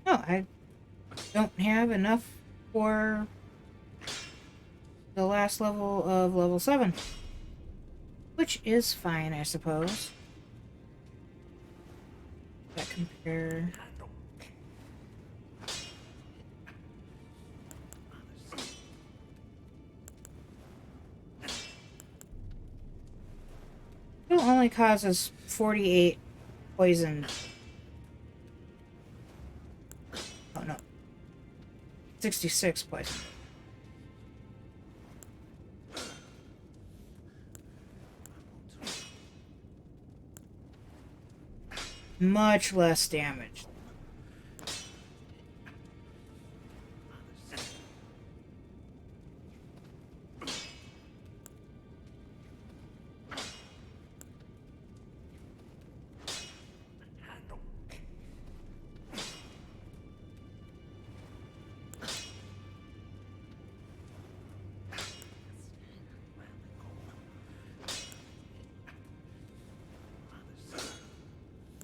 No, I don't have enough for the last level of level 7. Which is fine, I suppose. That compare... It only causes 48 poison. Oh no. 66 poison. Much less damage.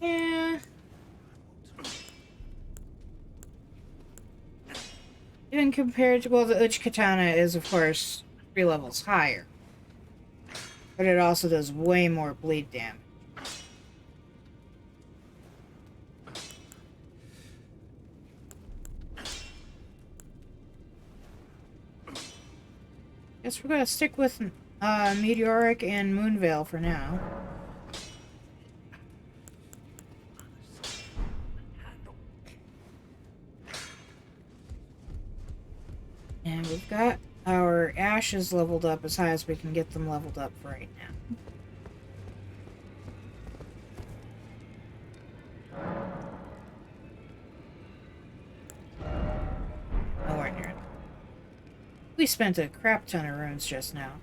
Yeah. Even compared to, well, the Uch Katana is, of course, 3 levels higher. But it also does way more bleed damage. Guess we're gonna stick with Meteoric and Moonveil for now. And we've got our ashes leveled up as high as we can get them leveled up for right now. Nowhere near it. We spent a crap ton of runes just now.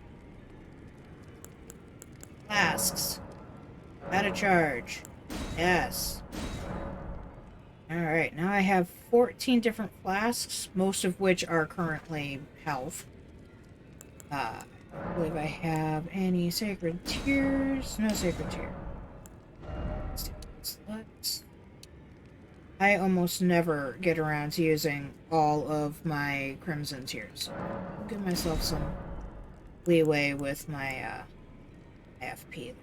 Flasks. Out of charge. Yes. Alright, now I have 14 different flasks, most of which are currently health. I don't believe I have any sacred tears. No sacred tear. Let's... I almost never get around to using all of my crimson tears. I'll give myself some leeway with my AFP.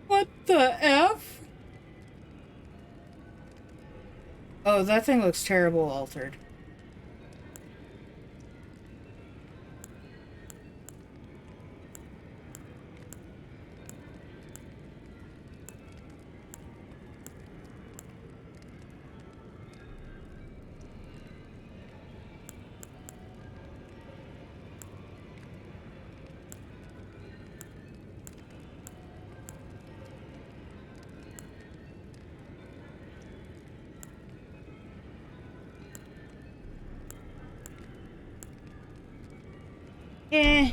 What the F? Oh, that thing looks terrible altered. Eh.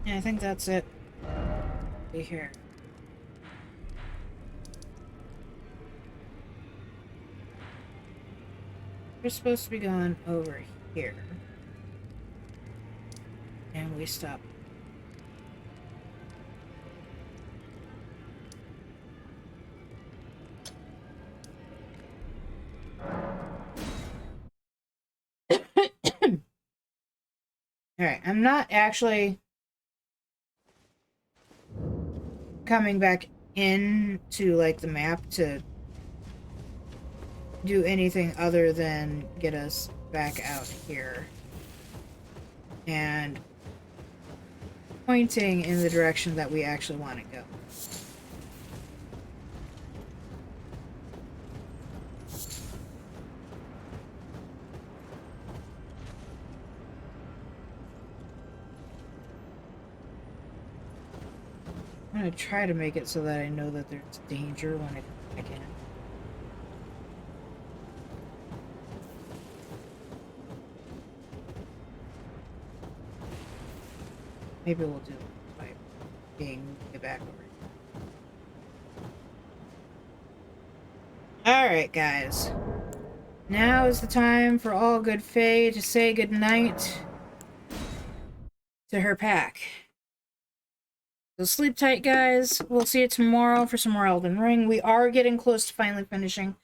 Yeah, I think that's it. Be here. We're supposed to be going over here. And we stop. Alright, I'm not actually coming back into, like, the map to do anything other than get us back out here. And pointing in the direction that we actually want to go. I'm gonna try to make it so that I know that there's danger when I come back in. Maybe we'll do it by being way back over here. Alright, guys. Now is the time for all good Fae to say goodnight to her pack. So sleep tight, guys. We'll see you tomorrow for some more Elden Ring. We are getting close to finally finishing.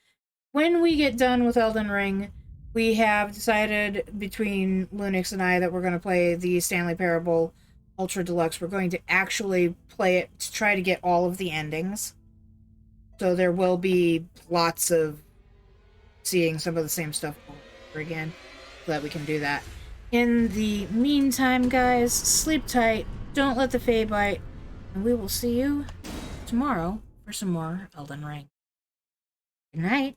When we get done with Elden Ring, we have decided between Lunix and I that we're going to play the Stanley Parable Ultra Deluxe. We're going to actually play it to try to get all of the endings. So there will be lots of seeing some of the same stuff over again, so that we can do that. In the meantime, guys, sleep tight. Don't let the Fae bite. And we will see you tomorrow for some more Elden Ring. Good night.